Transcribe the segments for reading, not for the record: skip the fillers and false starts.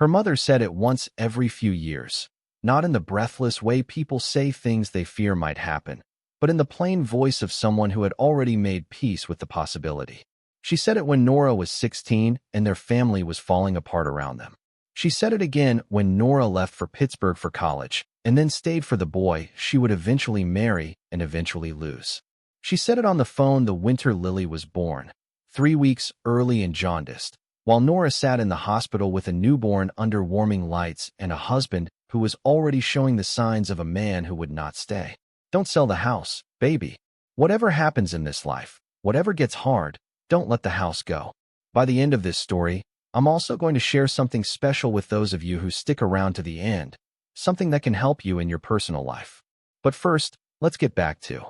Her mother said it once every few years, not in the breathless way people say things they fear might happen, but in the plain voice of someone who had already made peace with the possibility. She said it when Nora was 16 and their family was falling apart around them. She said it again when Nora left for Pittsburgh for college and then stayed for the boy she would eventually marry and eventually lose. She said it on the phone the winter Lily was born, 3 weeks early and jaundiced, while Nora sat in the hospital with a newborn under warming lights and a husband who was already showing the signs of a man who would not stay. Don't sell the house, baby. Whatever happens in this life, whatever gets hard, don't let the house go. By the end of this story, I'm also going to share something special with those of you who stick around to the end, something that can help you in your personal life. But first, let's get back to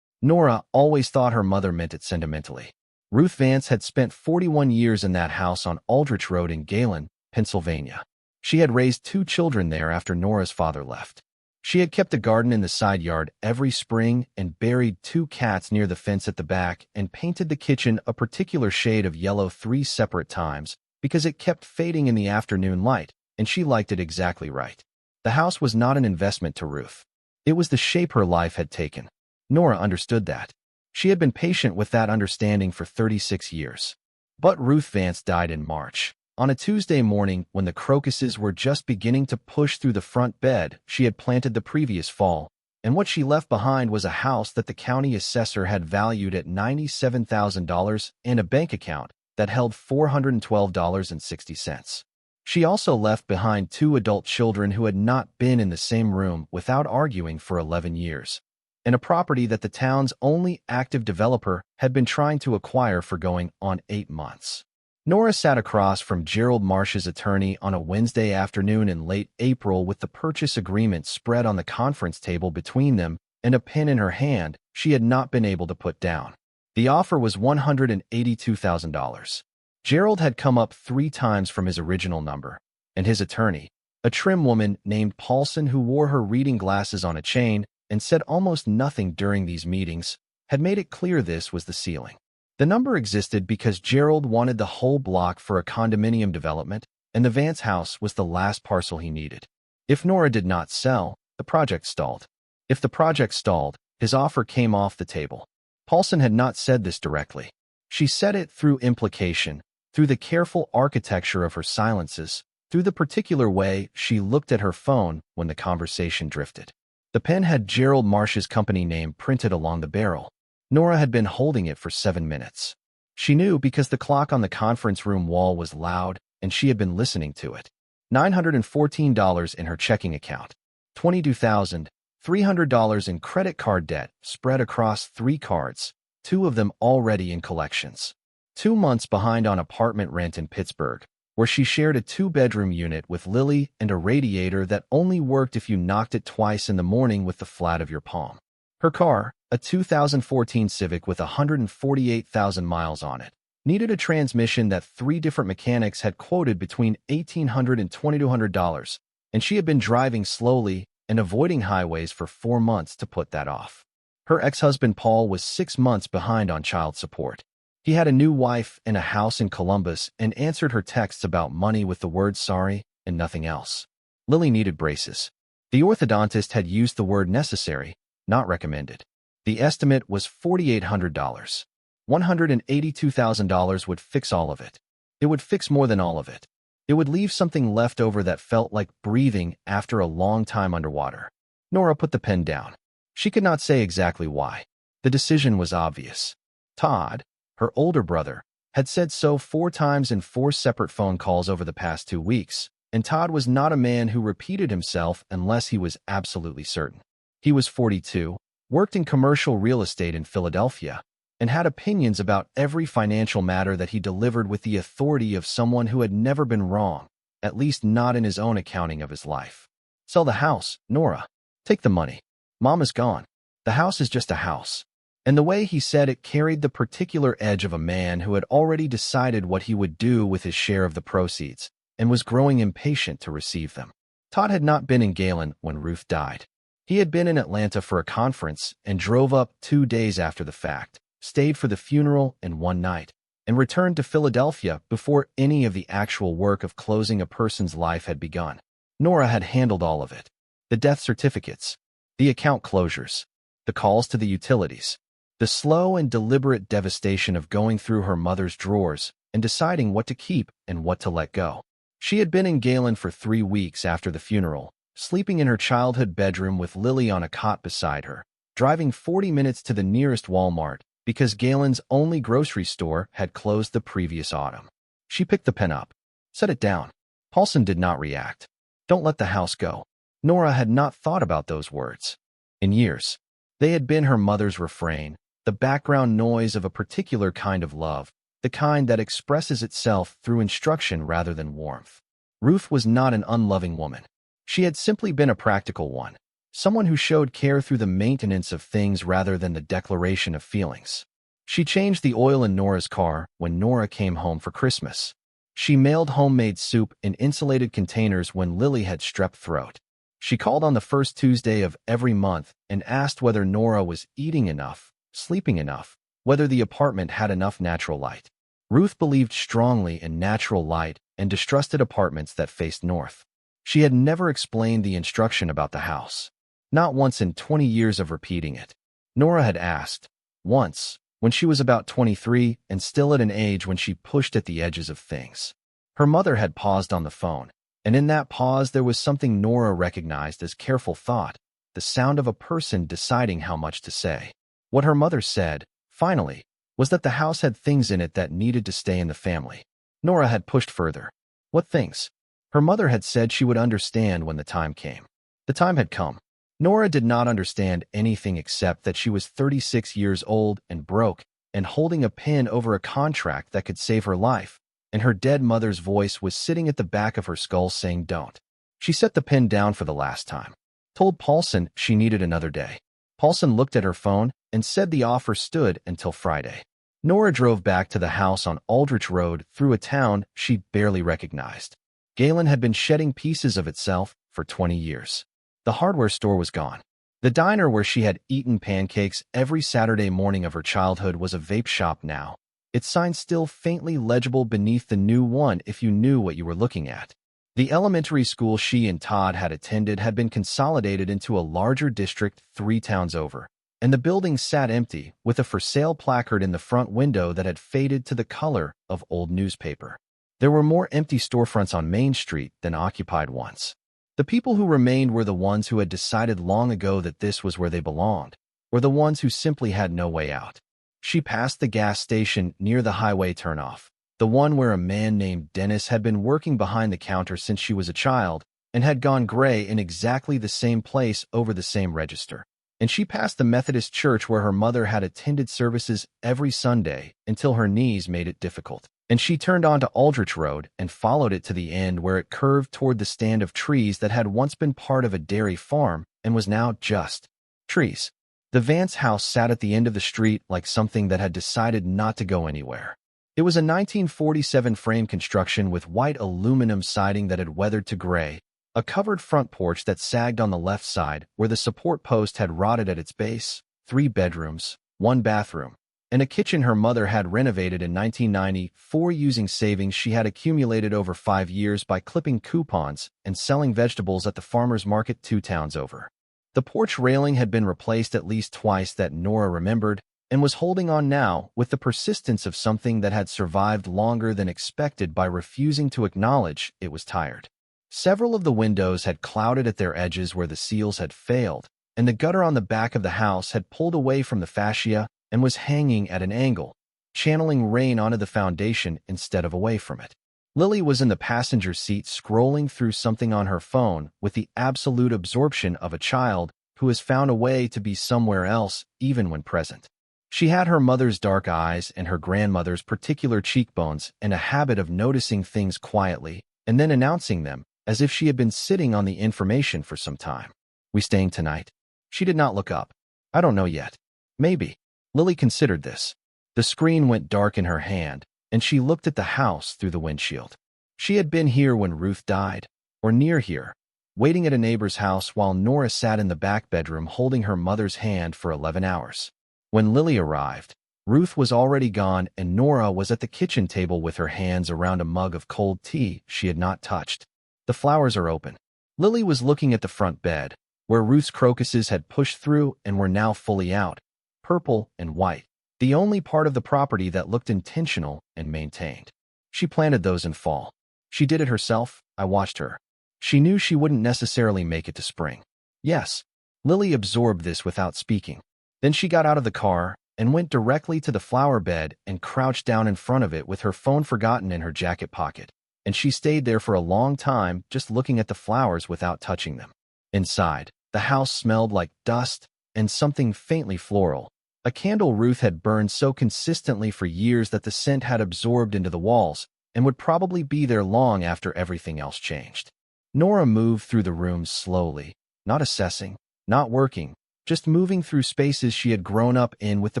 Nora always thought her mother meant it sentimentally. Ruth Vance had spent 41 years in that house on Aldrich Road in Galen, Pennsylvania. She had raised 2 children there after Nora's father left. She had kept a garden in the side yard every spring and buried 2 cats near the fence at the back and painted the kitchen a particular shade of yellow 3 separate times because it kept fading in the afternoon light, and she liked it exactly right. The house was not an investment to Ruth. It was the shape her life had taken. Nora understood that. She had been patient with that understanding for 36 years. But Ruth Vance died in March. On a Tuesday morning, when the crocuses were just beginning to push through the front bed she had planted the previous fall, and what she left behind was a house that the county assessor had valued at $97,000 and a bank account that held $412.60. She also left behind 2 adult children who had not been in the same room without arguing for 11 years, and a property that the town's only active developer had been trying to acquire for going on 8 months. Nora sat across from Gerald Marsh's attorney on a Wednesday afternoon in late April with the purchase agreement spread on the conference table between them and a pen in her hand she had not been able to put down. The offer was $182,000. Gerald had come up 3 times from his original number, and his attorney, a trim woman named Paulson who wore her reading glasses on a chain and said almost nothing during these meetings, had made it clear this was the ceiling. The number existed because Gerald wanted the whole block for a condominium development, and the Vance house was the last parcel he needed. If Nora did not sell, the project stalled. If the project stalled, his offer came off the table. Paulson had not said this directly. She said it through implication, through the careful architecture of her silences, through the particular way she looked at her phone when the conversation drifted. The pen had Gerald Marsh's company name printed along the barrel. Nora had been holding it for 7 minutes. She knew because the clock on the conference room wall was loud, and she had been listening to it. $914 in her checking account, $22,300 in credit card debt spread across 3 cards, 2 of them already in collections. 2 months behind on apartment rent in Pittsburgh, where she shared a 2-bedroom unit with Lily and a radiator that only worked if you knocked it twice in the morning with the flat of your palm. Her car, a 2014 Civic with 148,000 miles on it, needed a transmission that 3 different mechanics had quoted between $1,800 and $2,200, and she had been driving slowly and avoiding highways for 4 months to put that off. Her ex-husband Paul was 6 months behind on child support. He had a new wife and a house in Columbus and answered her texts about money with the word sorry and nothing else. Lily needed braces. The orthodontist had used the word necessary, not recommended. The estimate was $4,800. $182,000 would fix all of it. It would fix more than all of it. It would leave something left over that felt like breathing after a long time underwater. Nora put the pen down. She could not say exactly why. The decision was obvious. Todd, her older brother, had said so 4 times in 4 separate phone calls over the past 2 weeks, and Todd was not a man who repeated himself unless he was absolutely certain. He was 42, worked in commercial real estate in Philadelphia, and had opinions about every financial matter that he delivered with the authority of someone who had never been wrong, at least not in his own accounting of his life. Sell the house, Nora. Take the money. Mom is gone. The house is just a house. And the way he said it carried the particular edge of a man who had already decided what he would do with his share of the proceeds, and was growing impatient to receive them. Todd had not been in Galen when Ruth died. He had been in Atlanta for a conference and drove up 2 days after the fact, stayed for the funeral and one night, and returned to Philadelphia before any of the actual work of closing a person's life had begun. Nora had handled all of it. The death certificates, the account closures, the calls to the utilities, the slow and deliberate devastation of going through her mother's drawers and deciding what to keep and what to let go. She had been in Galen for 3 weeks after the funeral, sleeping in her childhood bedroom with Lily on a cot beside her, driving 40 minutes to the nearest Walmart because Galen's only grocery store had closed the previous autumn. She picked the pen up, set it down. Paulson did not react. Don't let the house go. Nora had not thought about those words. In years, they had been her mother's refrain, the background noise of a particular kind of love, the kind that expresses itself through instruction rather than warmth. Ruth was not an unloving woman. She had simply been a practical one, someone who showed care through the maintenance of things rather than the declaration of feelings. She changed the oil in Nora's car when Nora came home for Christmas. She mailed homemade soup in insulated containers when Lily had strep throat. She called on the first Tuesday of every month and asked whether Nora was eating enough, sleeping enough, whether the apartment had enough natural light. Ruth believed strongly in natural light and distrusted apartments that faced north. She had never explained the instruction about the house. Not once in 20 years of repeating it. Nora had asked, once, when she was about 23 and still at an age when she pushed at the edges of things. Her mother had paused on the phone, and in that pause there was something Nora recognized as careful thought, the sound of a person deciding how much to say. What her mother said, finally, was that the house had things in it that needed to stay in the family. Nora had pushed further. What things? Her mother had said she would understand when the time came. The time had come. Nora did not understand anything except that she was 36 years old and broke and holding a pen over a contract that could save her life, and her dead mother's voice was sitting at the back of her skull saying don't. She set the pen down for the last time, told Paulson she needed another day. Paulson looked at her phone and said the offer stood until Friday. Nora drove back to the house on Aldrich Road through a town she barely recognized. Galen had been shedding pieces of itself for 20 years. The hardware store was gone. The diner where she had eaten pancakes every Saturday morning of her childhood was a vape shop now, its sign still faintly legible beneath the new one if you knew what you were looking at. The elementary school she and Todd had attended had been consolidated into a larger district 3 towns over, and the building sat empty with a for sale placard in the front window that had faded to the color of old newspaper. There were more empty storefronts on Main Street than occupied ones. The people who remained were the ones who had decided long ago that this was where they belonged, or the ones who simply had no way out. She passed the gas station near the highway turnoff, the one where a man named Dennis had been working behind the counter since she was a child and had gone gray in exactly the same place over the same register. And she passed the Methodist church where her mother had attended services every Sunday until her knees made it difficult. And she turned onto Aldrich Road and followed it to the end where it curved toward the stand of trees that had once been part of a dairy farm and was now just trees. The Vance house sat at the end of the street like something that had decided not to go anywhere. It was a 1947 frame construction with white aluminum siding that had weathered to gray, a covered front porch that sagged on the left side where the support post had rotted at its base, 3 bedrooms, 1 bathroom, and a kitchen her mother had renovated in 1994 using savings she had accumulated over 5 years by clipping coupons and selling vegetables at the farmer's market 2 towns over. The porch railing had been replaced at least twice that Nora remembered and was holding on now with the persistence of something that had survived longer than expected by refusing to acknowledge it was tired. Several of the windows had clouded at their edges where the seals had failed, and the gutter on the back of the house had pulled away from the fascia and was hanging at an angle, channeling rain onto the foundation instead of away from it. Lily was in the passenger seat scrolling through something on her phone with the absolute absorption of a child who has found a way to be somewhere else even when present. She had her mother's dark eyes and her grandmother's particular cheekbones and a habit of noticing things quietly and then announcing them as if she had been sitting on the information for some time. We staying tonight? She did not look up. I don't know yet. Maybe. Lily considered this. The screen went dark in her hand, and she looked at the house through the windshield. She had been here when Ruth died, or near here, waiting at a neighbor's house while Nora sat in the back bedroom holding her mother's hand for 11 hours. When Lily arrived, Ruth was already gone, and Nora was at the kitchen table with her hands around a mug of cold tea she had not touched. The flowers are open. Lily was looking at the front bed, where Ruth's crocuses had pushed through and were now fully out, purple and white, the only part of the property that looked intentional and maintained. She planted those in fall. She did it herself. I watched her. She knew she wouldn't necessarily make it to spring. Yes, Lily absorbed this without speaking. Then she got out of the car and went directly to the flower bed and crouched down in front of it with her phone forgotten in her jacket pocket. And she stayed there for a long time, just looking at the flowers without touching them. Inside, the house smelled like dust and something faintly floral. A candle Ruth had burned so consistently for years that the scent had absorbed into the walls and would probably be there long after everything else changed. Nora moved through the room slowly, not assessing, not working, just moving through spaces she had grown up in with the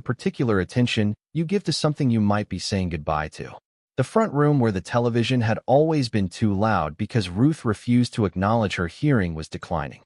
particular attention you give to something you might be saying goodbye to. The front room where the television had always been too loud because Ruth refused to acknowledge her hearing was declining.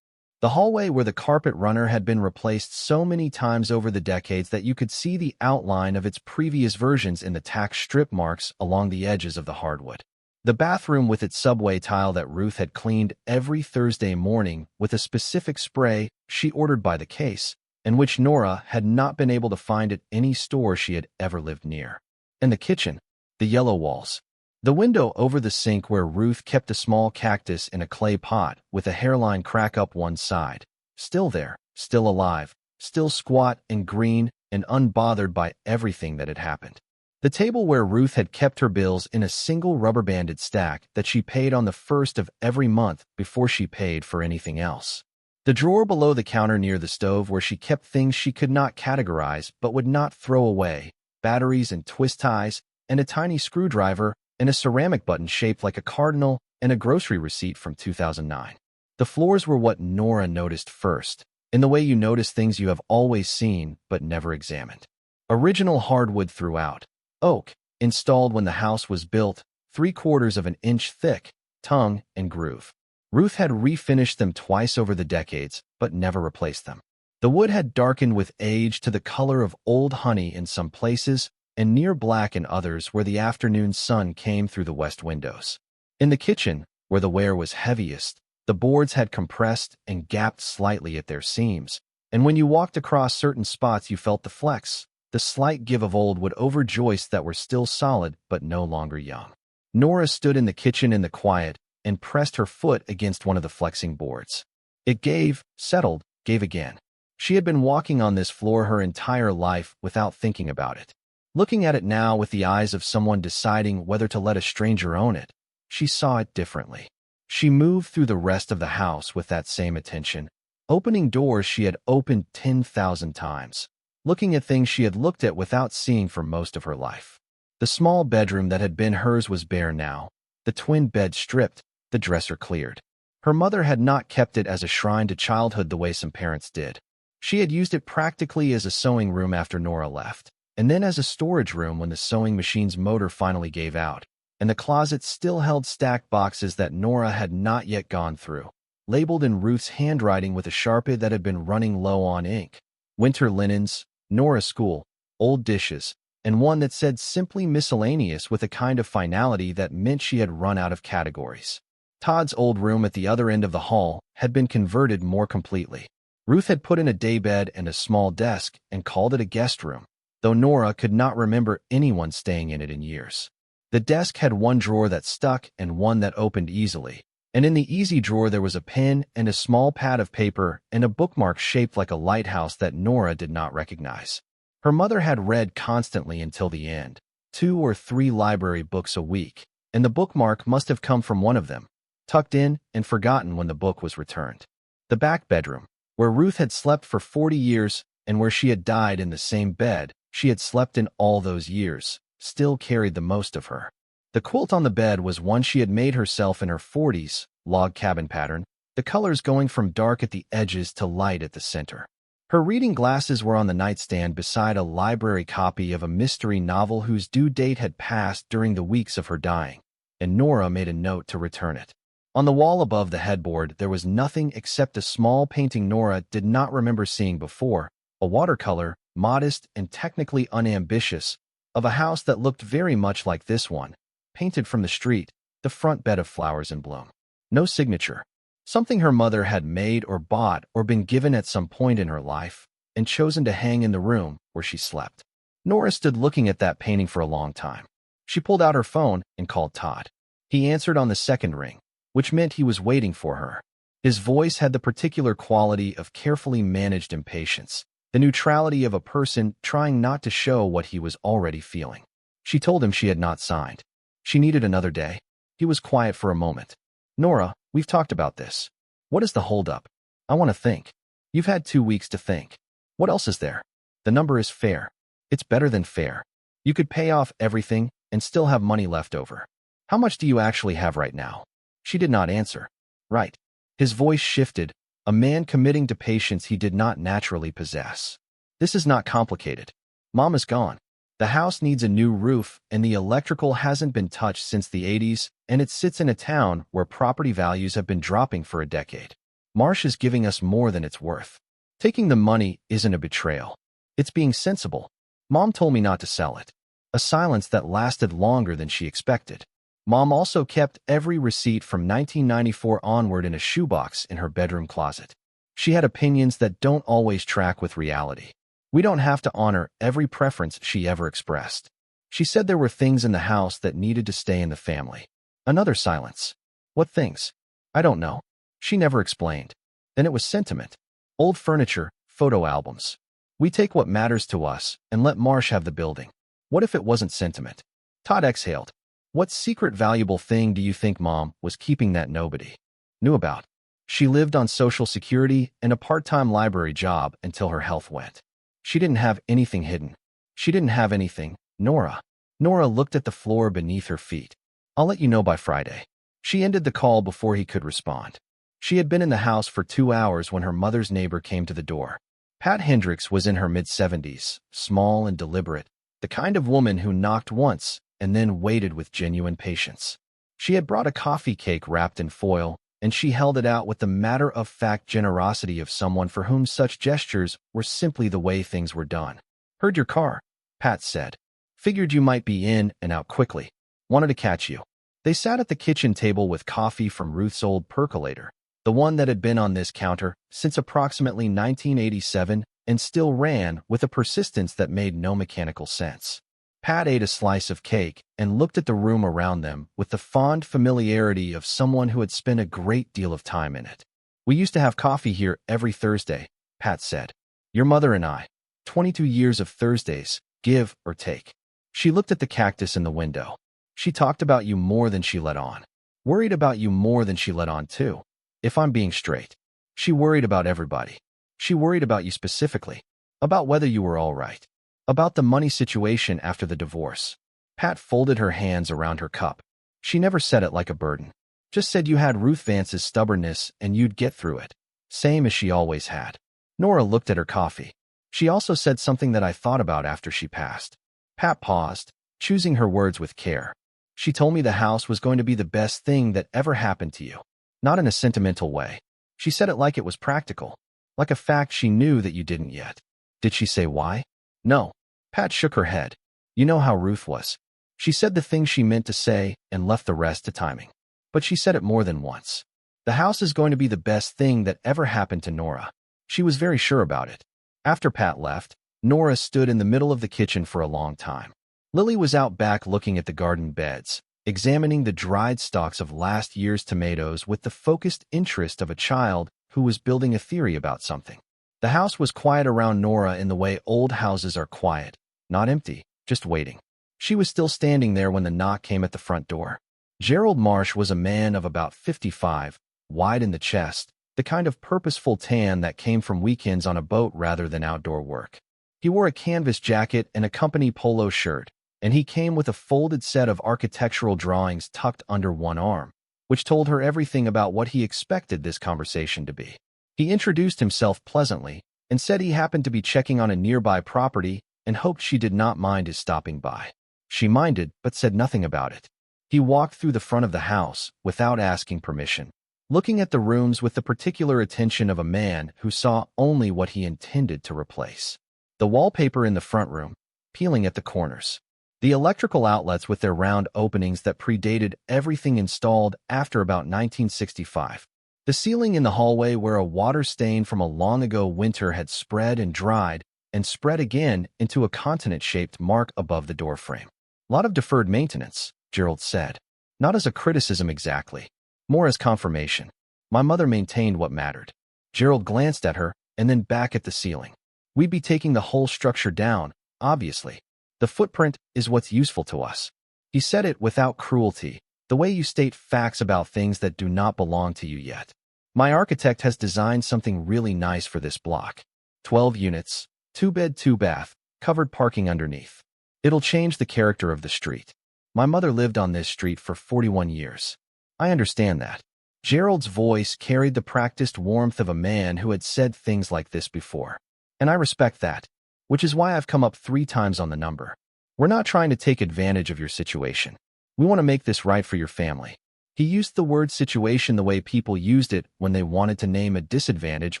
The hallway where the carpet runner had been replaced so many times over the decades that you could see the outline of its previous versions in the tack strip marks along the edges of the hardwood. The bathroom with its subway tile that Ruth had cleaned every Thursday morning with a specific spray she ordered by the case, and which Nora had not been able to find at any store she had ever lived near. And the kitchen, the yellow walls. The window over the sink where Ruth kept a small cactus in a clay pot with a hairline crack up one side. Still there, still alive, still squat and green and unbothered by everything that had happened. The table where Ruth had kept her bills in a single rubber-banded stack that she paid on the first of every month before she paid for anything else. The drawer below the counter near the stove where she kept things she could not categorize but would not throw away, batteries and twist ties, and a tiny screwdriver, and a ceramic button shaped like a cardinal, and a grocery receipt from 2009. The floors were what Nora noticed first, in the way you notice things you have always seen but never examined. Original hardwood throughout. Oak, installed when the house was built, 3/4 of an inch thick, tongue and groove. Ruth had refinished them twice over the decades, but never replaced them. The wood had darkened with age to the color of old honey in some places, and near black in others where the afternoon sun came through the west windows. In the kitchen, where the wear was heaviest, the boards had compressed and gapped slightly at their seams, and when you walked across certain spots you felt the flex, the slight give of old wood over joists that were still solid but no longer young. Nora stood in the kitchen in the quiet and pressed her foot against one of the flexing boards. It gave, settled, gave again. She had been walking on this floor her entire life without thinking about it. Looking at it now with the eyes of someone deciding whether to let a stranger own it, she saw it differently. She moved through the rest of the house with that same attention, opening doors she had opened 10,000 times, looking at things she had looked at without seeing for most of her life. The small bedroom that had been hers was bare now, the twin bed stripped, the dresser cleared. Her mother had not kept it as a shrine to childhood the way some parents did. She had used it practically as a sewing room after Nora left, and then as a storage room when the sewing machine's motor finally gave out, and the closet still held stacked boxes that Nora had not yet gone through, labeled in Ruth's handwriting with a Sharpie that had been running low on ink. Winter linens, Nora's school, old dishes, and one that said simply miscellaneous with a kind of finality that meant she had run out of categories. Todd's old room at the other end of the hall had been converted more completely. Ruth had put in a daybed and a small desk and called it a guest room, though Nora could not remember anyone staying in it in years. The desk had one drawer that stuck and one that opened easily, and in the easy drawer there was a pen and a small pad of paper and a bookmark shaped like a lighthouse that Nora did not recognize. Her mother had read constantly until the end, 2 or 3 library books a week, and the bookmark must have come from one of them, tucked in and forgotten when the book was returned. The back bedroom, where Ruth had slept for 40 years and where she had died in the same bed she had slept in all those years, still carried the most of her. The quilt on the bed was one she had made herself in her 40s, log cabin pattern, the colors going from dark at the edges to light at the center. Her reading glasses were on the nightstand beside a library copy of a mystery novel whose due date had passed during the weeks of her dying, and Nora made a note to return it. On the wall above the headboard there was nothing except a small painting Nora did not remember seeing before, a watercolor modest and technically unambitious, of a house that looked very much like this one, painted from the street, the front bed of flowers in bloom. No signature. Something her mother had made or bought or been given at some point in her life, and chosen to hang in the room where she slept. Nora stood looking at that painting for a long time. She pulled out her phone and called Todd. He answered on the second ring, which meant he was waiting for her. His voice had the particular quality of carefully managed impatience, the neutrality of a person trying not to show what he was already feeling. She told him she had not signed. She needed another day. He was quiet for a moment. Nora, we've talked about this. What is the holdup? I want to think. You've had 2 weeks to think. What else is there? The number is fair. It's better than fair. You could pay off everything and still have money left over. How much do you actually have right now? She did not answer. Right. His voice shifted, a man committing to patience he did not naturally possess. This is not complicated. Mom is gone. The house needs a new roof, and the electrical hasn't been touched since the 80s, and it sits in a town where property values have been dropping for a decade. Marsh is giving us more than it's worth. Taking the money isn't a betrayal. It's being sensible. Mom told me not to sell it. A silence that lasted longer than she expected. Mom also kept every receipt from 1994 onward in a shoebox in her bedroom closet. She had opinions that don't always track with reality. We don't have to honor every preference she ever expressed. She said there were things in the house that needed to stay in the family. Another silence. What things? I don't know. She never explained. Then it was sentiment. Old furniture, photo albums. We take what matters to us and let Marsh have the building. What if it wasn't sentiment? Todd exhaled. What secret valuable thing do you think Mom was keeping that nobody knew about? She lived on Social Security and a part-time library job until her health went. She didn't have anything hidden. She didn't have anything, Nora. Nora looked at the floor beneath her feet. I'll let you know by Friday. She ended the call before he could respond. She had been in the house for 2 hours when her mother's neighbor came to the door. Pat Hendricks was in her mid-70s, small and deliberate, the kind of woman who knocked once and then waited with genuine patience. She had brought a coffee cake wrapped in foil, and she held it out with the matter-of-fact generosity of someone for whom such gestures were simply the way things were done. Heard your car, Pat said. Figured you might be in and out quickly. Wanted to catch you. They sat at the kitchen table with coffee from Ruth's old percolator, the one that had been on this counter since approximately 1987 and still ran with a persistence that made no mechanical sense. Pat ate a slice of cake and looked at the room around them with the fond familiarity of someone who had spent a great deal of time in it. We used to have coffee here every Thursday, Pat said. Your mother and I. 22 years of Thursdays, give or take. She looked at the cactus in the window. She talked about you more than she let on. Worried about you more than she let on, too. If I'm being straight. She worried about everybody. She worried about you specifically. About whether you were all right. About the money situation after the divorce. Pat folded her hands around her cup. She never said it like a burden. Just said you had Ruth Vance's stubbornness and you'd get through it. Same as she always had. Nora looked at her coffee. She also said something that I thought about after she passed. Pat paused, choosing her words with care. She told me the house was going to be the best thing that ever happened to you. Not in a sentimental way. She said it like it was practical. Like a fact she knew that you didn't yet. Did she say why? No. Pat shook her head. You know how Ruth was. She said the things she meant to say and left the rest to timing. But she said it more than once. The house is going to be the best thing that ever happened to Nora. She was very sure about it. After Pat left, Nora stood in the middle of the kitchen for a long time. Lily was out back looking at the garden beds, examining the dried stalks of last year's tomatoes with the focused interest of a child who was building a theory about something. The house was quiet around Nora in the way old houses are quiet, not empty, just waiting. She was still standing there when the knock came at the front door. Gerald Marsh was a man of about 55, wide in the chest, the kind of purposeful tan that came from weekends on a boat rather than outdoor work. He wore a canvas jacket and a company polo shirt, and he came with a folded set of architectural drawings tucked under one arm, which told her everything about what he expected this conversation to be. He introduced himself pleasantly and said he happened to be checking on a nearby property and hoped she did not mind his stopping by. She minded, but said nothing about it. He walked through the front of the house without asking permission, looking at the rooms with the particular attention of a man who saw only what he intended to replace. The wallpaper in the front room, peeling at the corners. The electrical outlets with their round openings that predated everything installed after about 1965. The ceiling in the hallway where a water stain from a long-ago winter had spread and dried, and spread again into a continent-shaped mark above the doorframe. Lot of deferred maintenance, Gerald said. Not as a criticism exactly, more as confirmation. My mother maintained what mattered. Gerald glanced at her and then back at the ceiling. We'd be taking the whole structure down, obviously. The footprint is what's useful to us. He said it without cruelty, the way you state facts about things that do not belong to you yet. My architect has designed something really nice for this block. 12 units, 2-bed, 2-bath, covered parking underneath. It'll change the character of the street. My mother lived on this street for 41 years. I understand that. Gerald's voice carried the practiced warmth of a man who had said things like this before. And I respect that, which is why I've come up 3 times on the number. We're not trying to take advantage of your situation. We want to make this right for your family. He used the word situation the way people used it when they wanted to name a disadvantage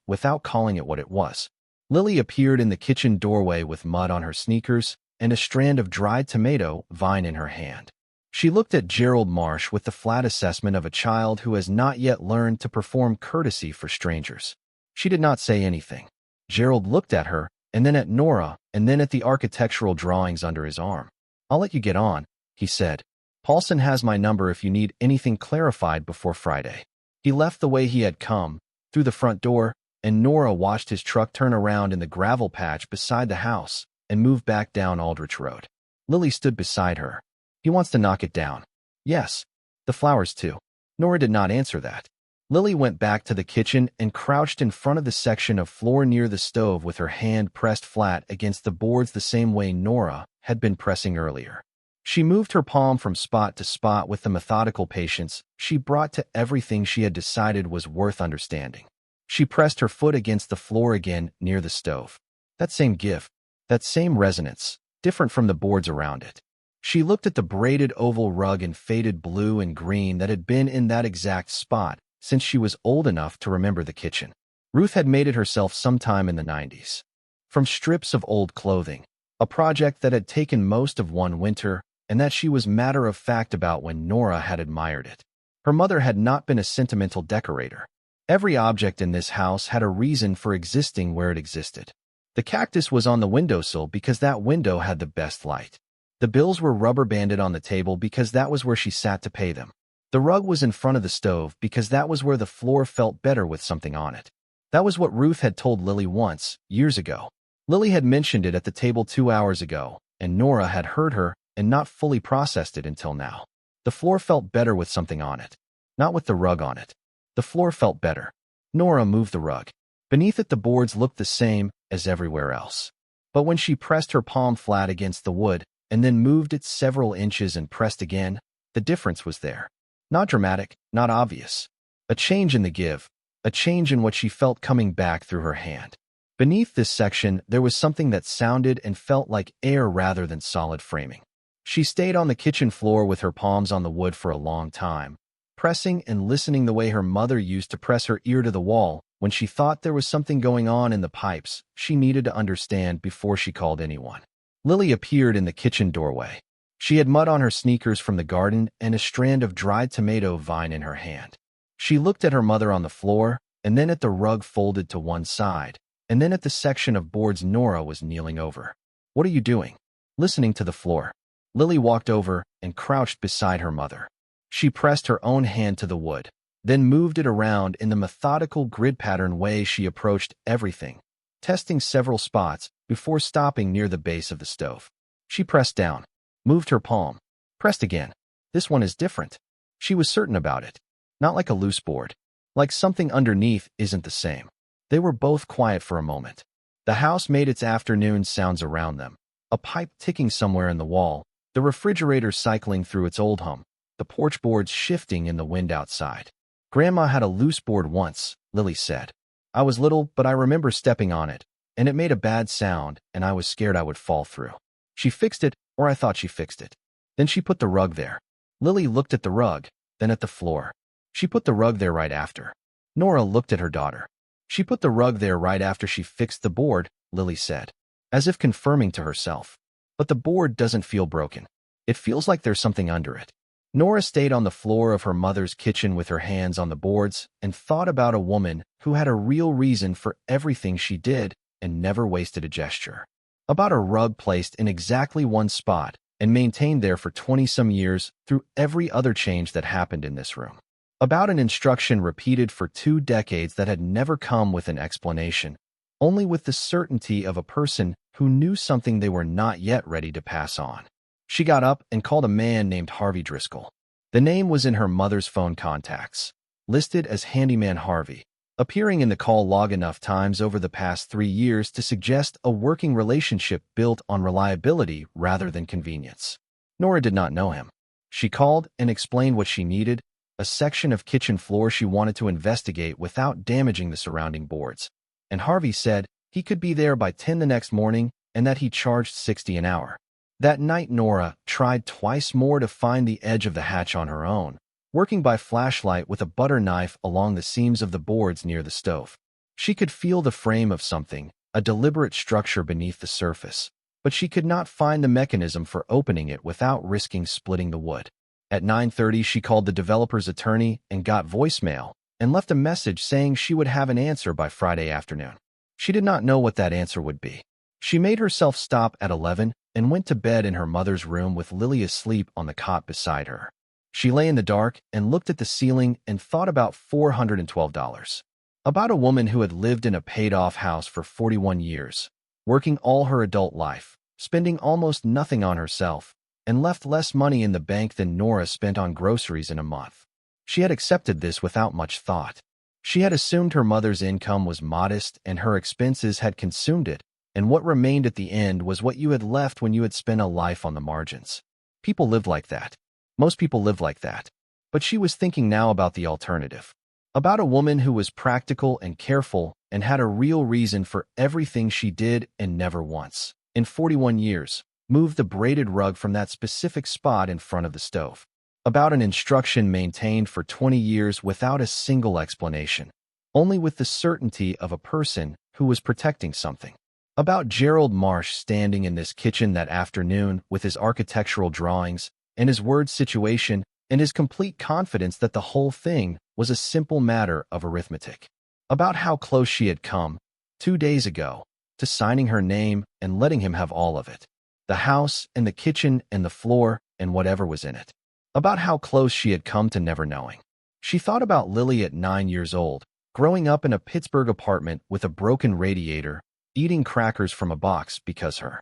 without calling it what it was. Lily appeared in the kitchen doorway with mud on her sneakers and a strand of dried tomato vine in her hand. She looked at Gerald Marsh with the flat assessment of a child who has not yet learned to perform courtesy for strangers. She did not say anything. Gerald looked at her, and then at Nora, and then at the architectural drawings under his arm. I'll let you get on, he said. Paulson has my number if you need anything clarified before Friday. He left the way he had come, through the front door, and Nora watched his truck turn around in the gravel patch beside the house and move back down Aldrich Road. Lily stood beside her. He wants to knock it down. Yes. The flowers too. Nora did not answer that. Lily went back to the kitchen and crouched in front of the section of floor near the stove with her hand pressed flat against the boards the same way Nora had been pressing earlier. She moved her palm from spot to spot with the methodical patience she brought to everything she had decided was worth understanding. She pressed her foot against the floor again near the stove. That same give, that same resonance, different from the boards around it. She looked at the braided oval rug in faded blue and green that had been in that exact spot since she was old enough to remember the kitchen. Ruth had made it herself sometime in the 90s. From strips of old clothing, a project that had taken most of one winter and that she was matter-of-fact about when Nora had admired it. Her mother had not been a sentimental decorator. Every object in this house had a reason for existing where it existed. The cactus was on the windowsill because that window had the best light. The bills were rubber-banded on the table because that was where she sat to pay them. The rug was in front of the stove because that was where the floor felt better with something on it. That was what Ruth had told Lily once, years ago. Lily had mentioned it at the table 2 hours ago, and Nora had heard her and not fully processed it until now. The floor felt better with something on it, not with the rug on it. The floor felt better. Nora moved the rug. Beneath it the boards looked the same as everywhere else. But when she pressed her palm flat against the wood and then moved it several inches and pressed again, the difference was there. Not dramatic, not obvious. A change in the give, a change in what she felt coming back through her hand. Beneath this section there was something that sounded and felt like air rather than solid framing. She stayed on the kitchen floor with her palms on the wood for a long time, pressing and listening the way her mother used to press her ear to the wall when she thought there was something going on in the pipes she needed to understand before she called anyone. Lily appeared in the kitchen doorway. She had mud on her sneakers from the garden and a strand of dried tomato vine in her hand. She looked at her mother on the floor, and then at the rug folded to one side, and then at the section of boards Nora was kneeling over. What are you doing? Listening to the floor. Lily walked over and crouched beside her mother. She pressed her own hand to the wood, then moved it around in the methodical grid pattern way she approached everything, testing several spots before stopping near the base of the stove. She pressed down, moved her palm, pressed again. This one is different. She was certain about it. Not like a loose board. Like something underneath isn't the same. They were both quiet for a moment. The house made its afternoon sounds around them. A pipe ticking somewhere in the wall, the refrigerator cycling through its old hum, the porch boards shifting in the wind outside. Grandma had a loose board once, Lily said. I was little, but I remember stepping on it, and it made a bad sound, and I was scared I would fall through. She fixed it, or I thought she fixed it. Then she put the rug there. Lily looked at the rug, then at the floor. She put the rug there right after. Nora looked at her daughter. She put the rug there right after she fixed the board, Lily said. as if confirming to herself. But the board doesn't feel broken. It feels like there's something under it. Nora stayed on the floor of her mother's kitchen with her hands on the boards and thought about a woman who had a real reason for everything she did and never wasted a gesture. About a rug placed in exactly one spot and maintained there for 20-some years through every other change that happened in this room. About an instruction repeated for 2 decades that had never come with an explanation, only with the certainty of a person who knew something they were not yet ready to pass on. She got up and called a man named Harvey Driscoll. The name was in her mother's phone contacts, listed as Handyman Harvey, appearing in the call log enough times over the past 3 years to suggest a working relationship built on reliability rather than convenience. Nora did not know him. She called and explained what she needed, a section of kitchen floor she wanted to investigate without damaging the surrounding boards. And Harvey said he could be there by 10 the next morning and that he charged $60 an hour. That night, Nora tried twice more to find the edge of the hatch on her own, working by flashlight with a butter knife along the seams of the boards near the stove. She could feel the frame of something, a deliberate structure beneath the surface, but she could not find the mechanism for opening it without risking splitting the wood. At 9:30, she called the developer's attorney and got voicemail and left a message saying she would have an answer by Friday afternoon. She did not know what that answer would be. She made herself stop at 11 and went to bed in her mother's room with Lily asleep on the cot beside her. She lay in the dark and looked at the ceiling and thought about $412. About a woman who had lived in a paid-off house for 41 years, working all her adult life, spending almost nothing on herself, and left less money in the bank than Nora spent on groceries in a month. She had accepted this without much thought. She had assumed her mother's income was modest and her expenses had consumed it, and what remained at the end was what you had left when you had spent a life on the margins. People lived like that. Most people lived like that. But she was thinking now about the alternative. About a woman who was practical and careful and had a real reason for everything she did and never once, in 41 years, moved the braided rug from that specific spot in front of the stove. About an instruction maintained for 20 years without a single explanation, only with the certainty of a person who was protecting something. About Gerald Marsh standing in this kitchen that afternoon with his architectural drawings and his word situation and his complete confidence that the whole thing was a simple matter of arithmetic. About how close she had come, 2 days ago, to signing her name and letting him have all of it. The house and the kitchen and the floor and whatever was in it. About how close she had come to never knowing. She thought about Lily at 9 years old, growing up in a Pittsburgh apartment with a broken radiator, eating crackers from a box because her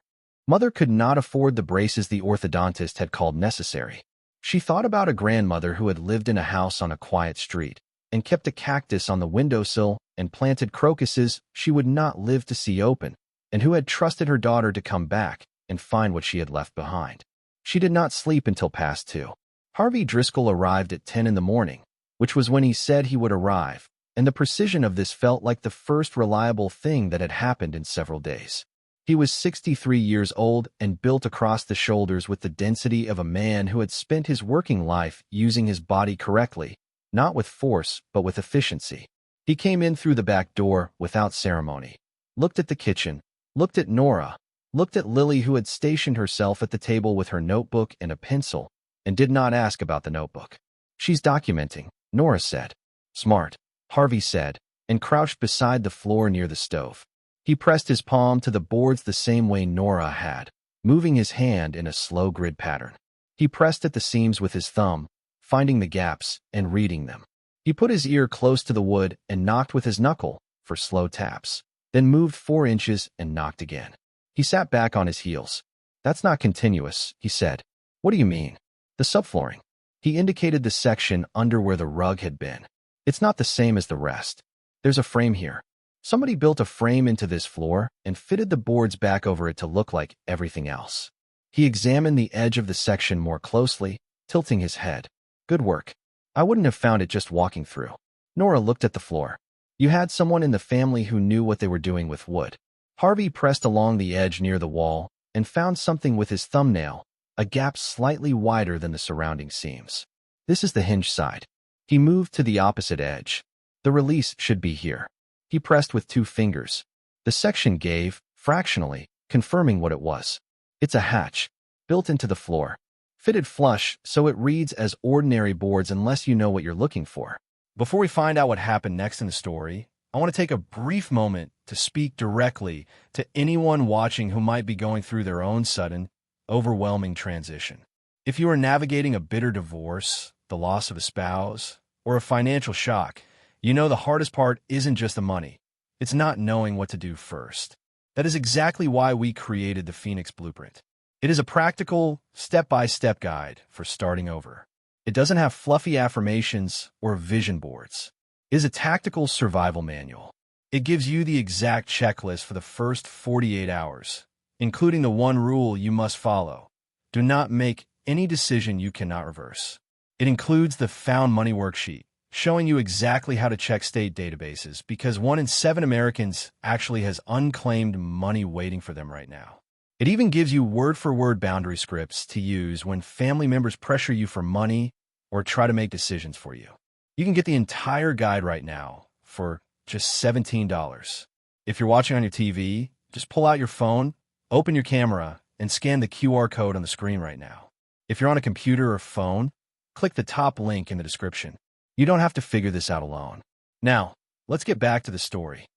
mother could not afford the braces the orthodontist had called necessary. She thought about a grandmother who had lived in a house on a quiet street and kept a cactus on the windowsill and planted crocuses she would not live to see open, and who had trusted her daughter to come back and find what she had left behind. She did not sleep until past 2. Harvey Driscoll arrived at 10 in the morning, which was when he said he would arrive, and the precision of this felt like the first reliable thing that had happened in several days. He was 63 years old and built across the shoulders with the density of a man who had spent his working life using his body correctly, not with force but with efficiency. He came in through the back door without ceremony, looked at the kitchen, looked at Nora, looked at Lily who had stationed herself at the table with her notebook and a pencil, and did not ask about the notebook. "She's documenting," Nora said. "Smart," Harvey said, and crouched beside the floor near the stove. He pressed his palm to the boards the same way Nora had, moving his hand in a slow grid pattern. He pressed at the seams with his thumb, finding the gaps and reading them. He put his ear close to the wood and knocked with his knuckle for slow taps, then moved 4 inches and knocked again. He sat back on his heels. "That's not continuous," he said. "What do you mean?" "The subflooring." He indicated the section under where the rug had been. "It's not the same as the rest. There's a frame here. Somebody built a frame into this floor and fitted the boards back over it to look like everything else." He examined the edge of the section more closely, tilting his head. "Good work. I wouldn't have found it just walking through." Nora looked at the floor. "You had someone in the family who knew what they were doing with wood." Harvey pressed along the edge near the wall and found something with his thumbnail, a gap slightly wider than the surrounding seams. "This is the hinge side." He moved to the opposite edge. "The release should be here." He pressed with 2 fingers. The section gave, fractionally, confirming what it was. It's a hatch, built into the floor, fitted flush so it reads as ordinary boards unless you know what you're looking for. Before we find out what happened next in the story, I want to take a brief moment to speak directly to anyone watching who might be going through their own sudden, overwhelming transition. If you are navigating a bitter divorce, the loss of a spouse, or a financial shock, you know the hardest part isn't just the money. It's not knowing what to do first. That is exactly why we created the Phoenix Blueprint. It is a practical, step-by-step guide for starting over. It doesn't have fluffy affirmations or vision boards. It is a tactical survival manual. It gives you the exact checklist for the first 48 hours, including the one rule you must follow. Do not make any decision you cannot reverse. It includes the Found Money worksheet, showing you exactly how to check state databases because 1 in 7 Americans actually has unclaimed money waiting for them right now. It even gives you word-for-word boundary scripts to use when family members pressure you for money or try to make decisions for you. You can get the entire guide right now for just $17. If you're watching on your TV, just pull out your phone, open your camera, and scan the QR code on the screen right now. If you're on a computer or phone, click the top link in the description. You don't have to figure this out alone. Now, let's get back to the story.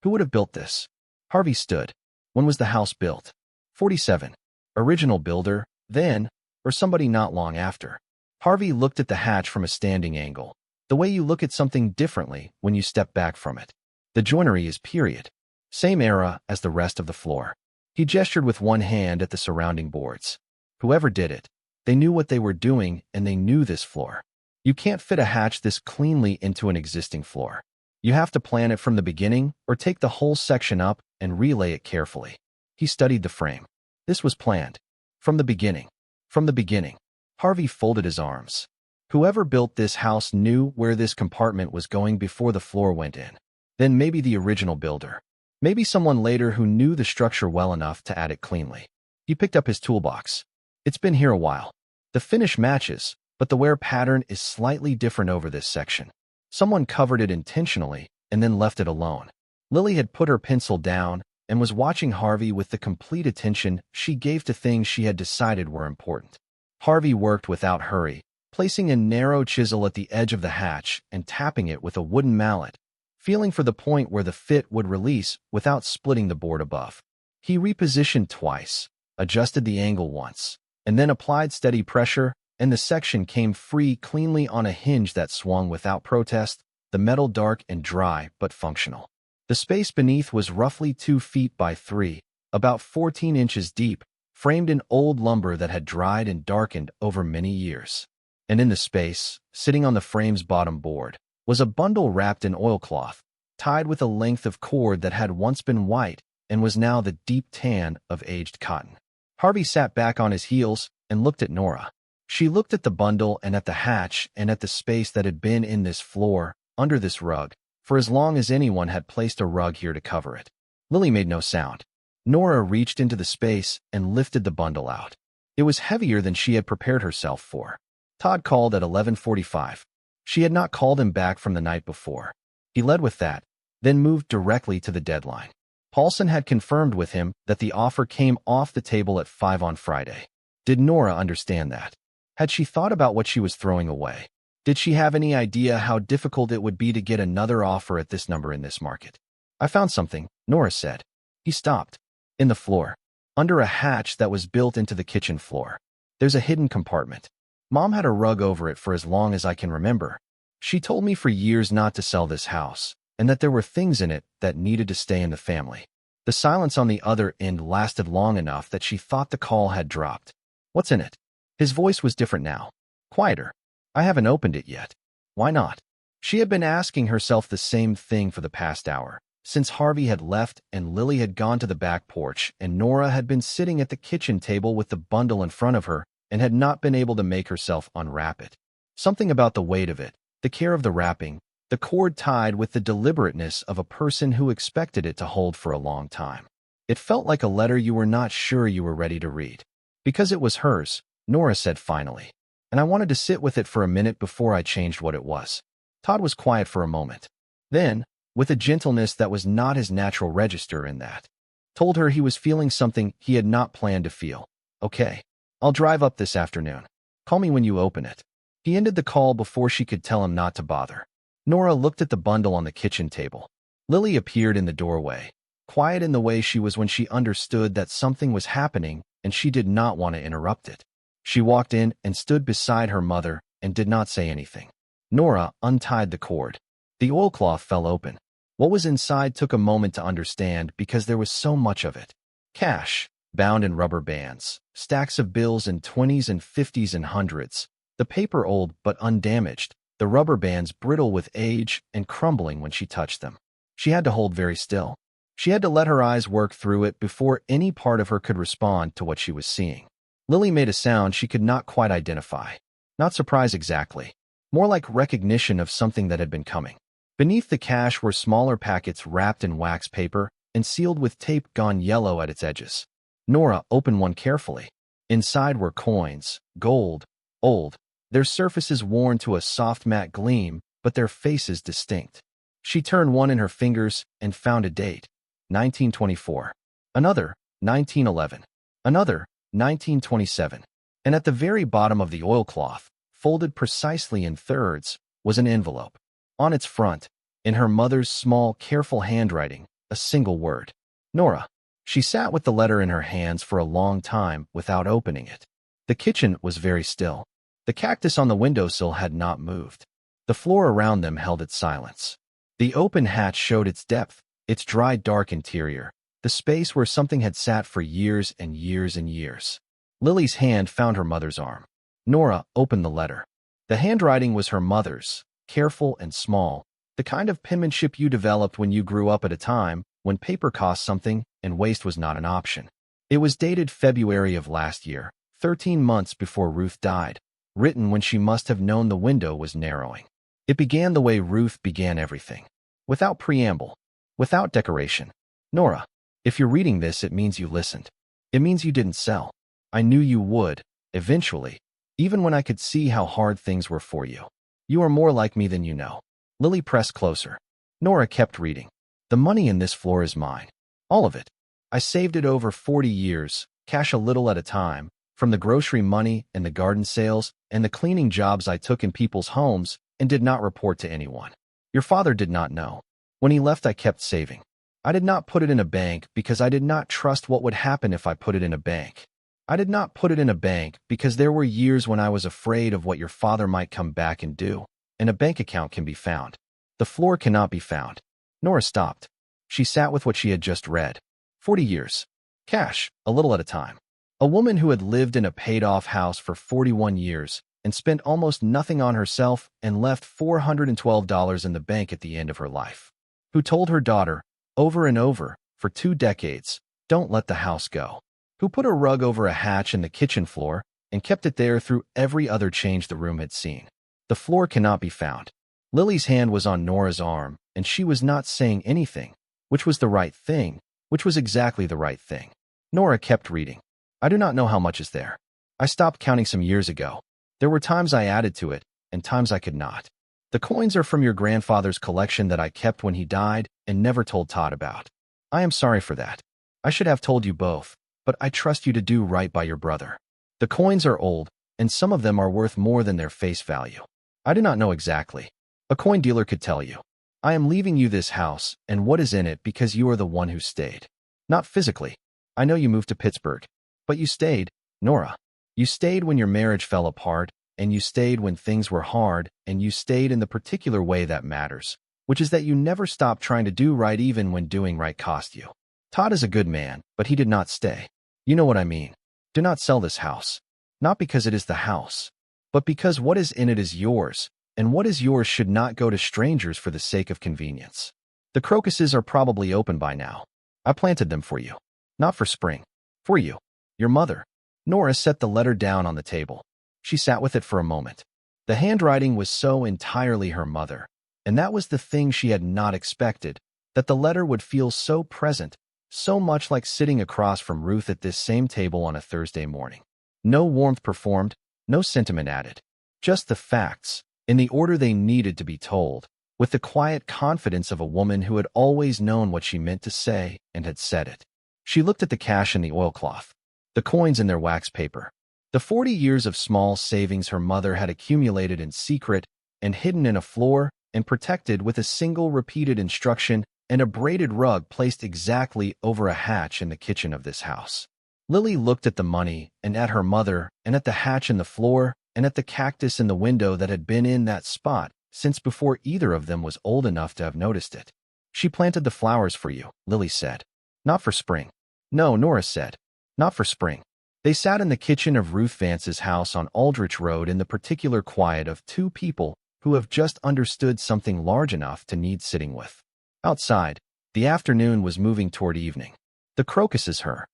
Who would have built this? Harvey stood. When was the house built? 47. Original builder, then, or somebody not long after. Harvey looked at the hatch from a standing angle, the way you look at something differently when you step back from it. The joinery is period. Same era as the rest of the floor. He gestured with one hand at the surrounding boards. Whoever did it, they knew what they were doing and they knew this floor. You can't fit a hatch this cleanly into an existing floor. You have to plan it from the beginning or take the whole section up and relay it carefully. He studied the frame. This was planned. From the beginning. From the beginning. Harvey folded his arms. Whoever built this house knew where this compartment was going before the floor went in. Then maybe the original builder. Maybe someone later who knew the structure well enough to add it cleanly. He picked up his toolbox. It's been here a while. The finish matches, but the wear pattern is slightly different over this section. Someone covered it intentionally and then left it alone. Lily had put her pencil down and was watching Harvey with the complete attention she gave to things she had decided were important. Harvey worked without hurry, placing a narrow chisel at the edge of the hatch and tapping it with a wooden mallet, feeling for the point where the fit would release without splitting the board above. He repositioned twice, adjusted the angle once, and then applied steady pressure, and the section came free cleanly on a hinge that swung without protest, the metal dark and dry but functional. The space beneath was roughly 2 feet by 3, about 14 inches deep, framed in old lumber that had dried and darkened over many years. And in the space, sitting on the frame's bottom board, was a bundle wrapped in oilcloth, tied with a length of cord that had once been white and was now the deep tan of aged cotton. Harvey sat back on his heels and looked at Nora. She looked at the bundle and at the hatch and at the space that had been in this floor, under this rug, for as long as anyone had placed a rug here to cover it. Lily made no sound. Nora reached into the space and lifted the bundle out. It was heavier than she had prepared herself for. Todd called at 11:45. She had not called him back from the night before. He led with that, then moved directly to the deadline. Paulson had confirmed with him that the offer came off the table at 5 on Friday. Did Nora understand that? Had she thought about what she was throwing away? Did she have any idea how difficult it would be to get another offer at this number in this market? I found something, Nora said. He stopped. In the floor. Under a hatch that was built into the kitchen floor. There's a hidden compartment. Mom had a rug over it for as long as I can remember. She told me for years not to sell this house, and that there were things in it that needed to stay in the family. The silence on the other end lasted long enough that she thought the call had dropped. What's in it? His voice was different now. Quieter. I haven't opened it yet. Why not? She had been asking herself the same thing for the past hour, since Harvey had left and Lily had gone to the back porch and Nora had been sitting at the kitchen table with the bundle in front of her and had not been able to make herself unwrap it. Something about the weight of it, the care of the wrapping, the cord tied with the deliberateness of a person who expected it to hold for a long time. It felt like a letter you were not sure you were ready to read. Because it was hers, Nora said finally, and I wanted to sit with it for a minute before I changed what it was. Todd was quiet for a moment. Then, with a gentleness that was not his natural register in that, told her he was feeling something he had not planned to feel. "Okay, I'll drive up this afternoon. Call me when you open it." He ended the call before she could tell him not to bother. Nora looked at the bundle on the kitchen table. Lily appeared in the doorway, quiet in the way she was when she understood that something was happening and she did not want to interrupt it. She walked in and stood beside her mother and did not say anything. Nora untied the cord. The oilcloth fell open. What was inside took a moment to understand because there was so much of it. Cash, bound in rubber bands, stacks of bills in 20s and 50s and hundreds, the paper old but undamaged, the rubber bands brittle with age and crumbling when she touched them. She had to hold very still. She had to let her eyes work through it before any part of her could respond to what she was seeing. Lily made a sound she could not quite identify. Not surprise exactly. More like recognition of something that had been coming. Beneath the cash were smaller packets wrapped in wax paper and sealed with tape gone yellow at its edges. Nora opened one carefully. Inside were coins, gold, old, their surfaces worn to a soft matte gleam, but their faces distinct. She turned one in her fingers and found a date. 1924. Another, 1911. Another, 1927. And at the very bottom of the oilcloth, folded precisely in thirds, was an envelope. On its front, in her mother's small, careful handwriting, a single word. Nora. She sat with the letter in her hands for a long time without opening it. The kitchen was very still. The cactus on the windowsill had not moved. The floor around them held its silence. The open hatch showed its depth, its dry, dark interior, the space where something had sat for years and years and years. Lily's hand found her mother's arm. Nora opened the letter. The handwriting was her mother's, careful and small, the kind of penmanship you developed when you grew up at a time when paper cost something and waste was not an option. It was dated February of last year, 13 months before Ruth died, written when she must have known the window was narrowing. It began the way Ruth began everything. Without preamble. Without decoration. Nora, if you're reading this, it means you listened. It means you didn't sell. I knew you would, eventually, even when I could see how hard things were for you. You are more like me than you know. Lily pressed closer. Nora kept reading. The money in this floor is mine. All of it. I saved it over 40 years, cash a little at a time, from the grocery money and the garden sales and the cleaning jobs I took in people's homes and did not report to anyone. Your father did not know. When he left, I kept saving. I did not put it in a bank because I did not trust what would happen if I put it in a bank. I did not put it in a bank because there were years when I was afraid of what your father might come back and do, and a bank account can be found. The floor cannot be found. Nora stopped. She sat with what she had just read. 40 years. Cash, a little at a time. A woman who had lived in a paid-off house for 41 years and spent almost nothing on herself and left $412 in the bank at the end of her life. Who told her daughter, over and over, for 2 decades, don't let the house go. Who put a rug over a hatch in the kitchen floor and kept it there through every other change the room had seen. The floor cannot be found. Lily's hand was on Nora's arm, and she was not saying anything, which was the right thing, which was exactly the right thing. Nora kept reading. I do not know how much is there. I stopped counting some years ago. There were times I added to it, and times I could not. The coins are from your grandfather's collection that I kept when he died and never told Todd about. I am sorry for that. I should have told you both, but I trust you to do right by your brother. The coins are old, and some of them are worth more than their face value. I do not know exactly. A coin dealer could tell you. I am leaving you this house and what is in it because you are the one who stayed. Not physically. I know you moved to Pittsburgh. But you stayed, Nora. You stayed when your marriage fell apart, and you stayed when things were hard, and you stayed in the particular way that matters, which is that you never stopped trying to do right even when doing right cost you. Todd is a good man, but he did not stay. You know what I mean. Do not sell this house. Not because it is the house, but because what is in it is yours, and what is yours should not go to strangers for the sake of convenience. The crocuses are probably open by now. I planted them for you. Not for spring. For you. Your mother. Nora set the letter down on the table. She sat with it for a moment. The handwriting was so entirely her mother, and that was the thing she had not expected, that the letter would feel so present, so much like sitting across from Ruth at this same table on a Thursday morning. No warmth performed, no sentiment added. Just the facts, in the order they needed to be told, with the quiet confidence of a woman who had always known what she meant to say and had said it. She looked at the cash in the oilcloth, the coins in their wax paper, the 40 years of small savings her mother had accumulated in secret and hidden in a floor and protected with a single repeated instruction and a braided rug placed exactly over a hatch in the kitchen of this house. Lily looked at the money and at her mother and at the hatch in the floor and at the cactus in the window that had been in that spot since before either of them was old enough to have noticed it. She planted the flowers for you, Lily said. Not for spring. No, Nora said. Not for spring. They sat in the kitchen of Ruth Vance's house on Aldrich Road in the particular quiet of two people who have just understood something large enough to need sitting with. Outside, the afternoon was moving toward evening. The crocuses her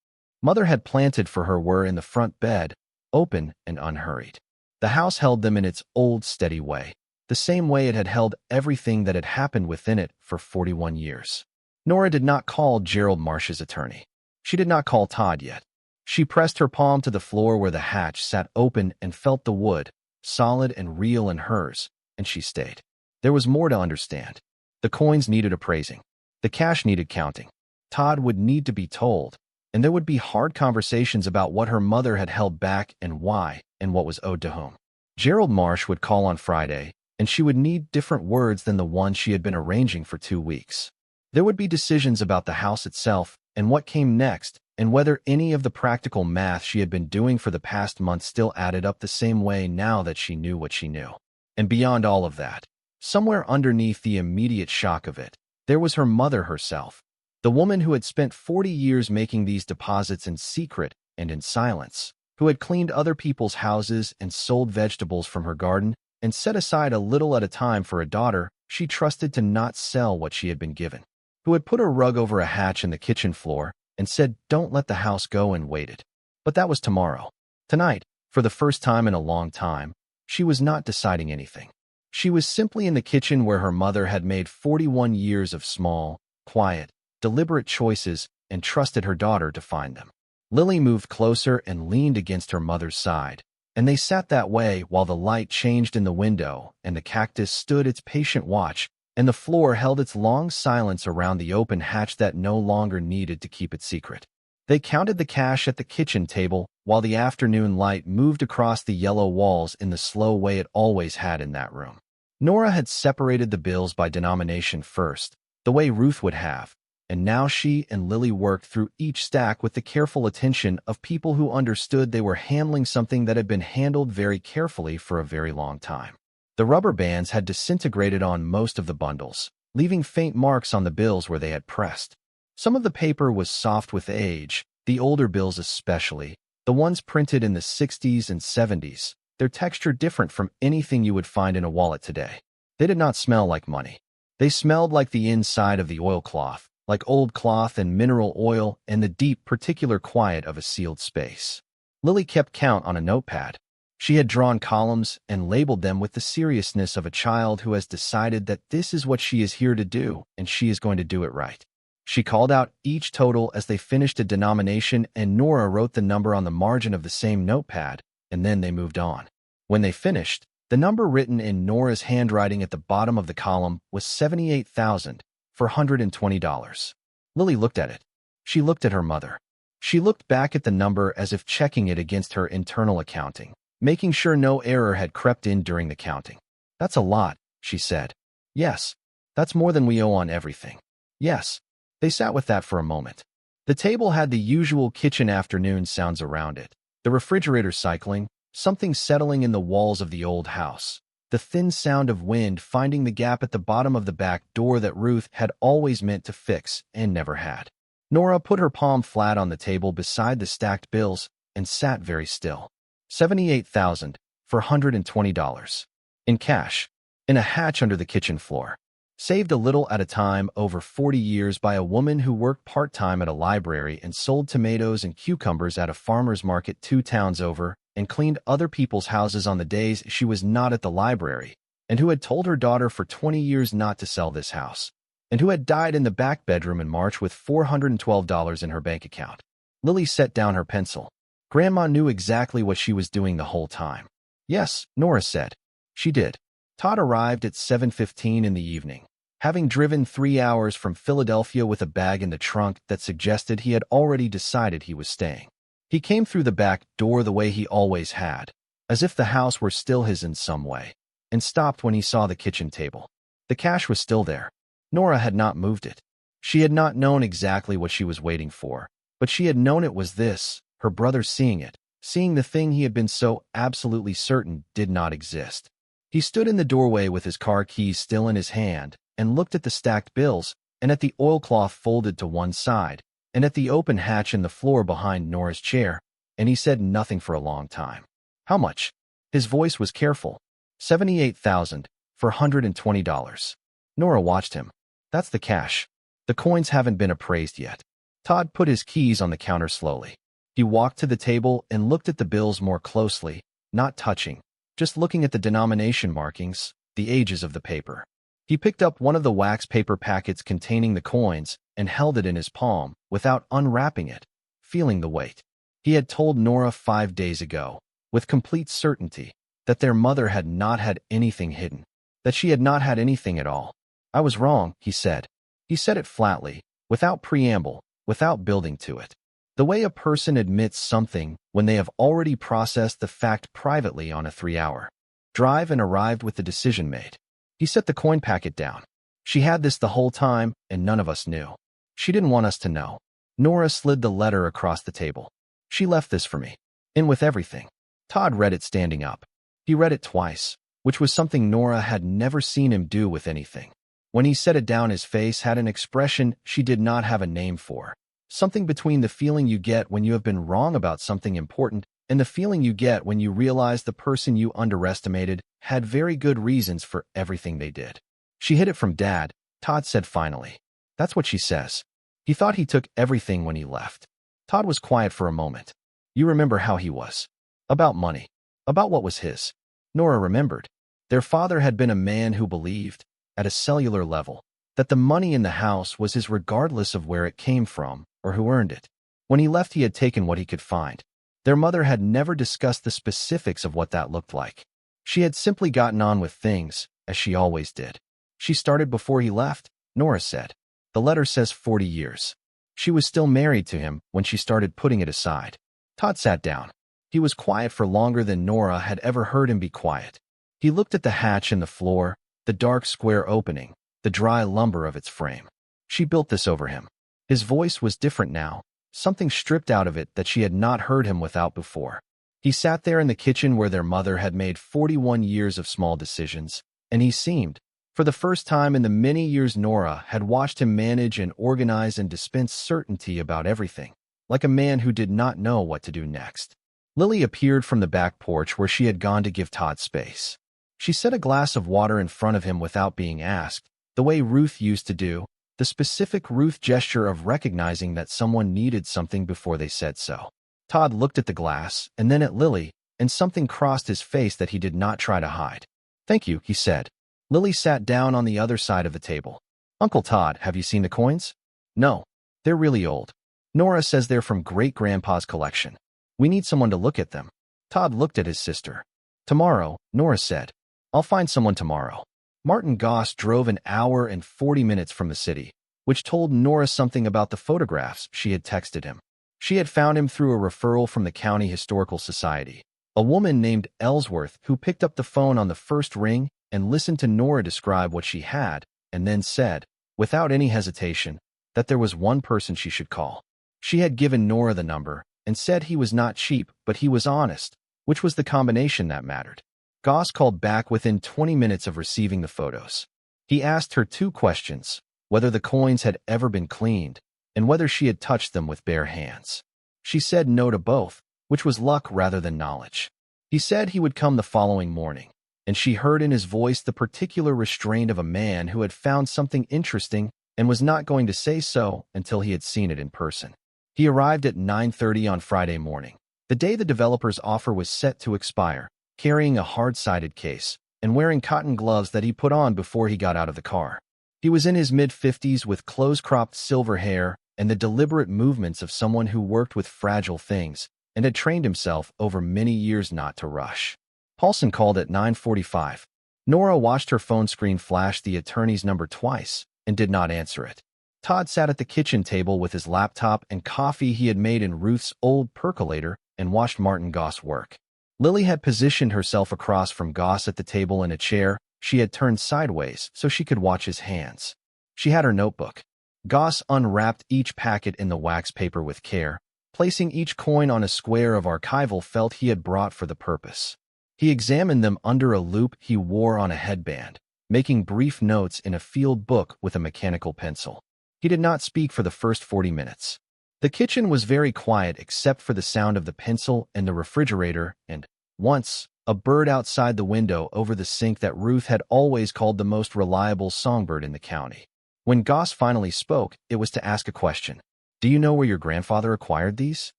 mother had planted for her were in the front bed, open and unhurried. The house held them in its old steady way, the same way it had held everything that had happened within it for 41 years. Nora did not call Gerald Marsh's attorney. She did not call Todd yet. She pressed her palm to the floor where the hatch sat open and felt the wood, solid and real in hers, and she stayed. There was more to understand. The coins needed appraising. The cash needed counting. Todd would need to be told, and there would be hard conversations about what her mother had held back and why, and what was owed to whom. Gerald Marsh would call on Friday, and she would need different words than the ones she had been arranging for 2 weeks. There would be decisions about the house itself, and what came next, and whether any of the practical math she had been doing for the past month still added up the same way now that she knew what she knew. And beyond all of that, somewhere underneath the immediate shock of it, there was her mother herself, the woman who had spent 40 years making these deposits in secret and in silence, who had cleaned other people's houses and sold vegetables from her garden and set aside a little at a time for a daughter she trusted to not sell what she had been given, who had put a rug over a hatch in the kitchen floor and said, "Don't let the house go," and waited. But that was tomorrow. Tonight, for the first time in a long time, she was not deciding anything. She was simply in the kitchen where her mother had made 41 years of small, quiet, deliberate choices and trusted her daughter to find them. Lily moved closer and leaned against her mother's side, and they sat that way while the light changed in the window and the cactus stood its patient watch and the floor held its long silence around the open hatch that no longer needed to keep it secret. They counted the cash at the kitchen table while the afternoon light moved across the yellow walls in the slow way it always had in that room. Nora had separated the bills by denomination first, the way Ruth would have, and now she and Lily worked through each stack with the careful attention of people who understood they were handling something that had been handled very carefully for a very long time. The rubber bands had disintegrated on most of the bundles, leaving faint marks on the bills where they had pressed. Some of the paper was soft with age, the older bills especially, the ones printed in the 60s and 70s, their texture different from anything you would find in a wallet today. They did not smell like money. They smelled like the inside of the oilcloth, like old cloth and mineral oil and the deep, particular quiet of a sealed space. Lily kept count on a notepad. She had drawn columns and labeled them with the seriousness of a child who has decided that this is what she is here to do and she is going to do it right. She called out each total as they finished a denomination, and Nora wrote the number on the margin of the same notepad, and then they moved on. When they finished, the number written in Nora's handwriting at the bottom of the column was $78,420. Lily looked at it. She looked at her mother. She looked back at the number as if checking it against her internal accounting, making sure no error had crept in during the counting. "That's a lot," she said. "Yes, that's more than we owe on everything." "Yes." They sat with that for a moment. The table had the usual kitchen afternoon sounds around it, the refrigerator cycling, something settling in the walls of the old house, the thin sound of wind finding the gap at the bottom of the back door that Ruth had always meant to fix and never had. Nora put her palm flat on the table beside the stacked bills and sat very still. $78,420. In cash, in a hatch under the kitchen floor. Saved a little at a time over 40 years by a woman who worked part-time at a library and sold tomatoes and cucumbers at a farmer's market 2 towns over, and cleaned other people's houses on the days she was not at the library, and who had told her daughter for 20 years not to sell this house, and who had died in the back bedroom in March with $412 in her bank account. Lily set down her pencil. Grandma knew exactly what she was doing the whole time. "Yes," Nora said. She did. Todd arrived at 7:15 in the evening. having driven 3 hours from Philadelphia with a bag in the trunk that suggested he had already decided he was staying. He came through the back door the way he always had, as if the house were still his in some way, and stopped when he saw the kitchen table. The cash was still there. Nora had not moved it. She had not known exactly what she was waiting for, but she had known it was this, her brother seeing it, seeing the thing he had been so absolutely certain did not exist. He stood in the doorway with his car keys still in his hand and looked at the stacked bills and at the oilcloth folded to one side and at the open hatch in the floor behind Nora's chair, and he said nothing for a long time. How much? His voice was careful. $78,000 for $120. Nora watched him. That's the cash. The coins haven't been appraised yet. Todd put his keys on the counter slowly. He walked to the table and looked at the bills more closely, not touching, just looking at the denomination markings, the ages of the paper. He picked up one of the wax paper packets containing the coins and held it in his palm without unwrapping it, feeling the weight. He had told Nora 5 days ago, with complete certainty, that their mother had not had anything hidden, that she had not had anything at all. I was wrong, he said. He said it flatly, without preamble, without building to it. The way a person admits something when they have already processed the fact privately on a 3-hour drive and arrived with the decision made. He set the coin packet down. She had this the whole time, and none of us knew. She didn't want us to know. Nora slid the letter across the table. She left this for me. In with everything. Todd read it standing up. He read it twice, which was something Nora had never seen him do with anything. When he set it down, his face had an expression she did not have a name for. Something between the feeling you get when you have been wrong about something important and the feeling you get when you realize the person you underestimated had very good reasons for everything they did. She hid it from Dad, Todd said finally. That's what she says. He thought he took everything when he left. Todd was quiet for a moment. You remember how he was. About money. About what was his. Nora remembered. Their father had been a man who believed, at a cellular level, that the money in the house was his regardless of where it came from or who earned it. When he left, he had taken what he could find. Their mother had never discussed the specifics of what that looked like. She had simply gotten on with things, as she always did. She started before he left, Nora said. The letter says 40 years. She was still married to him when she started putting it aside. Todd sat down. He was quiet for longer than Nora had ever heard him be quiet. He looked at the hatch in the floor, the dark square opening, the dry lumber of its frame. She built this over him. His voice was different now, something stripped out of it that she had not heard him without before. He sat there in the kitchen where their mother had made 41 years of small decisions, and he seemed, for the first time in the many years Nora had watched him manage and organize and dispense certainty about everything, like a man who did not know what to do next. Lily appeared from the back porch where she had gone to give Todd space. She set a glass of water in front of him without being asked, the way Ruth used to do, the specific Ruth gesture of recognizing that someone needed something before they said so. Todd looked at the glass and then at Lily, and something crossed his face that he did not try to hide. Thank you, he said. Lily sat down on the other side of the table. Uncle Todd, have you seen the coins? No. They're really old. Nora says they're from great-grandpa's collection. We need someone to look at them. Todd looked at his sister. Tomorrow, Nora said. I'll find someone tomorrow. Martin Goss drove an hour and 40 minutes from the city, which told Nora something about the photographs she had texted him. She had found him through a referral from the County Historical Society, a woman named Ellsworth who picked up the phone on the first ring and listened to Nora describe what she had, and then said, without any hesitation, that there was one person she should call. She had given Nora the number and said he was not cheap, but he was honest, which was the combination that mattered. Goss called back within 20 minutes of receiving the photos. He asked her 2 questions, whether the coins had ever been cleaned, and whether she had touched them with bare hands. She said no to both, which was luck rather than knowledge. He said he would come the following morning, and she heard in his voice the particular restraint of a man who had found something interesting and was not going to say so until he had seen it in person. He arrived at 9:30 on Friday morning, the day the developer's offer was set to expire, carrying a hard-sided case, and wearing cotton gloves that he put on before he got out of the car. He was in his mid-50s with close-cropped silver hair and the deliberate movements of someone who worked with fragile things and had trained himself over many years not to rush. Paulson called at 9:45. Nora watched her phone screen flash the attorney's number twice and did not answer it. Todd sat at the kitchen table with his laptop and coffee he had made in Ruth's old percolator and watched Martin Goss work. Lily had positioned herself across from Goss at the table in a chair. She had turned sideways so she could watch his hands. She had her notebook. Goss unwrapped each packet in the wax paper with care, placing each coin on a square of archival felt he had brought for the purpose. He examined them under a loupe he wore on a headband, making brief notes in a field book with a mechanical pencil. He did not speak for the first 40 minutes. The kitchen was very quiet except for the sound of the pencil and the refrigerator and, once, a bird outside the window over the sink that Ruth had always called the most reliable songbird in the county. When Goss finally spoke, it was to ask a question. Do you know where your grandfather acquired these?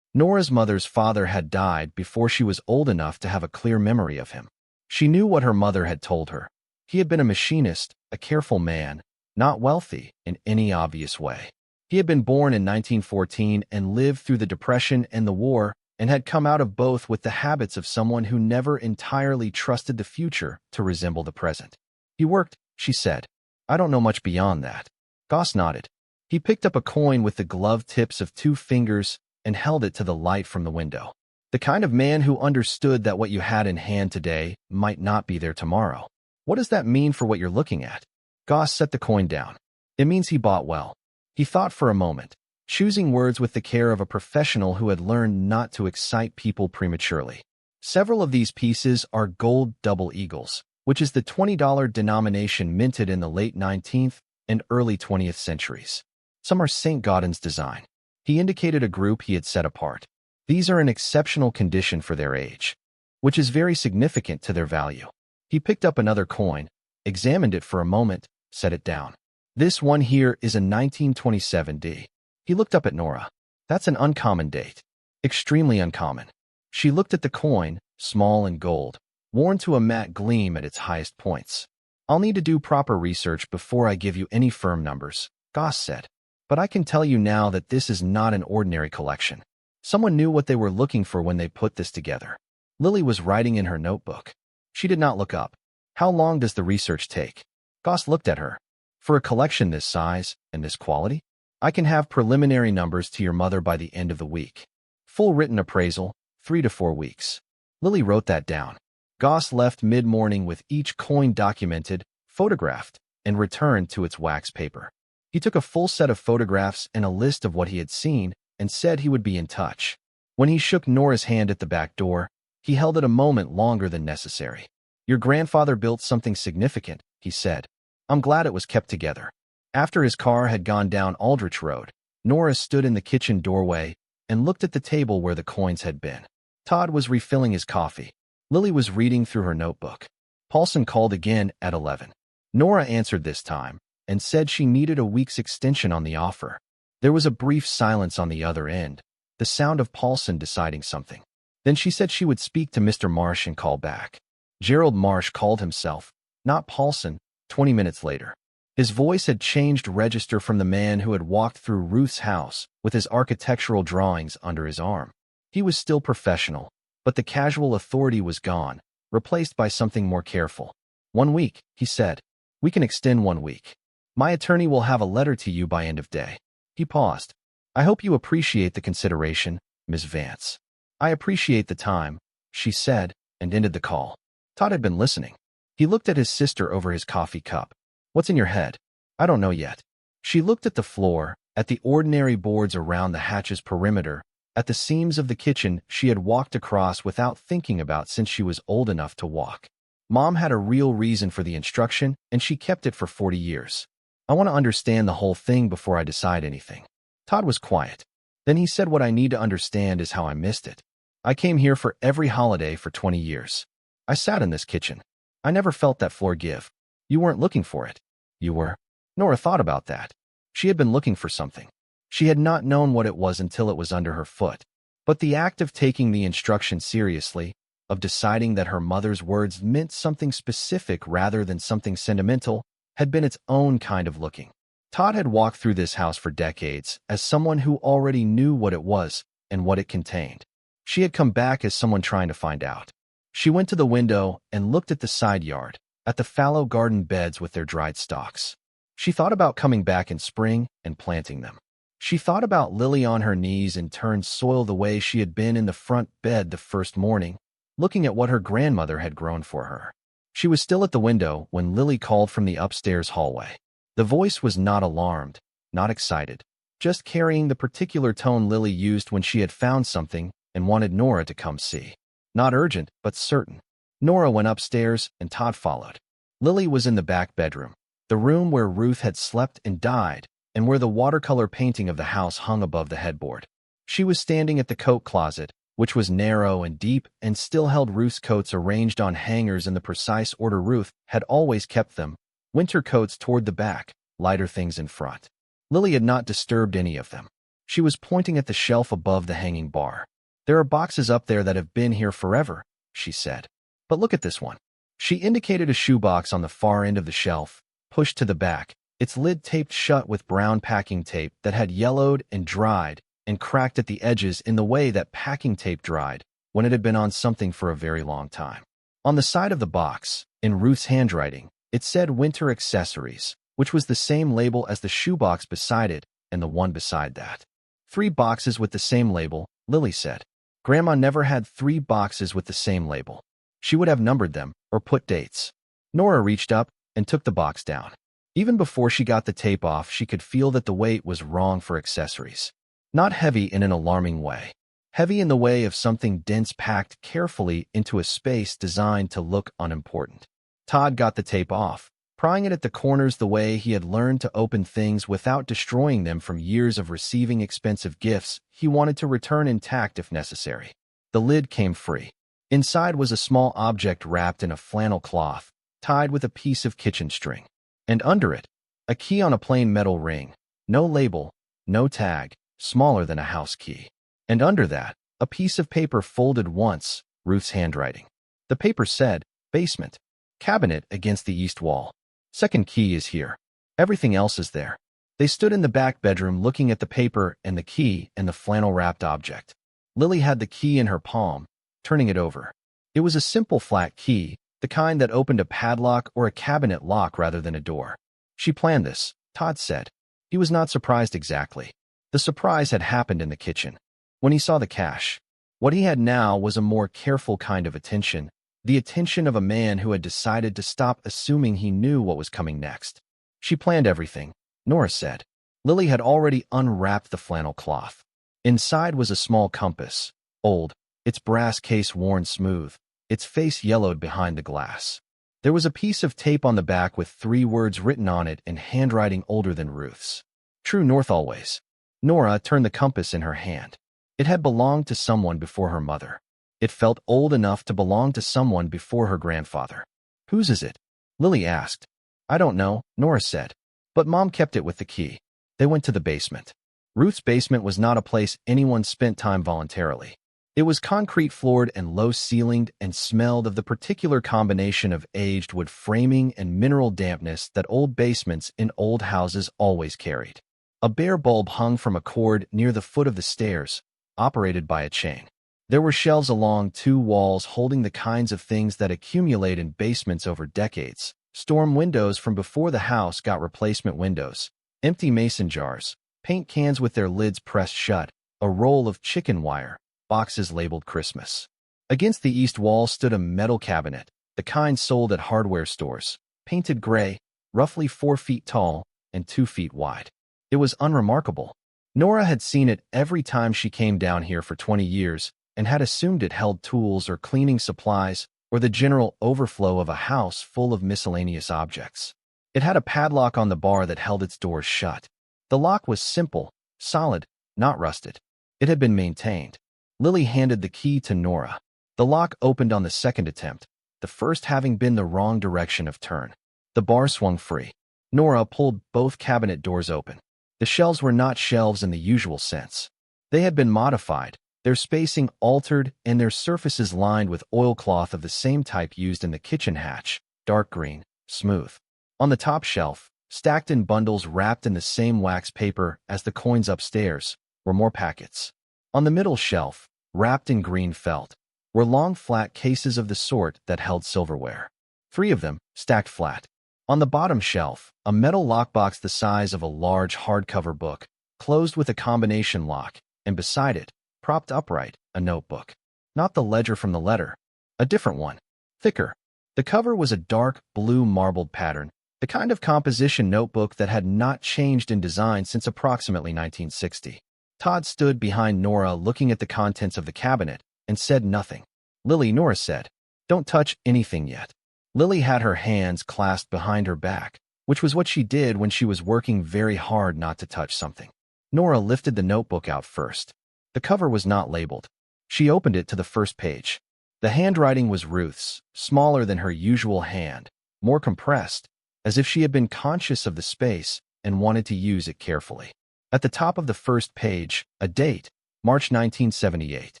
Nora's mother's father had died before she was old enough to have a clear memory of him. She knew what her mother had told her. He had been a machinist, a careful man, not wealthy in any obvious way. He had been born in 1914 and lived through the Depression and the war and had come out of both with the habits of someone who never entirely trusted the future to resemble the present. He worked, she said. I don't know much beyond that. Goss nodded. He picked up a coin with the gloved tips of 2 fingers and held it to the light from the window. The kind of man who understood that what you had in hand today might not be there tomorrow. What does that mean for what you're looking at? Goss set the coin down. It means he bought well. He thought for a moment, choosing words with the care of a professional who had learned not to excite people prematurely. Several of these pieces are gold double eagles, which is the $20 denomination minted in the late 19th and early 20th centuries. Some are St. Gaudens's design. He indicated a group he had set apart. These are in exceptional condition for their age, which is very significant to their value. He picked up another coin, examined it for a moment, set it down. This one here is a 1927D. He looked up at Nora. That's an uncommon date. Extremely uncommon. She looked at the coin, small and gold, worn to a matte gleam at its highest points. I'll need to do proper research before I give you any firm numbers, Goss said. But I can tell you now that this is not an ordinary collection. Someone knew what they were looking for when they put this together. Lily was writing in her notebook. She did not look up. How long does the research take? Goss looked at her. For a collection this size and this quality, I can have preliminary numbers to your mother by the end of the week. Full written appraisal, 3 to 4 weeks. Lily wrote that down. Goss left mid-morning with each coin documented, photographed, and returned to its wax paper. He took a full set of photographs and a list of what he had seen and said he would be in touch. When he shook Nora's hand at the back door, he held it a moment longer than necessary. Your grandfather built something significant, he said. I'm glad it was kept together. After his car had gone down Aldrich Road, Nora stood in the kitchen doorway and looked at the table where the coins had been. Todd was refilling his coffee. Lily was reading through her notebook. Paulson called again at 11. Nora answered this time and said she needed a week's extension on the offer. There was a brief silence on the other end, the sound of Paulson deciding something. Then she said she would speak to Mr. Marsh and call back. Gerald Marsh called himself, not Paulson, 20 minutes later. His voice had changed register from the man who had walked through Ruth's house with his architectural drawings under his arm. He was still professional, but the casual authority was gone, replaced by something more careful. 1 week, he said. We can extend 1 week. My attorney will have a letter to you by end of day. He paused. I hope you appreciate the consideration, Ms. Vance. I appreciate the time, she said, and ended the call. Todd had been listening. He looked at his sister over his coffee cup. What's in your head? I don't know yet. She looked at the floor, at the ordinary boards around the hatch's perimeter, at the seams of the kitchen she had walked across without thinking about since she was old enough to walk. Mom had a real reason for the instruction, and she kept it for 40 years. I want to understand the whole thing before I decide anything. Todd was quiet. Then he said, what I need to understand is how I missed it. I came here for every holiday for 20 years. I sat in this kitchen. I never felt that floor give. You weren't looking for it. You were. Nora thought about that. She had been looking for something. She had not known what it was until it was under her foot. But the act of taking the instruction seriously, of deciding that her mother's words meant something specific rather than something sentimental, had been its own kind of looking. Todd had walked through this house for decades as someone who already knew what it was and what it contained. She had come back as someone trying to find out. She went to the window and looked at the side yard, at the fallow garden beds with their dried stalks. She thought about coming back in spring and planting them. She thought about Lily on her knees in turned soil the way she had been in the front bed the first morning, looking at what her grandmother had grown for her. She was still at the window when Lily called from the upstairs hallway. The voice was not alarmed, not excited, just carrying the particular tone Lily used when she had found something and wanted Nora to come see. Not urgent, but certain. Nora went upstairs and Todd followed. Lily was in the back bedroom, the room where Ruth had slept and died, and where the watercolor painting of the house hung above the headboard. She was standing at the coat closet, which was narrow and deep and still held Ruth's coats arranged on hangers in the precise order Ruth had always kept them, winter coats toward the back, lighter things in front. Lily had not disturbed any of them. She was pointing at the shelf above the hanging bar. "There are boxes up there that have been here forever," she said. "But look at this one." She indicated a shoebox on the far end of the shelf, pushed to the back, its lid taped shut with brown packing tape that had yellowed and dried and cracked at the edges in the way that packing tape dried when it had been on something for a very long time. On the side of the box, in Ruth's handwriting, it said Winter Accessories, which was the same label as the shoebox beside it and the one beside that. 3 boxes with the same label, Lily said. Grandma never had 3 boxes with the same label. She would have numbered them or put dates. Nora reached up and took the box down. Even before she got the tape off, she could feel that the weight was wrong for accessories. Not heavy in an alarming way. Heavy in the way of something dense packed carefully into a space designed to look unimportant. Todd got the tape off, prying it at the corners the way he had learned to open things without destroying them from years of receiving expensive gifts he wanted to return intact if necessary. The lid came free. Inside was a small object wrapped in a flannel cloth, tied with a piece of kitchen string. And under it, a key on a plain metal ring. No label, no tag, smaller than a house key. And under that, a piece of paper folded once, Ruth's handwriting. The paper said, "Basement. Cabinet against the east wall. Second key is here. Everything else is there." They stood in the back bedroom looking at the paper and the key and the flannel-wrapped object. Lily had the key in her palm, turning it over. It was a simple flat key, the kind that opened a padlock or a cabinet lock rather than a door. She planned this, Todd said. He was not surprised exactly. The surprise had happened in the kitchen. When he saw the cash. What he had now was a more careful kind of attention, the attention of a man who had decided to stop assuming he knew what was coming next. She planned everything, Nora said. Lily had already unwrapped the flannel cloth. Inside was a small compass, old, its brass case worn smooth, its face yellowed behind the glass. There was a piece of tape on the back with 3 words written on it in handwriting older than Ruth's. True north always. Nora turned the compass in her hand. It had belonged to someone before her mother. It felt old enough to belong to someone before her grandfather. "Whose is it?" Lily asked. "I don't know," Nora said. "But Mom kept it with the key." They went to the basement. Ruth's basement was not a place anyone spent time voluntarily. It was concrete-floored and low-ceilinged and smelled of the particular combination of aged wood framing and mineral dampness that old basements in old houses always carried. A bare bulb hung from a cord near the foot of the stairs, operated by a chain. There were shelves along 2 walls holding the kinds of things that accumulate in basements over decades. Storm windows from before the house got replacement windows, empty mason jars, paint cans with their lids pressed shut, a roll of chicken wire, boxes labeled Christmas. Against the east wall stood a metal cabinet, the kind sold at hardware stores, painted gray, roughly 4 feet tall and 2 feet wide. It was unremarkable. Nora had seen it every time she came down here for 20 years and had assumed it held tools or cleaning supplies or the general overflow of a house full of miscellaneous objects. It had a padlock on the bar that held its doors shut. The lock was simple, solid, not rusted. It had been maintained. Lily handed the key to Nora. The lock opened on the second attempt, the first having been the wrong direction of turn. The bar swung free. Nora pulled both cabinet doors open. The shelves were not shelves in the usual sense. They had been modified, their spacing altered and their surfaces lined with oilcloth of the same type used in the kitchen hatch, dark green, smooth. On the top shelf, stacked in bundles wrapped in the same wax paper as the coins upstairs, were more packets. On the middle shelf, wrapped in green felt, were long flat cases of the sort that held silverware. 3 of them, stacked flat. On the bottom shelf, a metal lockbox the size of a large hardcover book, closed with a combination lock, and beside it, propped upright, a notebook. Not the ledger from the letter. A different one. Thicker. The cover was a dark blue marbled pattern, the kind of composition notebook that had not changed in design since approximately 1960. Todd stood behind Nora looking at the contents of the cabinet and said nothing. Lily, Nora said, "Don't touch anything yet." Lily had her hands clasped behind her back, which was what she did when she was working very hard not to touch something. Nora lifted the notebook out first. The cover was not labeled. She opened it to the first page. The handwriting was Ruth's, smaller than her usual hand, more compressed, as if she had been conscious of the space and wanted to use it carefully. At the top of the first page, a date, March 1978.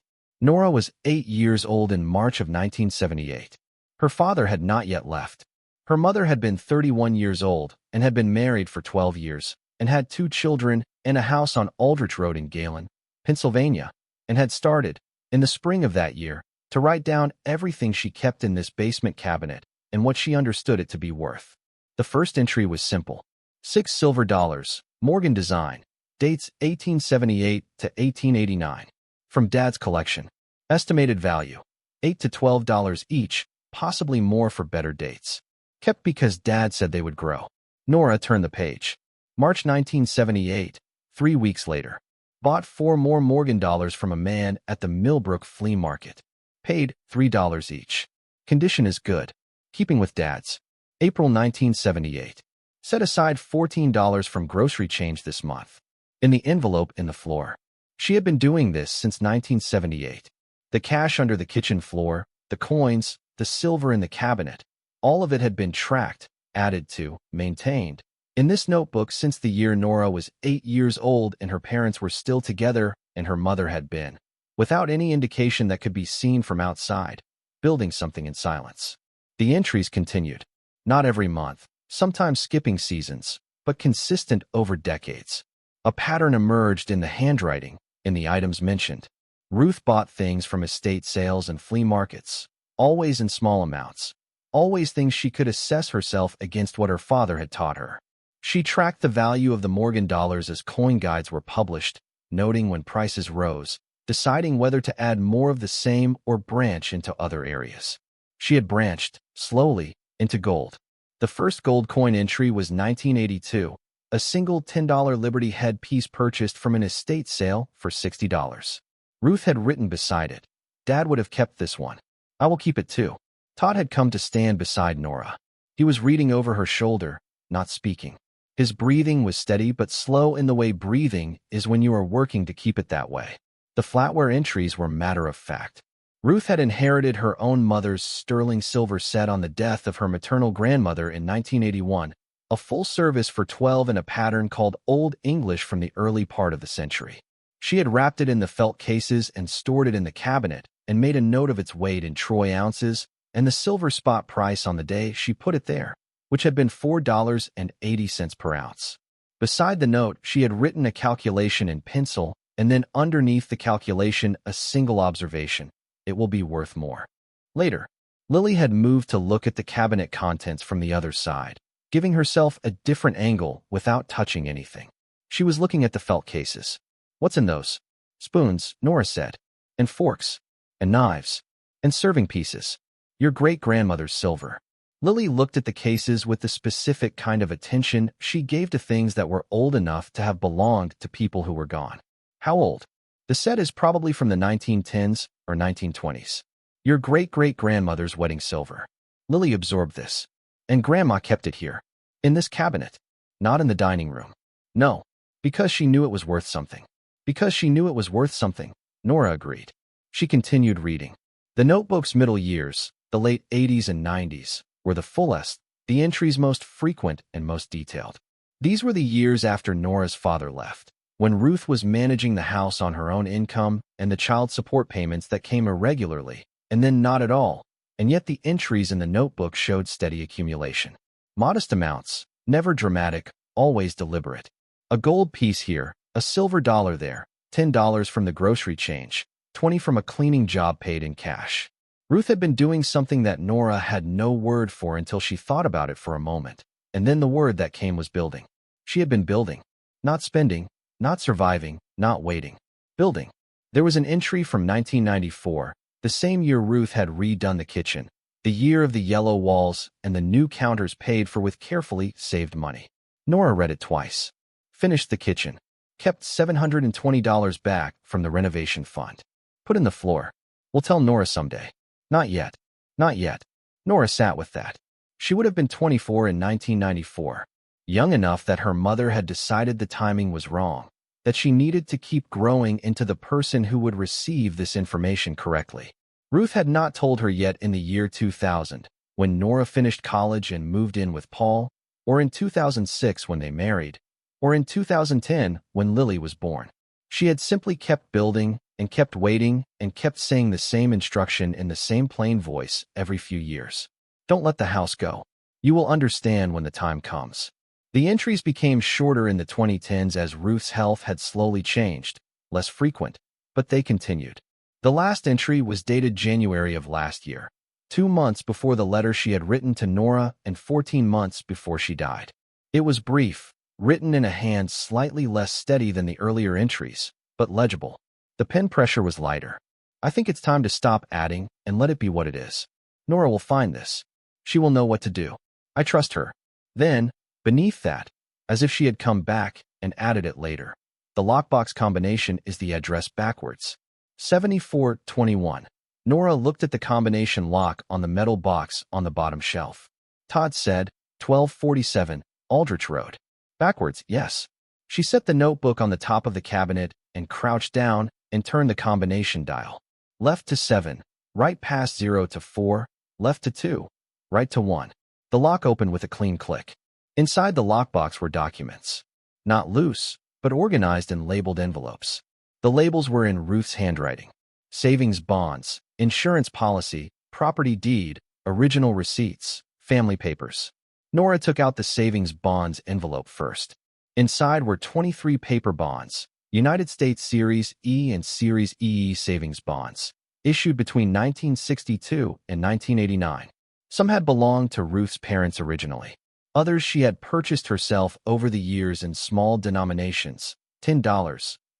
Nora was 8 years old in March of 1978. Her father had not yet left. Her mother had been 31 years old and had been married for 12 years and had 2 children and a house on Aldrich Road in Galen, Pennsylvania, and had started, in the spring of that year, to write down everything she kept in this basement cabinet and what she understood it to be worth. The first entry was simple. 6 silver dollars, Morgan design, dates 1878 to 1889. From Dad's collection. Estimated value, $8 to $12 each, possibly more for better dates. Kept because Dad said they would grow. Nora turned the page. March 1978, 3 weeks later. Bought 4 more Morgan dollars from a man at the Millbrook flea market. Paid $3 each. Condition is good. Keeping with Dad's. April 1978. Set aside $14 from grocery change this month. In the envelope in the floor. She had been doing this since 1978. The cash under the kitchen floor, the coins, the silver in the cabinet, all of it had been tracked, added to, maintained. In this notebook since the year Nora was 8 years old and her parents were still together and her mother had been, without any indication that could be seen from outside, building something in silence. The entries continued. Not every month, sometimes skipping seasons, but consistent over decades. A pattern emerged in the handwriting, in the items mentioned. Ruth bought things from estate sales and flea markets, always in small amounts, always things she could assess herself against what her father had taught her. She tracked the value of the Morgan dollars as coin guides were published, noting when prices rose, deciding whether to add more of the same or branch into other areas. She had branched, slowly, into gold. The first gold coin entry was 1982, a single $10 Liberty head piece purchased from an estate sale for $60. Ruth had written beside it, "Dad would have kept this one. I will keep it too." Todd had come to stand beside Nora. He was reading over her shoulder, not speaking. His breathing was steady but slow in the way breathing is when you are working to keep it that way. The flatware entries were matter of fact. Ruth had inherited her own mother's sterling silver set on the death of her maternal grandmother in 1981, a full service for 12 in a pattern called Old English from the early part of the century. She had wrapped it in the felt cases and stored it in the cabinet and made a note of its weight in troy ounces and the silver spot price on the day she put it there, which had been $4.80 per ounce. Beside the note, she had written a calculation in pencil and then underneath the calculation a single observation: it will be worth more. Later, Lily had moved to look at the cabinet contents from the other side, giving herself a different angle without touching anything. She was looking at the felt cases. "What's in those?" "Spoons," Nora said. "And forks. And knives. And serving pieces. Your great-grandmother's silver." Lily looked at the cases with the specific kind of attention she gave to things that were old enough to have belonged to people who were gone. "How old?" "The set is probably from the 1910s or 1920s. Your great-great-grandmother's wedding silver." Lily absorbed this. "And Grandma kept it here. In this cabinet. Not in the dining room." "No. Because she knew it was worth something." "Because she knew it was worth something," Nora agreed. She continued reading. The notebook's middle years, the late 80s and 90s, were the fullest, the entries most frequent and most detailed. These were the years after Nora's father left, when Ruth was managing the house on her own income and the child support payments that came irregularly, and then not at all, and yet the entries in the notebook showed steady accumulation. Modest amounts, never dramatic, always deliberate. A gold piece here, a silver dollar there, $10 from the grocery change, $20 from a cleaning job paid in cash. Ruth had been doing something that Nora had no word for until she thought about it for a moment, and then the word that came was building. She had been building. Not spending, not surviving, not waiting. Building. There was an entry from 1994, the same year Ruth had redone the kitchen, the year of the yellow walls and the new counters paid for with carefully saved money. Nora read it twice. Finished the kitchen. Kept $720 back from the renovation fund. Put in the floor. We'll tell Nora someday. Not yet. Not yet. Nora sat with that. She would have been 24 in 1994. Young enough that her mother had decided the timing was wrong, that she needed to keep growing into the person who would receive this information correctly. Ruth had not told her yet in the year 2000, when Nora finished college and moved in with Paul, or in 2006 when they married, or in 2010 when Lily was born. She had simply kept building and kept waiting and kept saying the same instruction in the same plain voice every few years. Don't let the house go. You will understand when the time comes. The entries became shorter in the 2010s as Ruth's health had slowly changed, less frequent, but they continued. The last entry was dated January of last year, 2 months before the letter she had written to Nora and 14 months before she died. It was brief, written in a hand slightly less steady than the earlier entries, but legible. The pen pressure was lighter. I think it's time to stop adding and let it be what it is. Nora will find this. She will know what to do. I trust her. Then, beneath that, as if she had come back and added it later, the lockbox combination is the address backwards. 7421. Nora looked at the combination lock on the metal box on the bottom shelf. Todd said, 1247, Aldrich Road. Backwards, yes. She set the notebook on the top of the cabinet and crouched down and turned the combination dial. Left to 7, right past 0 to 4, left to 2, right to 1. The lock opened with a clean click. Inside the lockbox were documents. Not loose, but organized in labeled envelopes. The labels were in Ruth's handwriting. Savings bonds, insurance policy, property deed, original receipts, family papers. Nora took out the savings bonds envelope first. Inside were 23 paper bonds, United States Series E and Series EE savings bonds, issued between 1962 and 1989. Some had belonged to Ruth's parents originally. Others she had purchased herself over the years in small denominations, $10,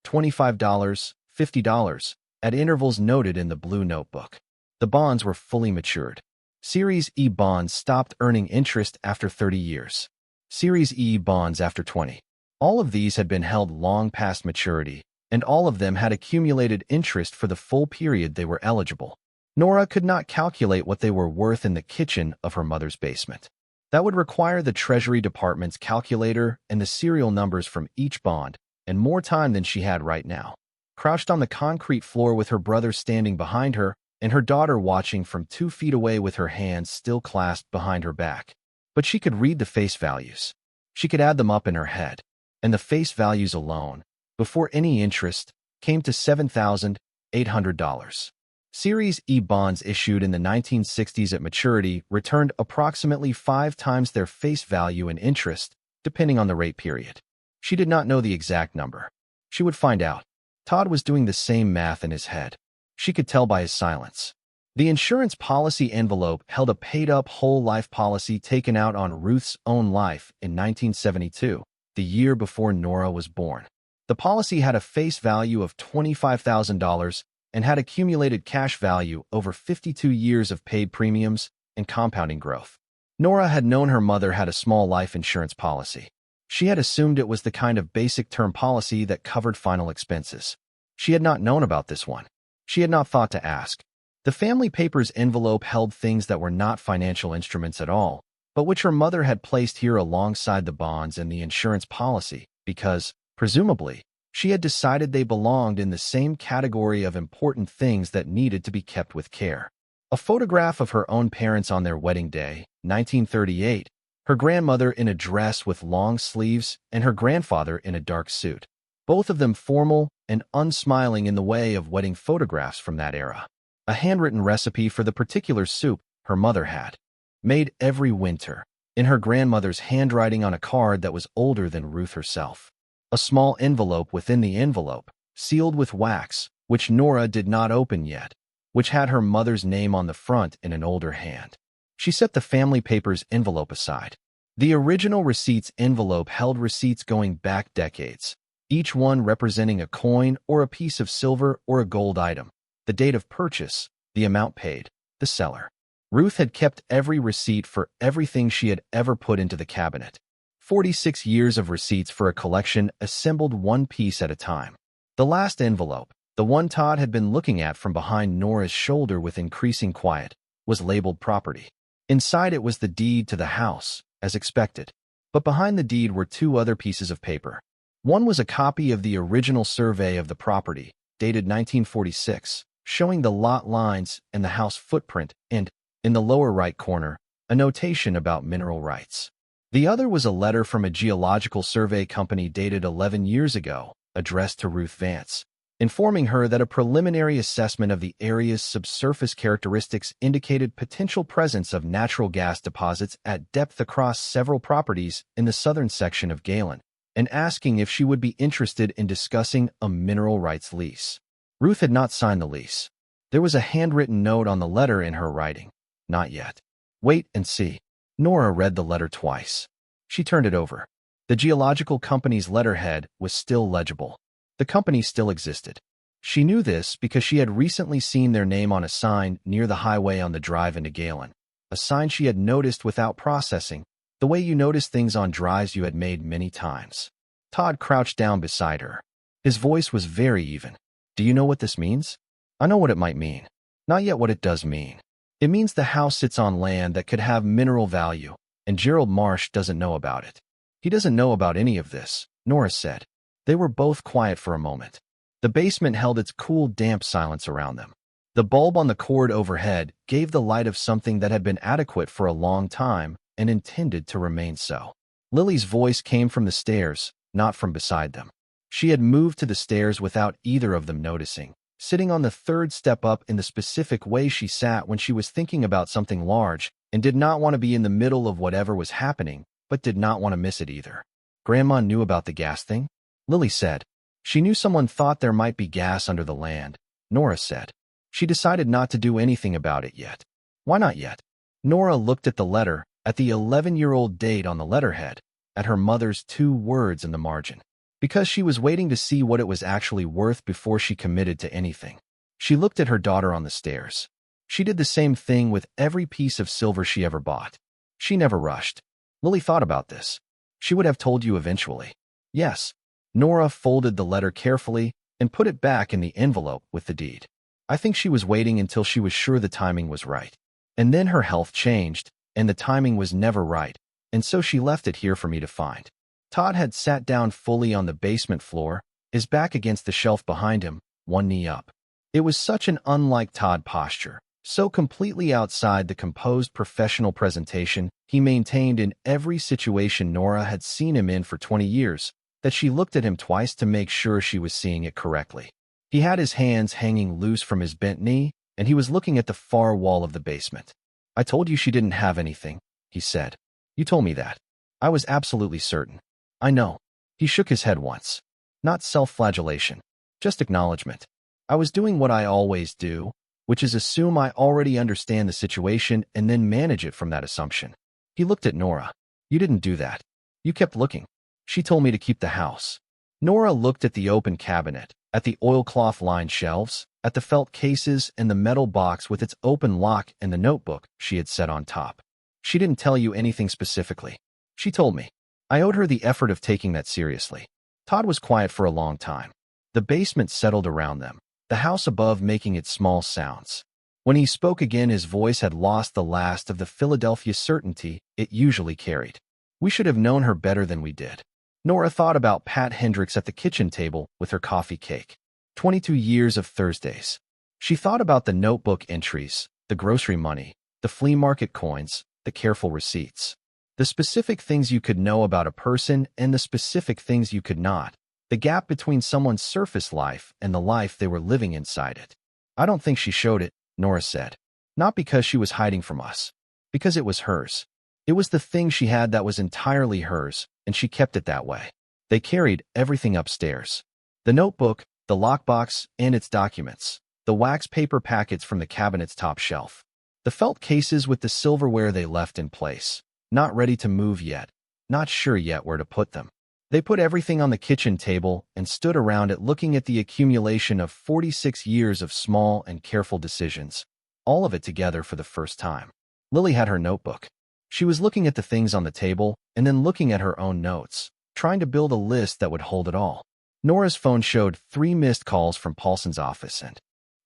$25, $50, at intervals noted in the blue notebook. The bonds were fully matured. Series E bonds stopped earning interest after 30 years. Series E bonds after 20. All of these had been held long past maturity, and all of them had accumulated interest for the full period they were eligible. Nora could not calculate what they were worth in the kitchen of her mother's basement. That would require the Treasury Department's calculator and the serial numbers from each bond, and more time than she had right now. Crouched on the concrete floor with her brother standing behind her, and her daughter watching from 2 feet away with her hands still clasped behind her back. But she could read the face values. She could add them up in her head. And the face values alone, before any interest, came to $7,800. Series E bonds issued in the 1960s at maturity returned approximately 5 times their face value in interest, depending on the rate period. She did not know the exact number. She would find out. Todd was doing the same math in his head. She could tell by his silence. The insurance policy envelope held a paid-up whole life policy taken out on Ruth's own life in 1972. The year before Nora was born. The policy had a face value of $25,000 and had accumulated cash value over 52 years of paid premiums and compounding growth. Nora had known her mother had a small life insurance policy. She had assumed it was the kind of basic term policy that covered final expenses. She had not known about this one. She had not thought to ask. The family papers envelope held things that were not financial instruments at all, but which her mother had placed here alongside the bonds and the insurance policy because, presumably, she had decided they belonged in the same category of important things that needed to be kept with care. A photograph of her own parents on their wedding day, 1938, her grandmother in a dress with long sleeves and her grandfather in a dark suit, both of them formal and unsmiling in the way of wedding photographs from that era. A handwritten recipe for the particular soup her mother had made every winter, in her grandmother's handwriting on a card that was older than Ruth herself. A small envelope within the envelope, sealed with wax, which Nora did not open yet, which had her mother's name on the front in an older hand. She set the family papers envelope aside. The original receipts envelope held receipts going back decades, each one representing a coin or a piece of silver or a gold item, the date of purchase, the amount paid, the seller. Ruth had kept every receipt for everything she had ever put into the cabinet. 46 years of receipts for a collection assembled one piece at a time. The last envelope, the one Todd had been looking at from behind Nora's shoulder with increasing quiet, was labeled property. Inside it was the deed to the house, as expected. But behind the deed were two other pieces of paper. One was a copy of the original survey of the property, dated 1946, showing the lot lines and the house footprint, and, in the lower right corner, a notation about mineral rights. The other was a letter from a geological survey company dated 11 years ago, addressed to Ruth Vance, informing her that a preliminary assessment of the area's subsurface characteristics indicated potential presence of natural gas deposits at depth across several properties in the southern section of Galen, and asking if she would be interested in discussing a mineral rights lease. Ruth had not signed the lease. There was a handwritten note on the letter in her writing. Not yet. Wait and see. Nora read the letter twice. She turned it over. The geological company's letterhead was still legible. The company still existed. She knew this because she had recently seen their name on a sign near the highway on the drive into Galen, a sign she had noticed without processing, the way you notice things on drives you had made many times. Todd crouched down beside her. His voice was very even. Do you know what this means? I know what it might mean. Not yet what it does mean. It means the house sits on land that could have mineral value, and Gerald Marsh doesn't know about it. He doesn't know about any of this, Nora said. They were both quiet for a moment. The basement held its cool, damp silence around them. The bulb on the cord overhead gave the light of something that had been adequate for a long time and intended to remain so. Lily's voice came from the stairs, not from beside them. She had moved to the stairs without either of them noticing, sitting on the third step up in the specific way she sat when she was thinking about something large and did not want to be in the middle of whatever was happening, but did not want to miss it either. Grandma knew about the gas thing? Lily said. She knew someone thought there might be gas under the land, Nora said. She decided not to do anything about it yet. Why not yet? Nora looked at the letter, at the 11-year-old date on the letterhead, at her mother's 2 words in the margin. Because she was waiting to see what it was actually worth before she committed to anything. She looked at her daughter on the stairs. She did the same thing with every piece of silver she ever bought. She never rushed. Lily thought about this. She would have told you eventually. Yes. Nora folded the letter carefully and put it back in the envelope with the deed. I think she was waiting until she was sure the timing was right. And then her health changed, and the timing was never right, and so she left it here for me to find. Todd had sat down fully on the basement floor, his back against the shelf behind him, one knee up. It was such an unlike Todd posture, so completely outside the composed professional presentation he maintained in every situation Nora had seen him in for 20 years, that she looked at him twice to make sure she was seeing it correctly. He had his hands hanging loose from his bent knee, and he was looking at the far wall of the basement. I told you she didn't have anything, he said. You told me that. I was absolutely certain. I know. He shook his head once. Not self-flagellation, just acknowledgement. I was doing what I always do, which is assume I already understand the situation and then manage it from that assumption. He looked at Nora. You didn't do that. You kept looking. She told me to keep the house. Nora looked at the open cabinet, at the oilcloth-lined shelves, at the felt cases and the metal box with its open lock and the notebook she had set on top. She didn't tell you anything specifically. She told me. I owed her the effort of taking that seriously. Todd was quiet for a long time. The basement settled around them, the house above making its small sounds. When he spoke again, his voice had lost the last of the Philadelphia certainty it usually carried. We should have known her better than we did. Nora thought about Pat Hendricks at the kitchen table with her coffee cake. 22 years of Thursdays. She thought about the notebook entries, the grocery money, the flea market coins, the careful receipts. The specific things you could know about a person and the specific things you could not. The gap between someone's surface life and the life they were living inside it. I don't think she showed it, Nora said. Not because she was hiding from us. Because it was hers. It was the thing she had that was entirely hers, and she kept it that way. They carried everything upstairs. The notebook, the lockbox, and its documents. the wax paper packets from the cabinet's top shelf, the felt cases with the silverware they left in place, not ready to move yet, not sure yet where to put them. They put everything on the kitchen table and stood around it looking at the accumulation of 46 years of small and careful decisions, all of it together for the first time. Lily had her notebook. She was looking at the things on the table and then looking at her own notes, trying to build a list that would hold it all. Nora's phone showed 3 missed calls from Paulson's office and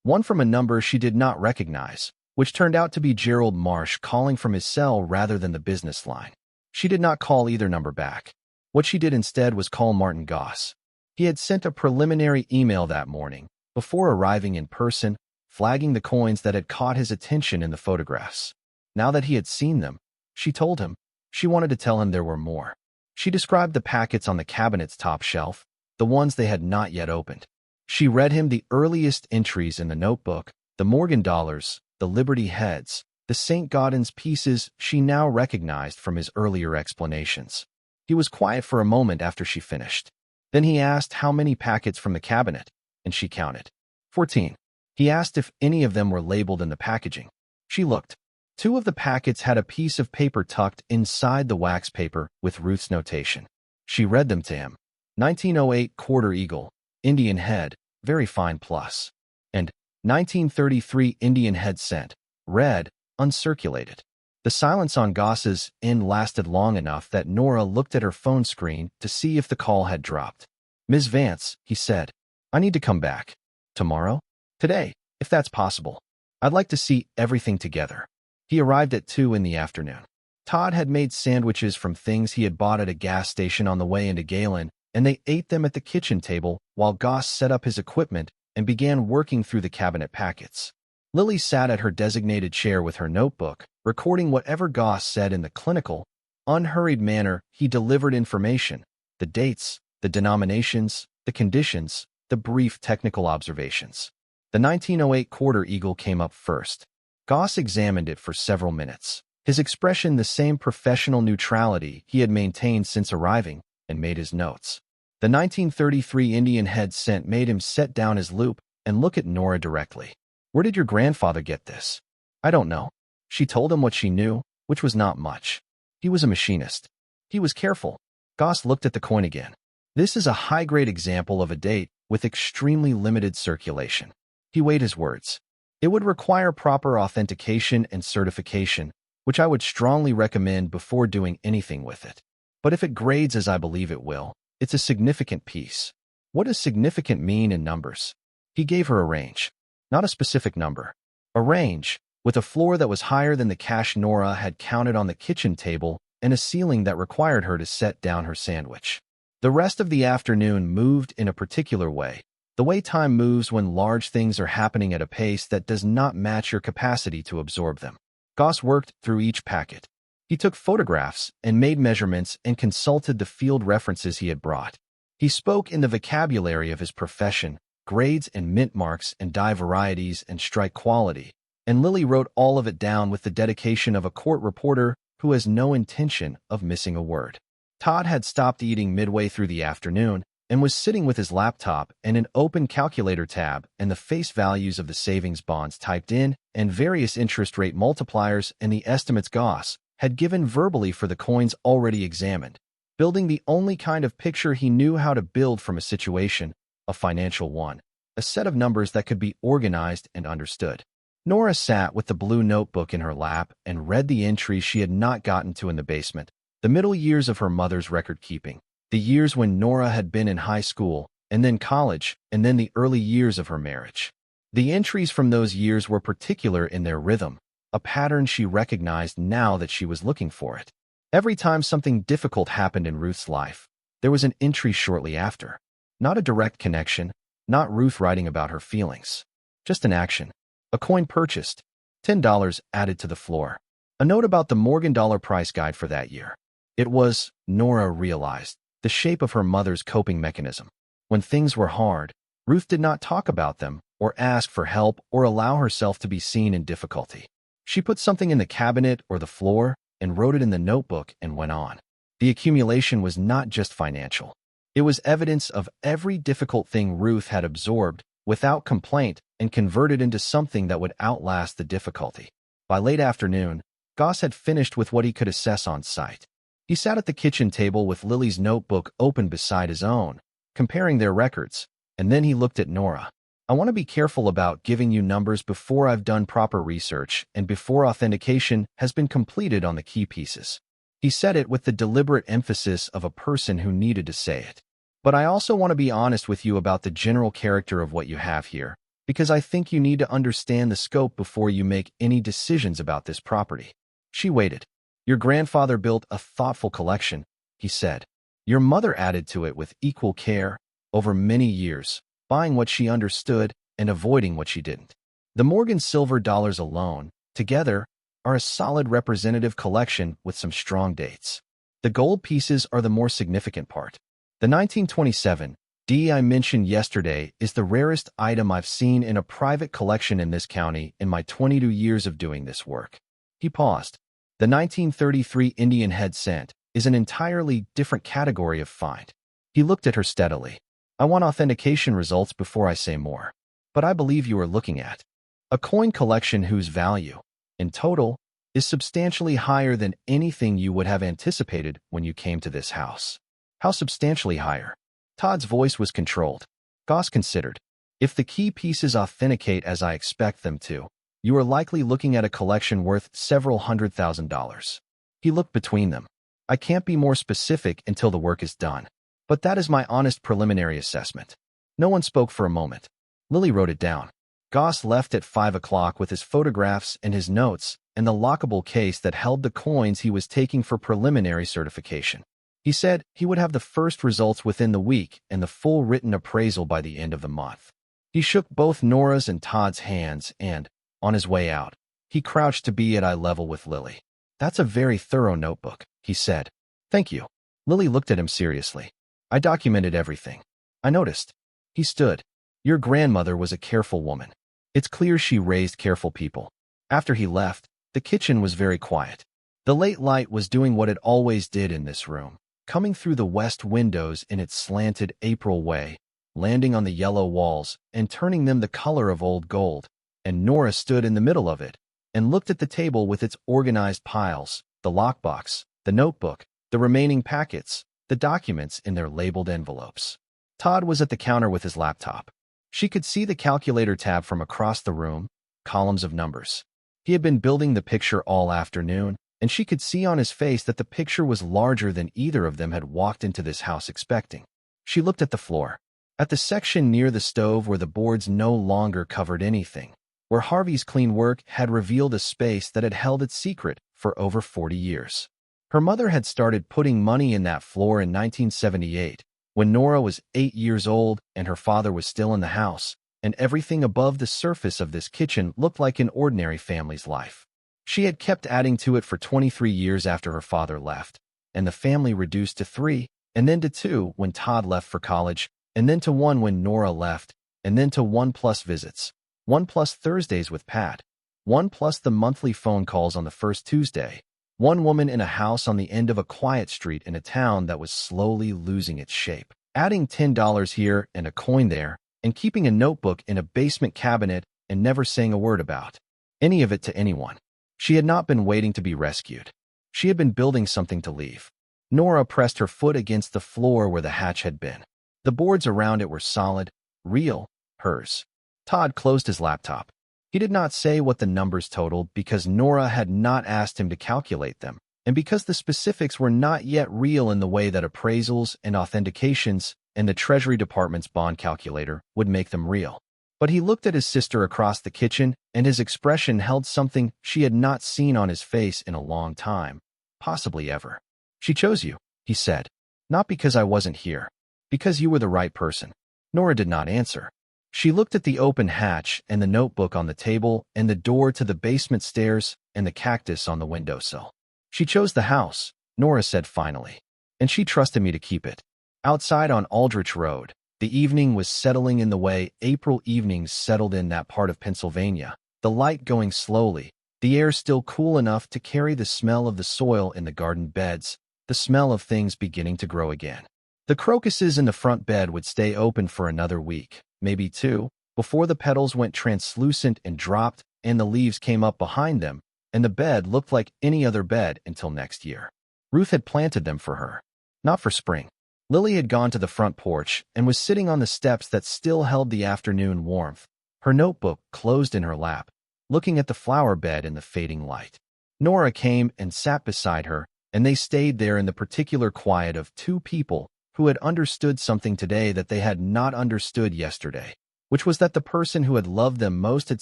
one from a number she did not recognize, which turned out to be Gerald Marsh calling from his cell rather than the business line. She did not call either number back. What she did instead was call Martin Goss. He had sent a preliminary email that morning, before arriving in person, flagging the coins that had caught his attention in the photographs. Now that he had seen them, she told him, she wanted to tell him there were more. She described the packets on the cabinet's top shelf, the ones they had not yet opened. She read him the earliest entries in the notebook, the Morgan dollars, the Liberty heads, the St. Gaudens pieces she now recognized from his earlier explanations. He was quiet for a moment after she finished. Then he asked how many packets from the cabinet, and she counted. 14. He asked if any of them were labeled in the packaging. She looked. 2 of the packets had a piece of paper tucked inside the wax paper with Ruth's notation. She read them to him. 1908 Quarter Eagle, Indian Head, very fine plus. And 1933 Indian Head Cent, red, uncirculated. The silence on Goss's end lasted long enough that Nora looked at her phone screen to see if the call had dropped. Ms. Vance, he said, I need to come back. Tomorrow? Today, if that's possible. I'd like to see everything together. He arrived at 2 in the afternoon. Todd had made sandwiches from things he had bought at a gas station on the way into Galen, and they ate them at the kitchen table while Goss set up his equipment and began working through the cabinet packets. Lily sat at her designated chair with her notebook, recording whatever Goss said in the clinical, unhurried manner he delivered information, the dates, the denominations, the conditions, the brief technical observations. The 1908 Quarter Eagle came up first. Goss examined it for several minutes, his expression the same professional neutrality he had maintained since arriving, and made his notes. The 1933 Indian Head Cent made him set down his loop and look at Nora directly. Where did your grandfather get this? I don't know. She told him what she knew, which was not much. He was a machinist. He was careful. Goss looked at the coin again. This is a high-grade example of a date with extremely limited circulation. He weighed his words. It would require proper authentication and certification, which I would strongly recommend before doing anything with it. But if it grades as I believe it will, it's a significant piece. What does significant mean in numbers? He gave her a range. Not a specific number. A range, with a floor that was higher than the cash Nora had counted on the kitchen table and a ceiling that required her to set down her sandwich. The rest of the afternoon moved in a particular way, the way time moves when large things are happening at a pace that does not match your capacity to absorb them. Goss worked through each packet. He took photographs and made measurements and consulted the field references he had brought. He spoke in the vocabulary of his profession, grades and mint marks and die varieties and strike quality, and Lily wrote all of it down with the dedication of a court reporter who has no intention of missing a word. Todd had stopped eating midway through the afternoon and was sitting with his laptop and an open calculator tab and the face values of the savings bonds typed in and various interest rate multipliers and the estimates Goss had given verbally for the coins already examined, building the only kind of picture he knew how to build from a situation, a financial one, a set of numbers that could be organized and understood. Nora sat with the blue notebook in her lap and read the entries she had not gotten to in the basement, the middle years of her mother's record-keeping, the years when Nora had been in high school, and then college, and then the early years of her marriage. The entries from those years were particular in their rhythm, a pattern she recognized now that she was looking for it. Every time something difficult happened in Ruth's life, there was an entry shortly after. Not a direct connection, not Ruth writing about her feelings. Just an action. A coin purchased. $10 added to the floor. A note about the Morgan dollar price guide for that year. It was, Nora realized, the shape of her mother's coping mechanism. When things were hard, Ruth did not talk about them, or ask for help, or allow herself to be seen in difficulty. She put something in the cabinet or the floor, and wrote it in the notebook and went on. The accumulation was not just financial. It was evidence of every difficult thing Ruth had absorbed, without complaint, and convert it into something that would outlast the difficulty. By late afternoon, Goss had finished with what he could assess on site. He sat at the kitchen table with Lily's notebook open beside his own, comparing their records, and then he looked at Nora. I want to be careful about giving you numbers before I've done proper research and before authentication has been completed on the key pieces. He said it with the deliberate emphasis of a person who needed to say it. But I also want to be honest with you about the general character of what you have here, because I think you need to understand the scope before you make any decisions about this property. She waited. Your grandfather built a thoughtful collection, he said. Your mother added to it with equal care over many years, buying what she understood and avoiding what she didn't. The Morgan silver dollars alone, together, are a solid representative collection with some strong dates. The gold pieces are the more significant part. The 1927 D I mentioned yesterday is the rarest item I've seen in a private collection in this county in my 22 years of doing this work. He paused. The 1933 Indian head cent is an entirely different category of find. He looked at her steadily. I want authentication results before I say more. But I believe you are looking at a coin collection whose value, in total, is substantially higher than anything you would have anticipated when you came to this house. How substantially higher? Todd's voice was controlled. Goss considered. If the key pieces authenticate as I expect them to, you are likely looking at a collection worth several $100,000. He looked between them. I can't be more specific until the work is done. But that is my honest preliminary assessment. No one spoke for a moment. Lily wrote it down. Goss left at 5 o'clock with his photographs and his notes and the lockable case that held the coins he was taking for preliminary certification. He said he would have the first results within the week and the full written appraisal by the end of the month. He shook both Nora's and Todd's hands and, on his way out, he crouched to be at eye level with Lily. That's a very thorough notebook, he said. Thank you. Lily looked at him seriously. I documented everything. I noticed. He stood. Your grandmother was a careful woman. It's clear she raised careful people. After he left, the kitchen was very quiet. The late light was doing what it always did in this room, coming through the west windows in its slanted April way, landing on the yellow walls and turning them the color of old gold, and Nora stood in the middle of it and looked at the table with its organized piles, the lockbox, the notebook, the remaining packets, the documents in their labeled envelopes. Todd was at the counter with his laptop. She could see the calculator tab from across the room, columns of numbers. He had been building the picture all afternoon, and she could see on his face that the picture was larger than either of them had walked into this house expecting. She looked at the floor, at the section near the stove where the boards no longer covered anything, where Harvey's clean work had revealed a space that had held its secret for over 40 years. Her mother had started putting money in that floor in 1978, when Nora was 8 years old and her father was still in the house, and everything above the surface of this kitchen looked like an ordinary family's life. She had kept adding to it for 23 years after her father left, and the family reduced to 3, and then to 2 when Todd left for college, and then to 1 when Nora left, and then to 1 plus visits, 1 plus Thursdays with Pat, 1 plus the monthly phone calls on the first Tuesday, 1 woman in a house on the end of a quiet street in a town that was slowly losing its shape, adding $10 here and a coin there, and keeping a notebook in a basement cabinet and never saying a word about any of it to anyone. She had not been waiting to be rescued. She had been building something to leave. Nora pressed her foot against the floor where the hatch had been. The boards around it were solid, real, hers. Todd closed his laptop. He did not say what the numbers totaled because Nora had not asked him to calculate them, and because the specifics were not yet real in the way that appraisals and authentications and the Treasury Department's bond calculator would make them real. But he looked at his sister across the kitchen, and his expression held something she had not seen on his face in a long time, possibly ever. She chose you, he said. Not because I wasn't here. Because you were the right person. Nora did not answer. She looked at the open hatch and the notebook on the table and the door to the basement stairs and the cactus on the windowsill. She chose the house, Nora said finally, and she trusted me to keep it. Outside on Aldrich Road, the evening was settling in the way April evenings settled in that part of Pennsylvania, the light going slowly, the air still cool enough to carry the smell of the soil in the garden beds, the smell of things beginning to grow again. The crocuses in the front bed would stay open for another week, maybe 2, before the petals went translucent and dropped, and the leaves came up behind them, and the bed looked like any other bed until next year. Ruth had planted them for her, not for spring. Lily had gone to the front porch and was sitting on the steps that still held the afternoon warmth, her notebook closed in her lap, looking at the flower bed in the fading light. Nora came and sat beside her, and they stayed there in the particular quiet of two people who had understood something today that they had not understood yesterday, which was that the person who had loved them most had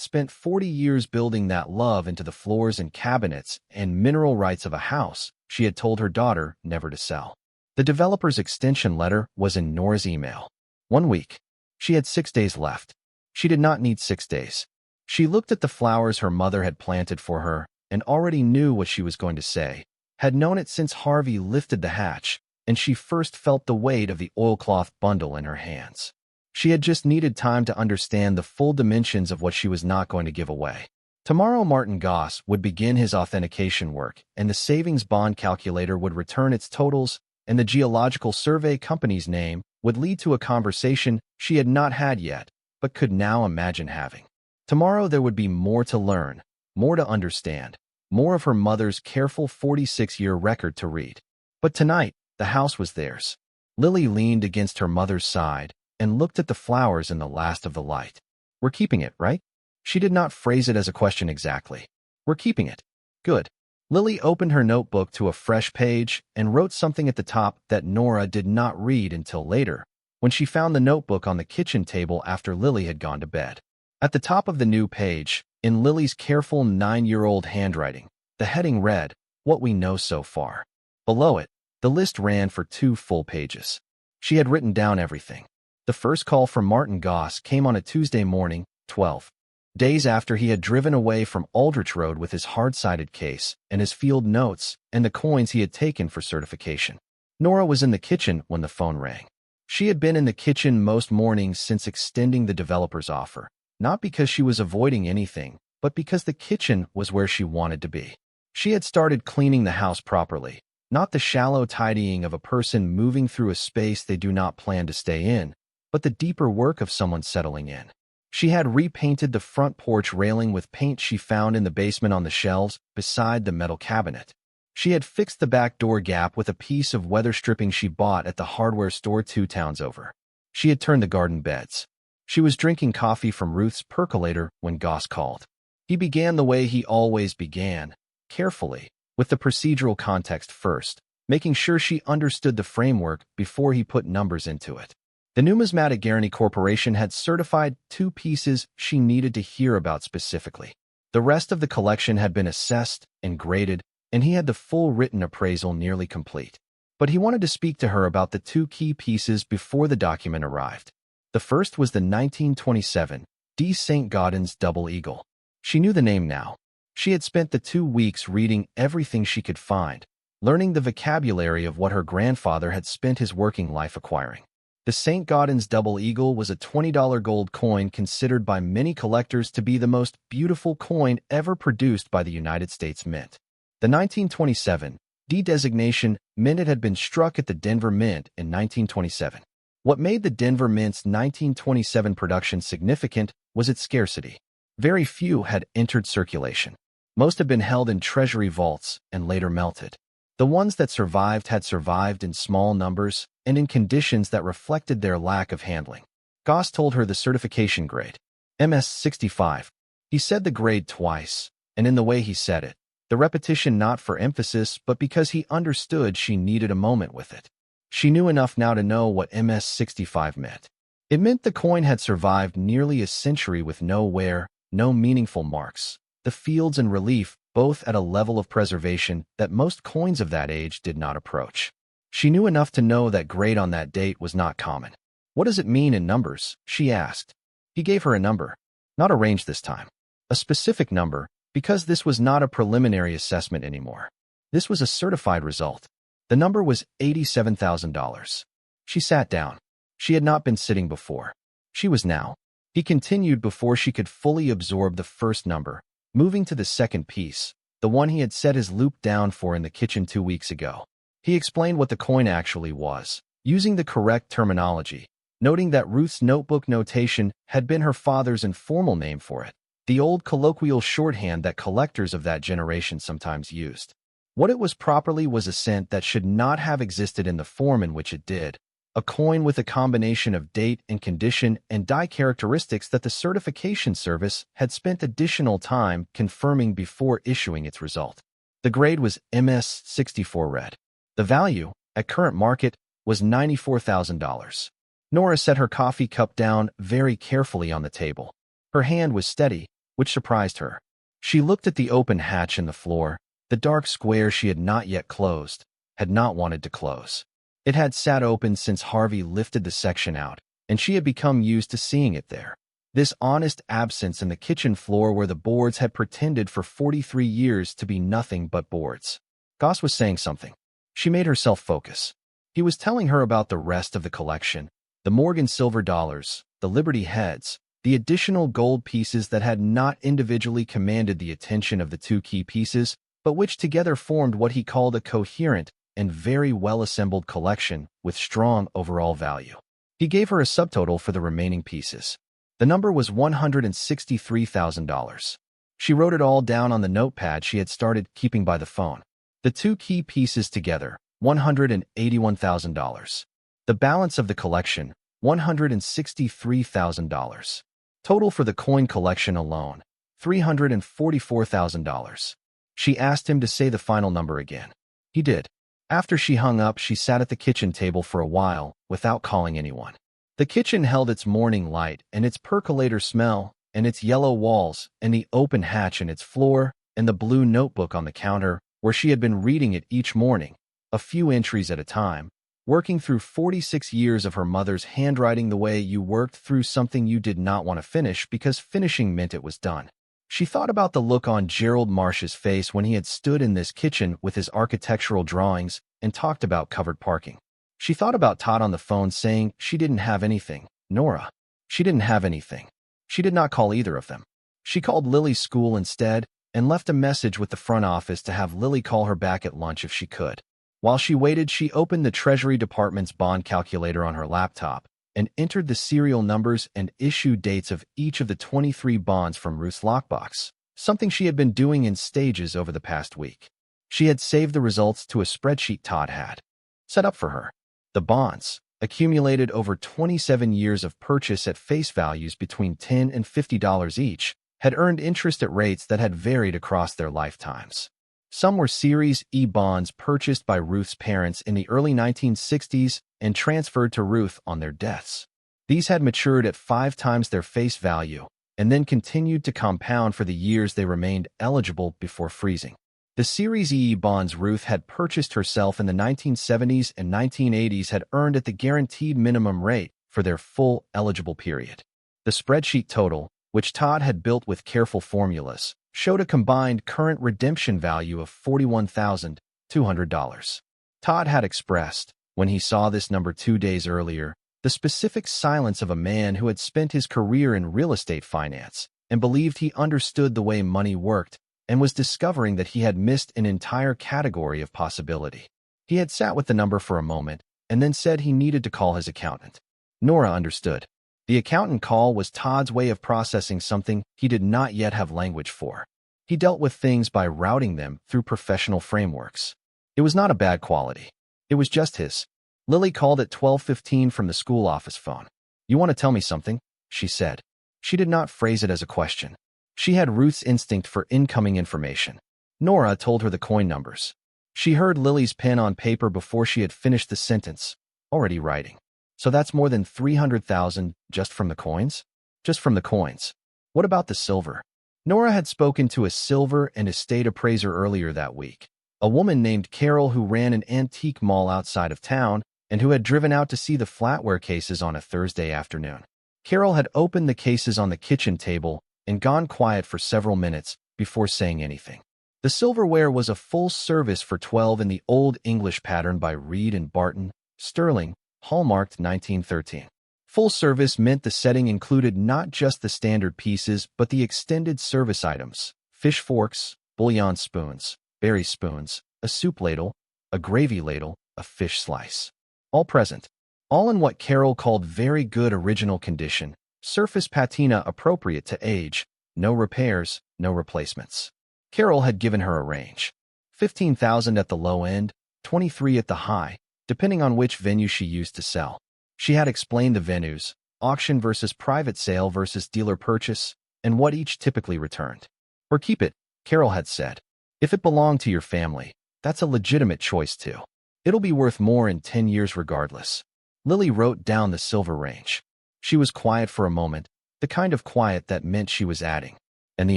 spent 40 years building that love into the floors and cabinets and mineral rights of a house she had told her daughter never to sell. The developer's extension letter was in Nora's email. 1 week. She had 6 days left. She did not need 6 days. She looked at the flowers her mother had planted for her and already knew what she was going to say, had known it since Harvey lifted the hatch, and she first felt the weight of the oilcloth bundle in her hands. She had just needed time to understand the full dimensions of what she was not going to give away. Tomorrow Martin Goss would begin his authentication work, and the savings bond calculator would return its totals, and the geological survey company's name would lead to a conversation she had not had yet, but could now imagine having. Tomorrow there would be more to learn, more to understand, more of her mother's careful 46-year record to read. But tonight, the house was theirs. Lily leaned against her mother's side and looked at the flowers in the last of the light. We're keeping it, right? She did not phrase it as a question exactly. We're keeping it. Good. Lily opened her notebook to a fresh page and wrote something at the top that Nora did not read until later, when she found the notebook on the kitchen table after Lily had gone to bed. At the top of the new page, in Lily's careful 9-year-old handwriting, the heading read, "What we know so far." Below it, the list ran for 2 full pages. She had written down everything. The first call from Martin Goss came on a Tuesday morning, 12 days after he had driven away from Aldrich Road with his hard-sided case and his field notes and the coins he had taken for certification. Nora was in the kitchen when the phone rang. She had been in the kitchen most mornings since extending the developer's offer, not because she was avoiding anything, but because the kitchen was where she wanted to be. She had started cleaning the house properly, not the shallow tidying of a person moving through a space they do not plan to stay in, but the deeper work of someone settling in. She had repainted the front porch railing with paint she found in the basement on the shelves beside the metal cabinet. She had fixed the back door gap with a piece of weather stripping she bought at the hardware store 2 towns over. She had turned the garden beds. She was drinking coffee from Ruth's percolator when Goss called. He began the way he always began, carefully, with the procedural context first, making sure she understood the framework before he put numbers into it. The Numismatic Guarantee Corporation had certified 2 pieces she needed to hear about specifically. The rest of the collection had been assessed and graded, and he had the full written appraisal nearly complete. But he wanted to speak to her about the 2 key pieces before the document arrived. The first was the 1927 D. St. Gaudens Double Eagle. She knew the name now. She had spent the 2 weeks reading everything she could find, learning the vocabulary of what her grandfather had spent his working life acquiring. The St. Gaudens Double Eagle was a $20 gold coin considered by many collectors to be the most beautiful coin ever produced by the United States Mint. The 1927 D designation meant it had been struck at the Denver Mint in 1927. What made the Denver Mint's 1927 production significant was its scarcity. Very few had entered circulation. Most had been held in treasury vaults and later melted. The ones that survived had survived in small numbers and in conditions that reflected their lack of handling. Goss told her the certification grade, MS-65. He said the grade twice, and in the way he said it, the repetition not for emphasis but because he understood she needed a moment with it. She knew enough now to know what MS-65 meant. It meant the coin had survived nearly a century with no wear, no meaningful marks, the fields and relief both at a level of preservation that most coins of that age did not approach. She knew enough to know that grade on that date was not common. What does it mean in numbers? She asked. He gave her a number, not a range this time. A specific number, because this was not a preliminary assessment anymore. This was a certified result. The number was $87,000. She sat down. She had not been sitting before. She was now. He continued before she could fully absorb the first number, moving to the second piece, the one he had set his loop down for in the kitchen 2 weeks ago. He explained what the coin actually was, using the correct terminology, noting that Ruth's notebook notation had been her father's informal name for it, the old colloquial shorthand that collectors of that generation sometimes used. What it was properly was a cent that should not have existed in the form in which it did, a coin with a combination of date and condition and die characteristics that the certification service had spent additional time confirming before issuing its result. The grade was MS-64 red. The value, at current market, was $94,000. Nora set her coffee cup down very carefully on the table. Her hand was steady, which surprised her. She looked at the open hatch in the floor, the dark square she had not yet closed, had not wanted to close. It had sat open since Harvey lifted the section out, and she had become used to seeing it there. This honest absence in the kitchen floor where the boards had pretended for 43 years to be nothing but boards. Goss was saying something. She made herself focus. He was telling her about the rest of the collection, the Morgan silver dollars, the Liberty heads, the additional gold pieces that had not individually commanded the attention of the two key pieces, but which together formed what he called a coherent and very well-assembled collection with strong overall value. He gave her a subtotal for the remaining pieces. The number was $163,000. She wrote it all down on the notepad she had started keeping by the phone. The two key pieces together, $181,000. The balance of the collection, $163,000. Total for the coin collection alone, $344,000. She asked him to say the final number again. He did. After she hung up, she sat at the kitchen table for a while, without calling anyone. The kitchen held its morning light and its percolator smell, and its yellow walls, and the open hatch in its floor, and the blue notebook on the counter, where she had been reading it each morning, a few entries at a time, working through 46 years of her mother's handwriting the way you worked through something you did not want to finish because finishing meant it was done. She thought about the look on Gerald Marsh's face when he had stood in this kitchen with his architectural drawings and talked about covered parking. She thought about Todd on the phone saying she didn't have anything. Nora. She didn't have anything. She did not call either of them. She called Lily's school instead and left a message with the front office to have Lily call her back at lunch if she could. While she waited, she opened the Treasury Department's bond calculator on her laptop and entered the serial numbers and issue dates of each of the 23 bonds from Ruth's lockbox, something she had been doing in stages over the past week. She had saved the results to a spreadsheet Todd had set up for her. The bonds, accumulated over 27 years of purchase at face values between $10 and $50 each, had earned interest at rates that had varied across their lifetimes. Some were Series E bonds purchased by Ruth's parents in the early 1960s and transferred to Ruth on their deaths. These had matured at 5 times their face value and then continued to compound for the years they remained eligible before freezing. The Series E bonds Ruth had purchased herself in the 1970s and 1980s had earned at the guaranteed minimum rate for their full eligible period. The spreadsheet total, which Todd had built with careful formulas, showed a combined current redemption value of $41,200. Todd had expressed, when he saw this number 2 days earlier, the specific silence of a man who had spent his career in real estate finance and believed he understood the way money worked and was discovering that he had missed an entire category of possibility. He had sat with the number for a moment and then said he needed to call his accountant. Nora understood. The accountant call was Todd's way of processing something he did not yet have language for. He dealt with things by routing them through professional frameworks. It was not a bad quality. It was just his. Lily called at 12:15 from the school office phone. "You want to tell me something?" she said. She did not phrase it as a question. She had Ruth's instinct for incoming information. Nora told her the coin numbers. She heard Lily's pen on paper before she had finished the sentence, already writing. "So that's more than 300,000 just from the coins?" "Just from the coins. What about the silver?" Nora had spoken to a silver and estate appraiser earlier that week, a woman named Carol who ran an antique mall outside of town and who had driven out to see the flatware cases on a Thursday afternoon. Carol had opened the cases on the kitchen table and gone quiet for several minutes before saying anything. The silverware was a full service for 12 in the Old English pattern by Reed and Barton, sterling, hallmarked 1913. Full service meant the setting included not just the standard pieces but the extended service items: fish forks, bouillon spoons, berry spoons, a soup ladle, a gravy ladle, a fish slice. All present. all in what Carol called very good original condition, surface patina appropriate to age, no repairs, no replacements. Carol had given her a range. 15,000 at the low end, 23 at the high, depending on which venue she used to sell. She had explained the venues, auction versus private sale versus dealer purchase, and what each typically returned. Or keep it, Carol had said. If it belonged to your family, that's a legitimate choice too. It'll be worth more in 10 years regardless. Lily wrote down the silver range. She was quiet for a moment, the kind of quiet that meant she was adding. And the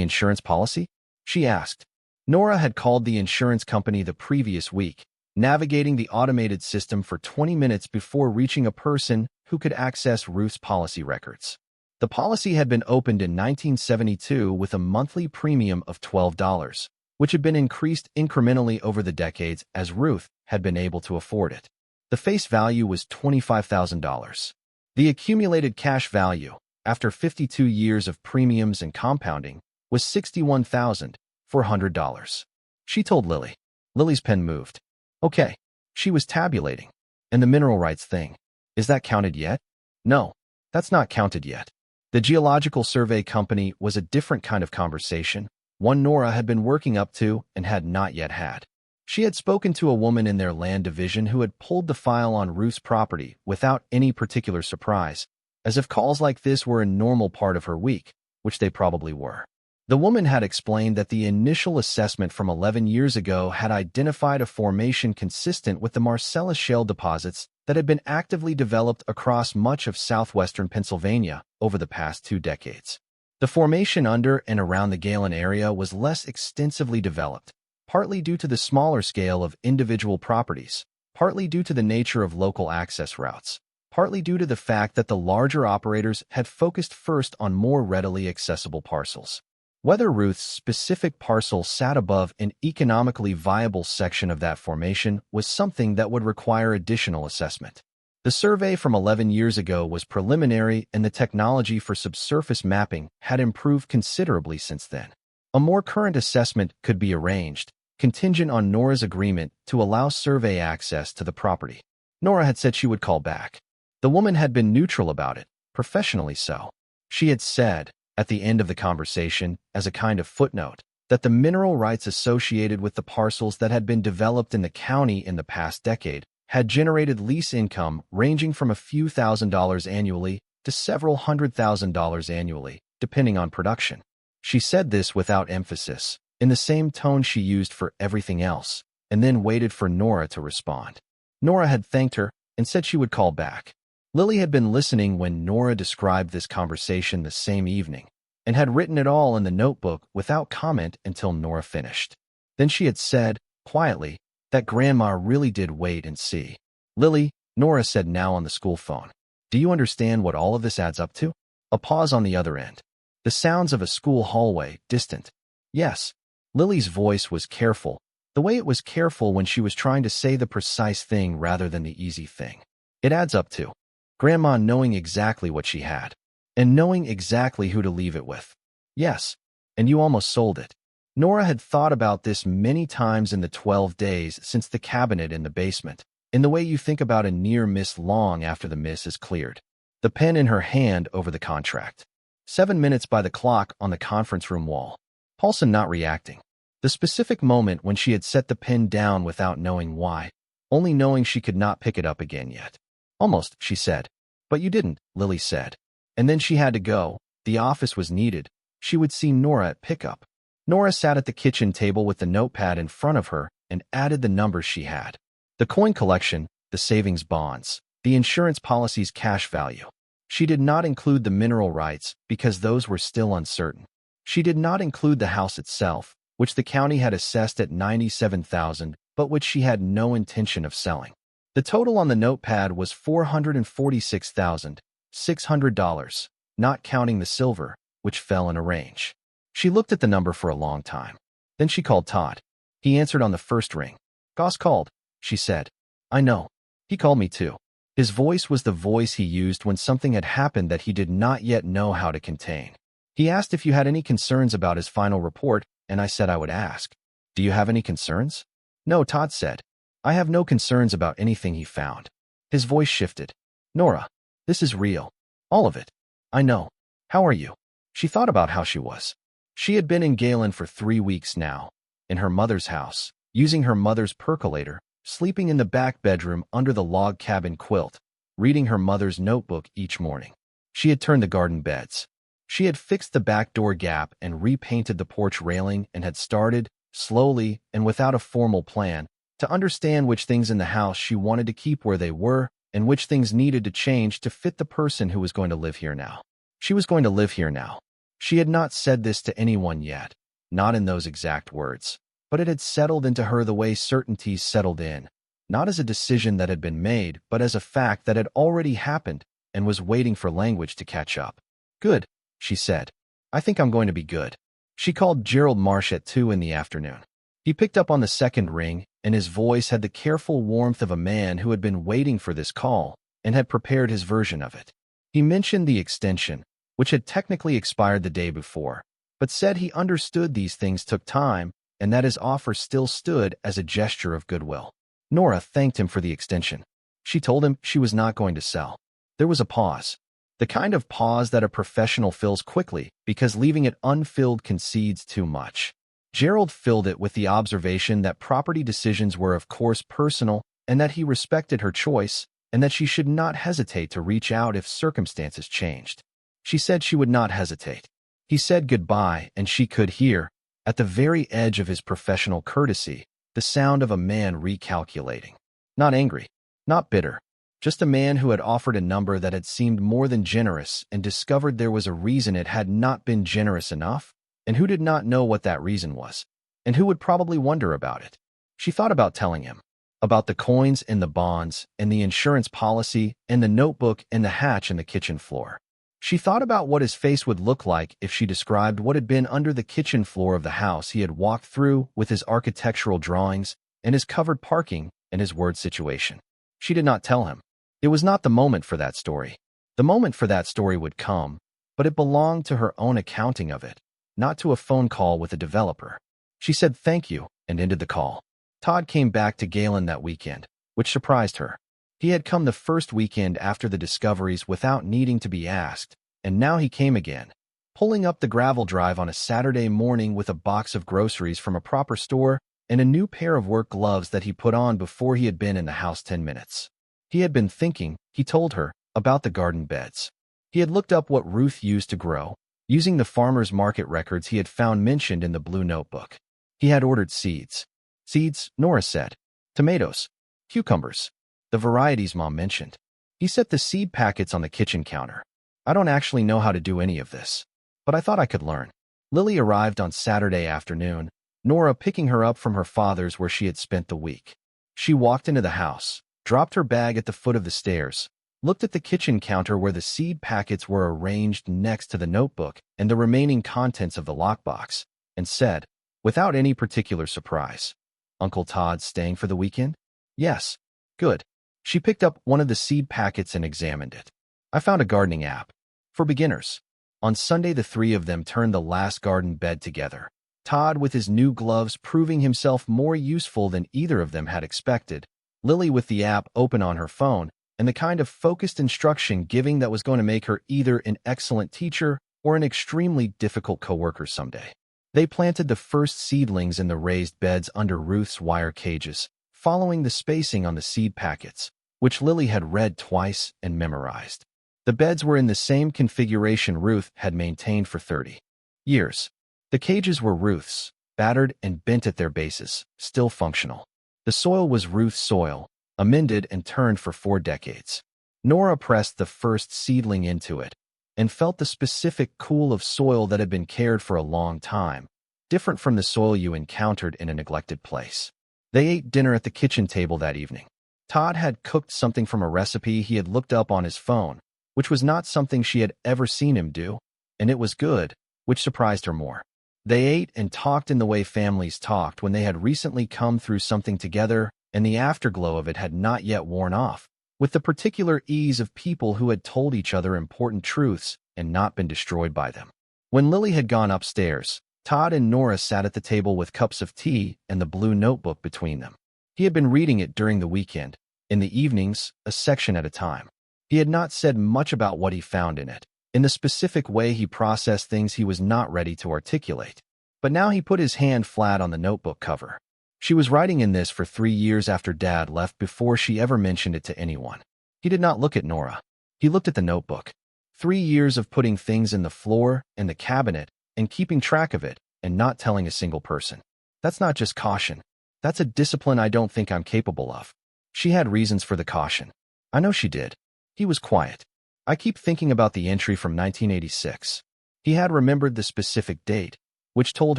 insurance policy? She asked. Nora had called the insurance company the previous week, navigating the automated system for 20 minutes before reaching a person who could access Ruth's policy records. The policy had been opened in 1972 with a monthly premium of $12, which had been increased incrementally over the decades as Ruth had been able to afford it. The face value was $25,000. The accumulated cash value, after 52 years of premiums and compounding, was $61,400. She told Lily. Lily's pen moved. Okay. She was tabulating. And the mineral rights thing. Is that counted yet? No, that's not counted yet. The Geological Survey Company was a different kind of conversation, one Nora had been working up to and had not yet had. She had spoken to a woman in their land division who had pulled the file on Ruth's property without any particular surprise, as if calls like this were a normal part of her week, which they probably were. The woman had explained that the initial assessment from 11 years ago had identified a formation consistent with the Marcellus shale deposits that had been actively developed across much of southwestern Pennsylvania over the past 2 decades. The formation under and around the Galen area was less extensively developed, partly due to the smaller scale of individual properties, partly due to the nature of local access routes, partly due to the fact that the larger operators had focused first on more readily accessible parcels. Whether Ruth's specific parcel sat above an economically viable section of that formation was something that would require additional assessment. The survey from 11 years ago was preliminary, and the technology for subsurface mapping had improved considerably since then. A more current assessment could be arranged, contingent on Nora's agreement to allow survey access to the property. Nora had said she would call back. The woman had been neutral about it, professionally so. She had said, at the end of the conversation, as a kind of footnote, that the mineral rights associated with the parcels that had been developed in the county in the past decade had generated lease income ranging from a few $1,000s annually to several $100,000 annually, depending on production. She said this without emphasis, in the same tone she used for everything else, and then waited for Nora to respond. Nora had thanked her and said she would call back. Lily had been listening when Nora described this conversation the same evening, and had written it all in the notebook without comment until Nora finished. Then she had said, quietly, that Grandma really did wait and see. Lily, Nora said now on the school phone, do you understand what all of this adds up to? A pause on the other end. The sounds of a school hallway, distant. Yes. Lily's voice was careful, the way it was careful when she was trying to say the precise thing rather than the easy thing. It adds up to Grandma knowing exactly what she had, and knowing exactly who to leave it with. Yes, and you almost sold it. Nora had thought about this many times in the 12 days since the cabinet in the basement, in the way you think about a near miss long after the miss is cleared. The pen in her hand over the contract. 7 minutes by the clock on the conference room wall. Paulson not reacting. The specific moment when she had set the pen down without knowing why, only knowing she could not pick it up again yet. Almost, she said. But you didn't, Lily said. And then she had to go. The office was needed. She would see Nora at pickup. Nora sat at the kitchen table with the notepad in front of her and added the numbers she had. The coin collection, the savings bonds, the insurance policy's cash value. She did not include the mineral rights because those were still uncertain. She did not include the house itself, which the county had assessed at $97,000, but which she had no intention of selling. The total on the notepad was $446,600, not counting the silver, which fell in a range. She looked at the number for a long time. Then she called Todd. He answered on the first ring. Goss called, she said. I know. He called me too. His voice was the voice he used when something had happened that he did not yet know how to contain. He asked if you had any concerns about his final report, and I said I would ask. Do you have any concerns? No, Todd said. I have no concerns about anything he found. His voice shifted. Nora, this is real. All of it. I know. How are you? She thought about how she was. She had been in Galen for 3 weeks now, in her mother's house, using her mother's percolator, sleeping in the back bedroom under the log cabin quilt, reading her mother's notebook each morning. She had turned the garden beds. She had fixed the back door gap and repainted the porch railing and had started, slowly and without a formal plan, to understand which things in the house she wanted to keep where they were and which things needed to change to fit the person who was going to live here now. She was going to live here now. She had not said this to anyone yet, not in those exact words, but it had settled into her the way certainties settled in, not as a decision that had been made, but as a fact that had already happened and was waiting for language to catch up. Good, she said. I think I'm going to be good. She called Gerald Marsh at 2 in the afternoon. He picked up on the second ring, and his voice had the careful warmth of a man who had been waiting for this call and had prepared his version of it. He mentioned the extension, which had technically expired the day before, but said he understood these things took time and that his offer still stood as a gesture of goodwill. Nora thanked him for the extension. She told him she was not going to sell. There was a pause. The kind of pause that a professional fills quickly because leaving it unfilled concedes too much. Gerald filled it with the observation that property decisions were of course personal and that he respected her choice and that she should not hesitate to reach out if circumstances changed. She said she would not hesitate. He said goodbye and she could hear, at the very edge of his professional courtesy, the sound of a man recalculating. Not angry, not bitter, just a man who had offered a number that had seemed more than generous and discovered there was a reason it had not been generous enough, and who did not know what that reason was, and who would probably wonder about it. She thought about telling him, about the coins and the bonds and the insurance policy and the notebook and the hatch in the kitchen floor. She thought about what his face would look like if she described what had been under the kitchen floor of the house he had walked through with his architectural drawings and his covered parking and his word situation. She did not tell him. It was not the moment for that story. The moment for that story would come, but it belonged to her own accounting of it, not to a phone call with a developer. She said thank you and ended the call. Todd came back to Galen that weekend, which surprised her. He had come the first weekend after the discoveries without needing to be asked, and now he came again, pulling up the gravel drive on a Saturday morning with a box of groceries from a proper store and a new pair of work gloves that he put on before he had been in the house 10 minutes. He had been thinking, he told her, about the garden beds. He had looked up what Ruth used to grow, using the farmer's market records he had found mentioned in the blue notebook. He had ordered seeds. Seeds, Nora said. Tomatoes. Cucumbers. The varieties Mom mentioned. He set the seed packets on the kitchen counter. I don't actually know how to do any of this, but I thought I could learn. Lily arrived on Saturday afternoon, Nora picking her up from her father's where she had spent the week. She walked into the house, dropped her bag at the foot of the stairs, looked at the kitchen counter where the seed packets were arranged next to the notebook and the remaining contents of the lockbox, and said, without any particular surprise, Uncle Todd's staying for the weekend? Yes. Good. She picked up one of the seed packets and examined it. I found a gardening app. For beginners. On Sunday, the three of them turned the last garden bed together. Todd with his new gloves proving himself more useful than either of them had expected, Lily with the app open on her phone, and the kind of focused instruction giving that was going to make her either an excellent teacher or an extremely difficult coworker someday. They planted the first seedlings in the raised beds under Ruth's wire cages, following the spacing on the seed packets, which Lily had read twice and memorized. The beds were in the same configuration Ruth had maintained for 30 years. The cages were Ruth's, battered and bent at their bases, still functional. The soil was Ruth's soil, amended and turned for 4 decades. Nora pressed the first seedling into it and felt the specific cool of soil that had been cared for a long time, different from the soil you encountered in a neglected place. They ate dinner at the kitchen table that evening. Todd had cooked something from a recipe he had looked up on his phone, which was not something she had ever seen him do, and it was good, which surprised her more. They ate and talked in the way families talked when they had recently come through something together and the afterglow of it had not yet worn off, with the particular ease of people who had told each other important truths and not been destroyed by them. When Lily had gone upstairs, Todd and Nora sat at the table with cups of tea and the blue notebook between them. He had been reading it during the weekend, in the evenings, a section at a time. He had not said much about what he found in it. In the specific way he processed things he was not ready to articulate. But now he put his hand flat on the notebook cover. She was writing in this for 3 years after Dad left before she ever mentioned it to anyone. He did not look at Nora. He looked at the notebook. 3 years of putting things in the floor and the cabinet and keeping track of it and not telling a single person. That's not just caution. That's a discipline I don't think I'm capable of. She had reasons for the caution. I know she did. He was quiet. I keep thinking about the entry from 1986. He had remembered the specific date, which told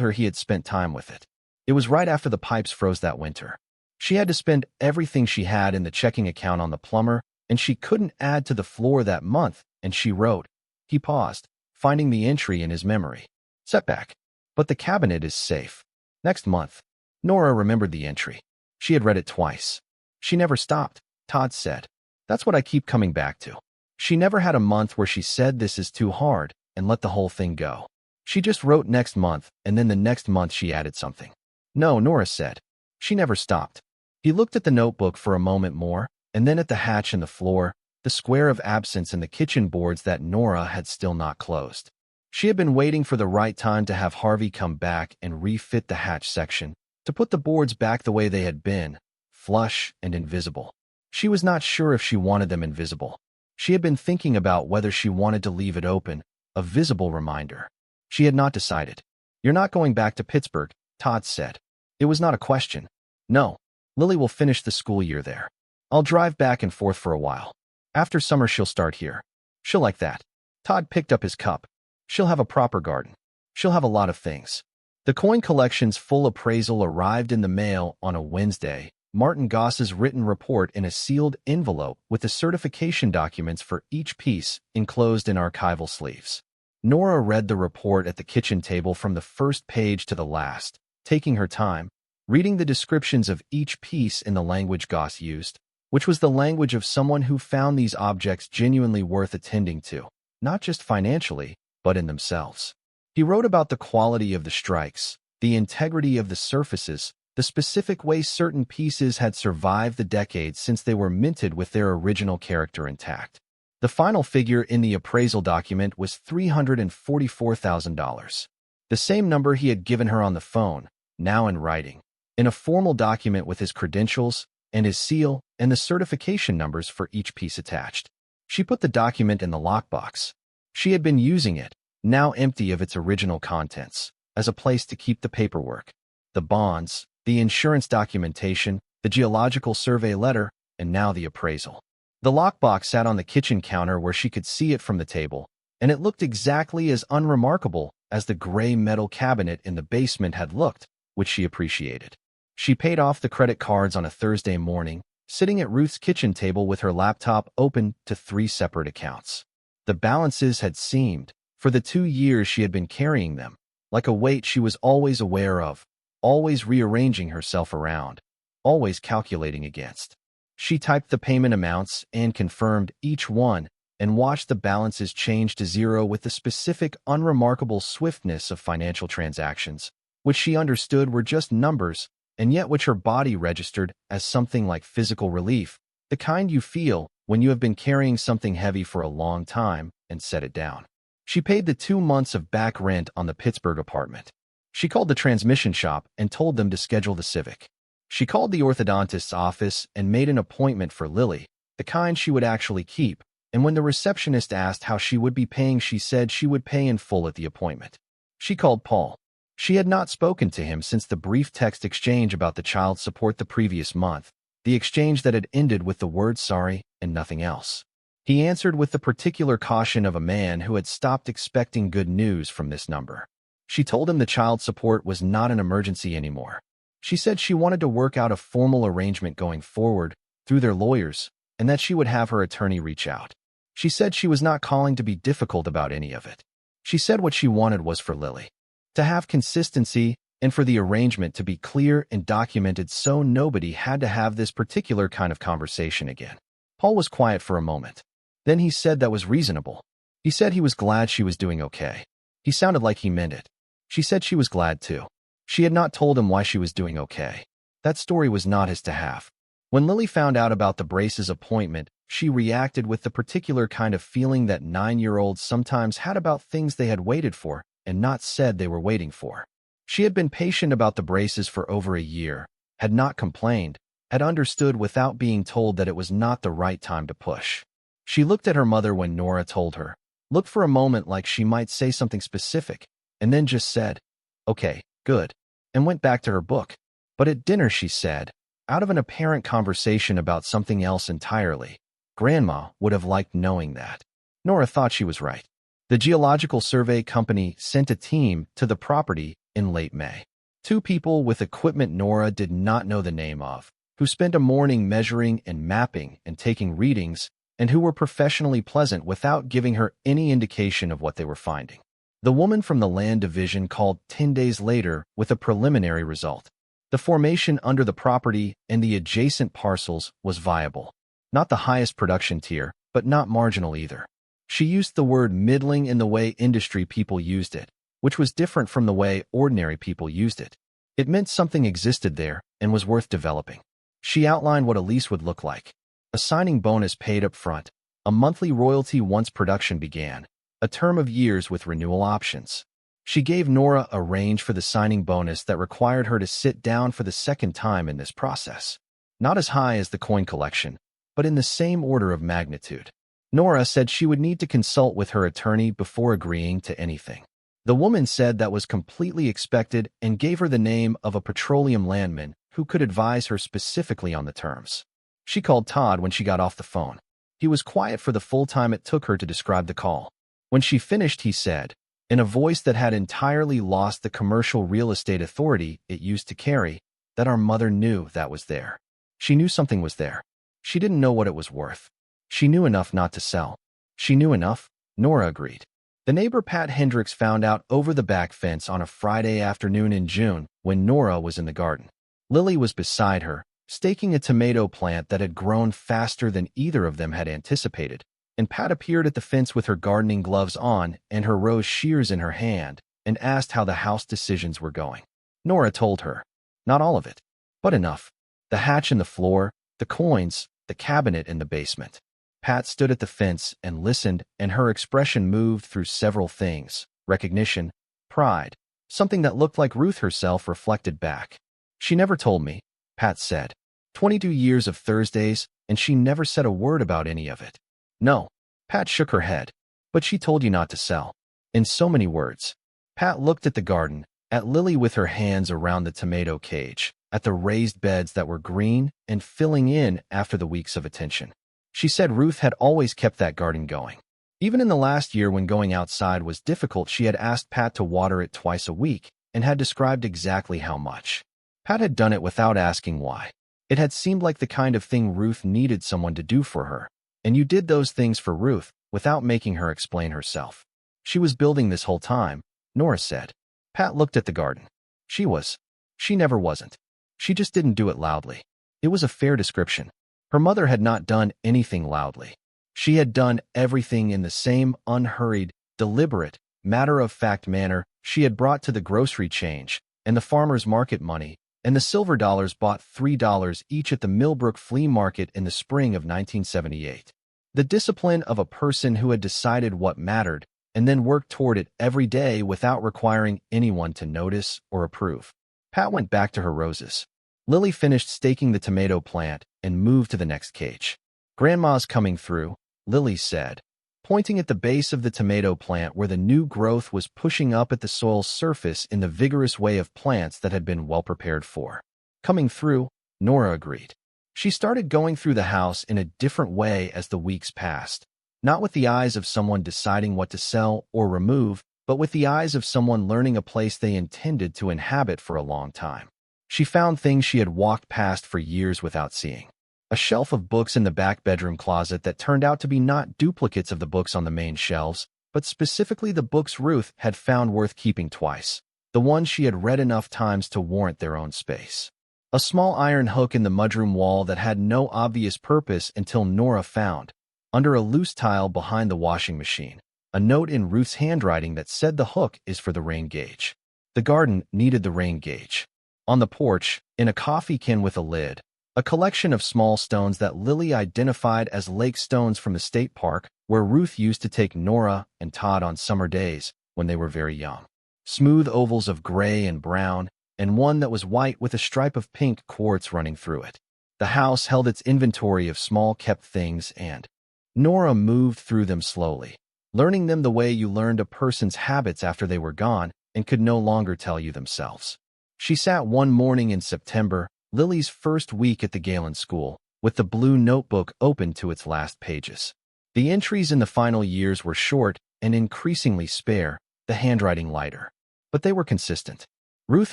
her he had spent time with it. It was right after the pipes froze that winter. She had to spend everything she had in the checking account on the plumber, and she couldn't add to the floor that month, and she wrote. He paused, finding the entry in his memory. Setback. But the cabinet is safe. Next month. Nora remembered the entry. She had read it twice. She never stopped, Todd said. That's what I keep coming back to. She never had a month where she said this is too hard and let the whole thing go. She just wrote next month, and then the next month she added something. No, Nora said. She never stopped. He looked at the notebook for a moment more, and then at the hatch in the floor, the square of absence in the kitchen boards that Nora had still not closed. She had been waiting for the right time to have Harvey come back and refit the hatch section, to put the boards back the way they had been, flush and invisible. She was not sure if she wanted them invisible. She had been thinking about whether she wanted to leave it open, a visible reminder. She had not decided. You're not going back to Pittsburgh, Todd said. It was not a question. No, Lily will finish the school year there. I'll drive back and forth for a while. After summer she'll start here. She'll like that. Todd picked up his cup. She'll have a proper garden. She'll have a lot of things. The coin collection's full appraisal arrived in the mail on a Wednesday. Martin Goss's written report in a sealed envelope with the certification documents for each piece enclosed in archival sleeves. Nora read the report at the kitchen table from the first page to the last, taking her time, reading the descriptions of each piece in the language Goss used, which was the language of someone who found these objects genuinely worth attending to, not just financially, but in themselves. He wrote about the quality of the strikes, the integrity of the surfaces, the specific way certain pieces had survived the decades since they were minted with their original character intact. The final figure in the appraisal document was $344,000. The same number he had given her on the phone, now in writing, in a formal document with his credentials and his seal and the certification numbers for each piece attached. She put the document in the lockbox. She had been using it, now empty of its original contents, as a place to keep the paperwork, the bonds, the insurance documentation, the geological survey letter, and now the appraisal. The lockbox sat on the kitchen counter where she could see it from the table, and it looked exactly as unremarkable as the gray metal cabinet in the basement had looked, which she appreciated. She paid off the credit cards on a Thursday morning, sitting at Ruth's kitchen table with her laptop open to 3 separate accounts. The balances had seemed, for the 2 years she had been carrying them, like a weight she was always aware of, always rearranging herself around, always calculating against. She typed the payment amounts and confirmed each one and watched the balances change to zero with the specific, unremarkable swiftness of financial transactions, which she understood were just numbers and yet which her body registered as something like physical relief, the kind you feel when you have been carrying something heavy for a long time and set it down. She paid the 2 months of back rent on the Pittsburgh apartment. She called the transmission shop and told them to schedule the Civic. She called the orthodontist's office and made an appointment for Lily, the kind she would actually keep, and when the receptionist asked how she would be paying, she said she would pay in full at the appointment. She called Paul. She had not spoken to him since the brief text exchange about the child support the previous month, the exchange that had ended with the word sorry and nothing else. He answered with the particular caution of a man who had stopped expecting good news from this number. She told him the child support was not an emergency anymore. She said she wanted to work out a formal arrangement going forward through their lawyers and that she would have her attorney reach out. She said she was not calling to be difficult about any of it. She said what she wanted was for Lily to have consistency and for the arrangement to be clear and documented so nobody had to have this particular kind of conversation again. Paul was quiet for a moment. Then he said that was reasonable. He said he was glad she was doing okay. He sounded like he meant it. She said she was glad too. She had not told him why she was doing okay. That story was not his to have. When Lily found out about the Brace's appointment, She reacted with the particular kind of feeling that 9-year-olds sometimes had about things they had waited for and not said they were waiting for. She had been patient about the braces for over a year, had not complained, had understood without being told that it was not the right time to push. She looked at her mother when Nora told her, looked for a moment like she might say something specific, and then just said, "Okay, good," and went back to her book. But at dinner she said, out of an apparent conversation about something else entirely, Grandma would have liked knowing that. Nora thought she was right. The Geological Survey Company sent a team to the property in late May. 2 people with equipment Nora did not know the name of, who spent a morning measuring and mapping and taking readings, and who were professionally pleasant without giving her any indication of what they were finding. The woman from the land division called 10 days later with a preliminary result. The formation under the property and the adjacent parcels was viable. Not the highest production tier, but not marginal either. She used the word middling in the way industry people used it, which was different from the way ordinary people used it. It meant something existed there and was worth developing. She outlined what a lease would look like. A signing bonus paid up front, a monthly royalty once production began, a term of years with renewal options. She gave Nora a range for the signing bonus that required her to sit down for the second time in this process. Not as high as the coin collection, but in the same order of magnitude. Nora said she would need to consult with her attorney before agreeing to anything. The woman said that was completely expected and gave her the name of a petroleum landman who could advise her specifically on the terms. She called Todd when she got off the phone. He was quiet for the full time it took her to describe the call. When she finished, he said, in a voice that had entirely lost the commercial real estate authority it used to carry, that our mother knew that was there. She knew something was there. She didn't know what it was worth. She knew enough not to sell. She knew enough, Nora agreed. The neighbor Pat Hendricks found out over the back fence on a Friday afternoon in June when Nora was in the garden. Lily was beside her, staking a tomato plant that had grown faster than either of them had anticipated, and Pat appeared at the fence with her gardening gloves on and her rose shears in her hand and asked how the house decisions were going. Nora told her, not all of it, but enough. The hatch in the floor, the coins, the cabinet in the basement. Pat stood at the fence and listened, and her expression moved through several things: recognition, pride, something that looked like Ruth herself reflected back. She never told me, Pat said. 22 years of Thursdays, and she never said a word about any of it. No, Pat shook her head. But she told you not to sell. In so many words. Pat looked at the garden, at Lily with her hands around the tomato cage, at the raised beds that were green and filling in after the weeks of attention. She said Ruth had always kept that garden going. Even in the last year when going outside was difficult, she had asked Pat to water it twice a week and had described exactly how much. Pat had done it without asking why. It had seemed like the kind of thing Ruth needed someone to do for her, and you did those things for Ruth without making her explain herself. She was building this whole time, Nora said. Pat looked at the garden. She was. She never wasn't. She just didn't do it loudly. It was a fair description. Her mother had not done anything loudly. She had done everything in the same unhurried, deliberate, matter-of-fact manner she had brought to the grocery change and the farmer's market money, and the silver dollars bought $3 each at the Millbrook Flea Market in the spring of 1978. The discipline of a person who had decided what mattered and then worked toward it every day without requiring anyone to notice or approve. Pat went back to her roses. Lily finished staking the tomato plant and moved to the next cage. Grandma's coming through, Lily said, pointing at the base of the tomato plant where the new growth was pushing up at the soil's surface in the vigorous way of plants that had been well prepared for. Coming through, Nora agreed. She started going through the house in a different way as the weeks passed, not with the eyes of someone deciding what to sell or remove, but with the eyes of someone learning a place they intended to inhabit for a long time. She found things she had walked past for years without seeing. A shelf of books in the back bedroom closet that turned out to be not duplicates of the books on the main shelves, but specifically the books Ruth had found worth keeping twice, the ones she had read enough times to warrant their own space. A small iron hook in the mudroom wall that had no obvious purpose until Nora found, under a loose tile behind the washing machine, a note in Ruth's handwriting that said the hook is for the rain gauge. The garden needed the rain gauge. On the porch, in a coffee can with a lid, a collection of small stones that Lily identified as lake stones from the state park where Ruth used to take Nora and Todd on summer days when they were very young. Smooth ovals of gray and brown, and one that was white with a stripe of pink quartz running through it. The house held its inventory of small kept things, and Nora moved through them slowly, learning them the way you learned a person's habits after they were gone and could no longer tell you themselves. She sat one morning in September, Lily's first week at the Galen school, with the blue notebook open to its last pages. The entries in the final years were short and increasingly spare, the handwriting lighter. But they were consistent. Ruth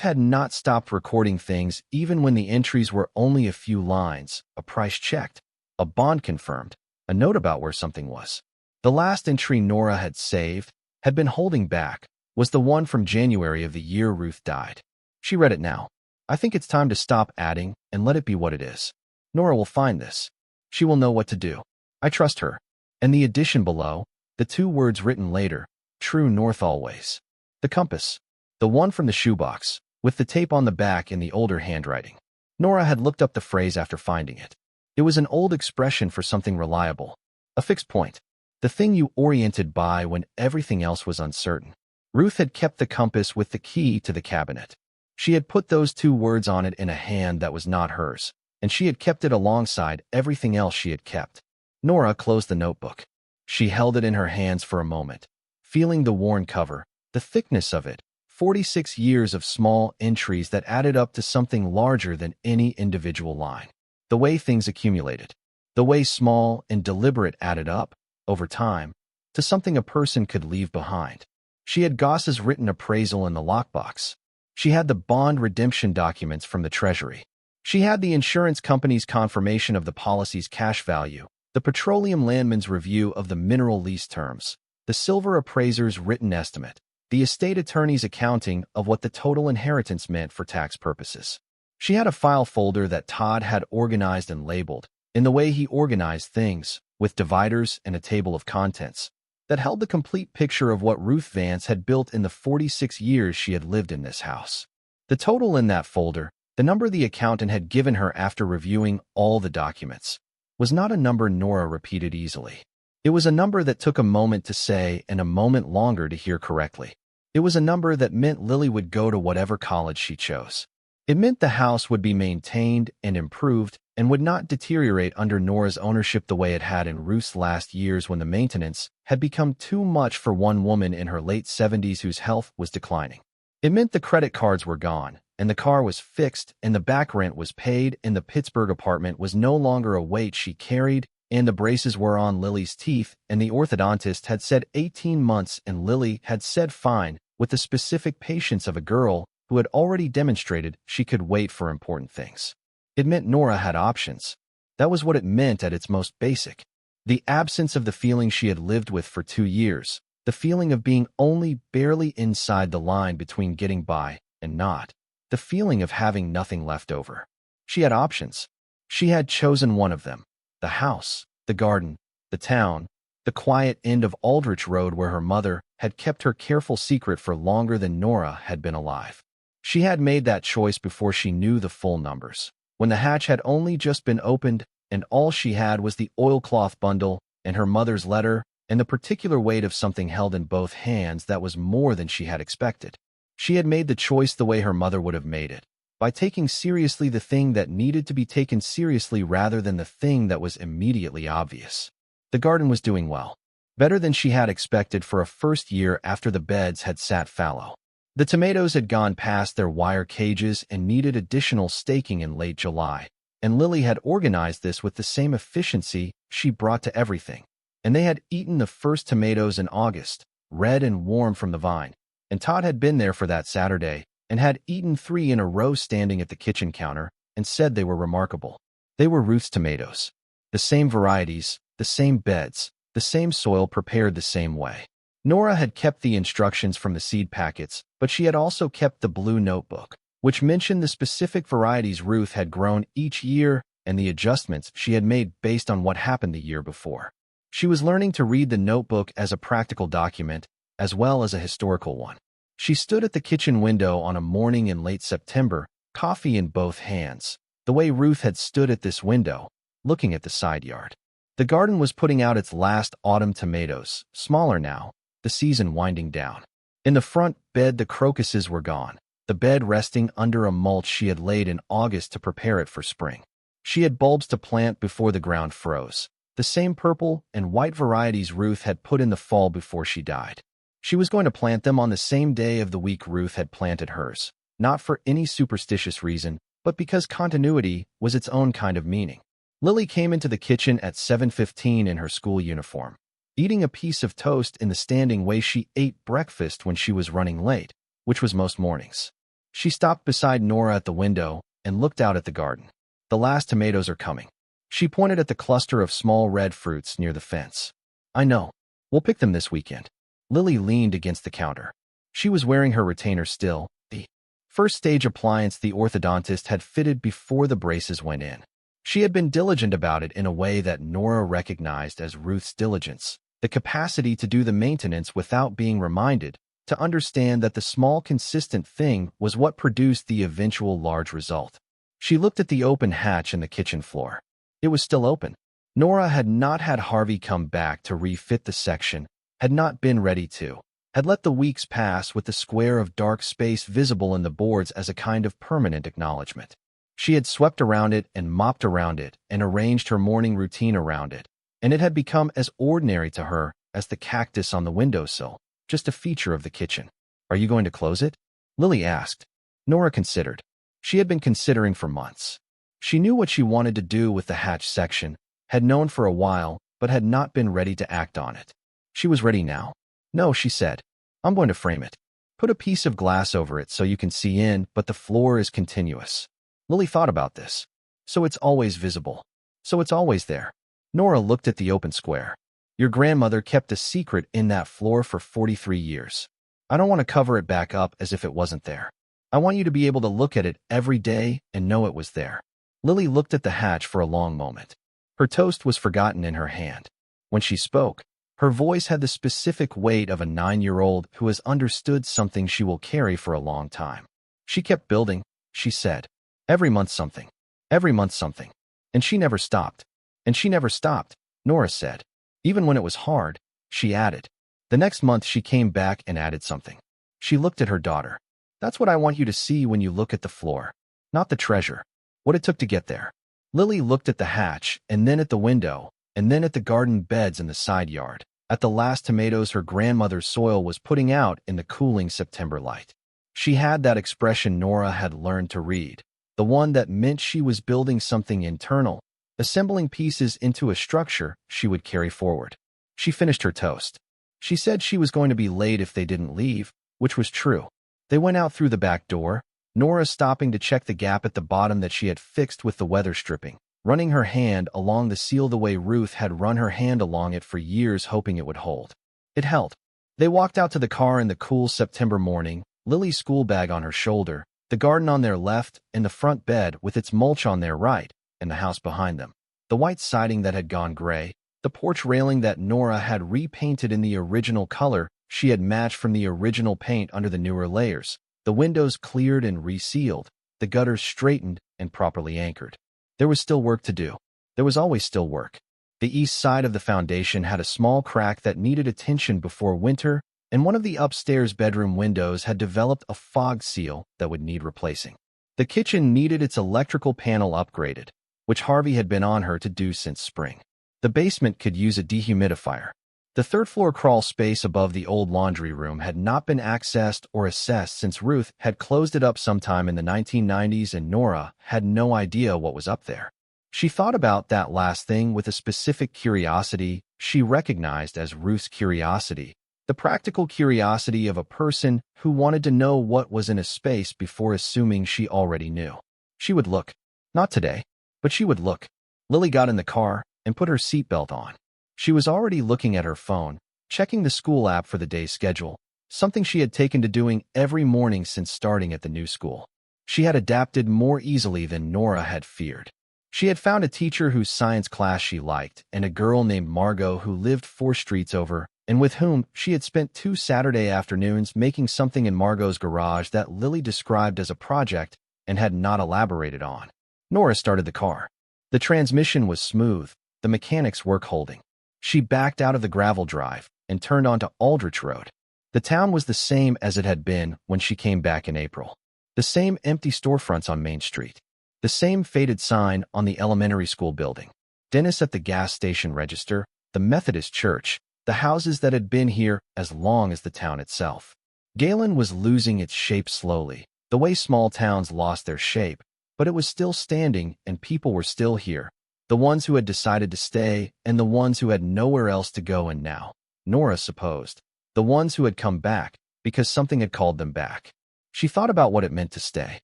had not stopped recording things even when the entries were only a few lines, a price checked, a bond confirmed, a note about where something was. The last entry Nora had saved, had been holding back, was the one from January of the year Ruth died. She read it now. I think it's time to stop adding and let it be what it is. Nora will find this. She will know what to do. I trust her. And the addition below, the two words written later, true north always. The compass. The one from the shoebox, with the tape on the back in the older handwriting. Nora had looked up the phrase after finding it. It was an old expression for something reliable. A fixed point. The thing you oriented by when everything else was uncertain. Ruth had kept the compass with the key to the cabinet. She had put those two words on it in a hand that was not hers, and she had kept it alongside everything else she had kept. Nora closed the notebook. She held it in her hands for a moment, feeling the worn cover, the thickness of it, 46 years of small entries that added up to something larger than any individual line. The way things accumulated, the way small and deliberate added up, over time, to something a person could leave behind. She had Goss's written appraisal in the lockbox. She had the bond redemption documents from the Treasury. She had the insurance company's confirmation of the policy's cash value, the petroleum landman's review of the mineral lease terms, the silver appraiser's written estimate, the estate attorney's accounting of what the total inheritance meant for tax purposes. She had a file folder that Todd had organized and labeled, in the way he organized things, with dividers and a table of contents, that held the complete picture of what Ruth Vance had built in the 46 years she had lived in this house. The total in that folder, the number the accountant had given her after reviewing all the documents, was not a number Nora repeated easily. It was a number that took a moment to say and a moment longer to hear correctly. It was a number that meant Lily would go to whatever college she chose. It meant the house would be maintained and improved and would not deteriorate under Nora's ownership the way it had in Ruth's last years when the maintenance had become too much for one woman in her late 70s whose health was declining. It meant the credit cards were gone, and the car was fixed, and the back rent was paid, and the Pittsburgh apartment was no longer a weight she carried, and the braces were on Lily's teeth, and the orthodontist had said 18 months and Lily had said fine, with the specific patience of a girl who had already demonstrated she could wait for important things. It meant Nora had options. That was what it meant at its most basic. The absence of the feeling she had lived with for 2 years, the feeling of being only barely inside the line between getting by and not, the feeling of having nothing left over. She had options. She had chosen one of them. The house, the garden, the town, the quiet end of Aldrich Road where her mother had kept her careful secret for longer than Nora had been alive. She had made that choice before she knew the full numbers, when the hatch had only just been opened and all she had was the oilcloth bundle and her mother's letter and the particular weight of something held in both hands that was more than she had expected. She had made the choice the way her mother would have made it, by taking seriously the thing that needed to be taken seriously rather than the thing that was immediately obvious. The garden was doing well, better than she had expected for a first year after the beds had sat fallow. The tomatoes had gone past their wire cages and needed additional staking in late July, and Lily had organized this with the same efficiency she brought to everything. And they had eaten the first tomatoes in August, red and warm from the vine, and Todd had been there for that Saturday and had eaten 3 in a row standing at the kitchen counter and said they were remarkable. They were Ruth's tomatoes. The same varieties, the same beds, the same soil prepared the same way. Nora had kept the instructions from the seed packets, but she had also kept the blue notebook, which mentioned the specific varieties Ruth had grown each year and the adjustments she had made based on what happened the year before. She was learning to read the notebook as a practical document, as well as a historical one. She stood at the kitchen window on a morning in late September, coffee in both hands, the way Ruth had stood at this window, looking at the side yard. The garden was putting out its last autumn tomatoes, smaller now, the season winding down. In the front bed, the crocuses were gone, the bed resting under a mulch she had laid in August to prepare it for spring. She had bulbs to plant before the ground froze, the same purple and white varieties Ruth had put in the fall before she died. She was going to plant them on the same day of the week Ruth had planted hers, not for any superstitious reason, but because continuity was its own kind of meaning. Lily came into the kitchen at 7:15 in her school uniform, eating a piece of toast in the standing way she ate breakfast when she was running late, which was most mornings. She stopped beside Nora at the window and looked out at the garden. The last tomatoes are coming. She pointed at the cluster of small red fruits near the fence. I know. We'll pick them this weekend. Lily leaned against the counter. She was wearing her retainer still, the first-stage appliance the orthodontist had fitted before the braces went in. She had been diligent about it in a way that Nora recognized as Ruth's diligence, the capacity to do the maintenance without being reminded, to understand that the small, consistent thing was what produced the eventual large result. She looked at the open hatch in the kitchen floor. It was still open. Nora had not had Harvey come back to refit the section, had not been ready to, had let the weeks pass with the square of dark space visible in the boards as a kind of permanent acknowledgement. She had swept around it and mopped around it and arranged her morning routine around it, and it had become as ordinary to her as the cactus on the windowsill, just a feature of the kitchen. Are you going to close it? Lily asked. Nora considered. She had been considering for months. She knew what she wanted to do with the hatch section, had known for a while, but had not been ready to act on it. She was ready now. No, she said. I'm going to frame it. Put a piece of glass over it so you can see in, but the floor is continuous. Lily thought about this. So it's always visible. So it's always there. Nora looked at the open square. Your grandmother kept a secret in that floor for 43 years. I don't want to cover it back up as if it wasn't there. I want you to be able to look at it every day and know it was there. Lily looked at the hatch for a long moment. Her toast was forgotten in her hand. When she spoke, her voice had the specific weight of a 9-year-old who has understood something she will carry for a long time. She kept building, she said. Every month something. Every month something. And she never stopped. And she never stopped, Nora said. Even when it was hard, she added. The next month she came back and added something. She looked at her daughter. That's what I want you to see when you look at the floor. Not the treasure. What it took to get there. Lily looked at the hatch, and then at the window, and then at the garden beds in the side yard, at the last tomatoes her grandmother's soil was putting out in the cooling September light. She had that expression Nora had learned to read, the one that meant she was building something internal, assembling pieces into a structure she would carry forward. She finished her toast. She said she was going to be late if they didn't leave, which was true. They went out through the back door, Nora stopping to check the gap at the bottom that she had fixed with the weather stripping, running her hand along the seal the way Ruth had run her hand along it for years hoping it would hold. It held. They walked out to the car in the cool September morning, Lily's school bag on her shoulder, the garden on their left, and the front bed with its mulch on their right, and the house behind them. The white siding that had gone gray, the porch railing that Nora had repainted in the original color she had matched from the original paint under the newer layers, the windows cleared and resealed, the gutters straightened and properly anchored. There was still work to do. There was always still work. The east side of the foundation had a small crack that needed attention before winter, and one of the upstairs bedroom windows had developed a fog seal that would need replacing. The kitchen needed its electrical panel upgraded, which Harvey had been on her to do since spring. The basement could use a dehumidifier. The third-floor crawl space above the old laundry room had not been accessed or assessed since Ruth had closed it up sometime in the 1990s and Nora had no idea what was up there. She thought about that last thing with a specific curiosity she recognized as Ruth's curiosity, the practical curiosity of a person who wanted to know what was in a space before assuming she already knew. She would look. Not today, but she would look. Lily got in the car and put her seatbelt on. She was already looking at her phone, checking the school app for the day's schedule, something she had taken to doing every morning since starting at the new school. She had adapted more easily than Nora had feared. She had found a teacher whose science class she liked and a girl named Margot who lived 4 streets over and with whom she had spent 2 Saturday afternoons making something in Margot's garage that Lily described as a project and had not elaborated on. Nora started the car. The transmission was smooth, the mechanic's work holding. She backed out of the gravel drive and turned onto Aldrich Road. The town was the same as it had been when she came back in April. The same empty storefronts on Main Street. The same faded sign on the elementary school building. Dennis at the gas station register, the Methodist church, the houses that had been here as long as the town itself. Galen was losing its shape slowly, the way small towns lost their shape, but it was still standing and people were still here, the ones who had decided to stay and the ones who had nowhere else to go, and now, Nora supposed, the ones who had come back because something had called them back. She thought about what it meant to stay.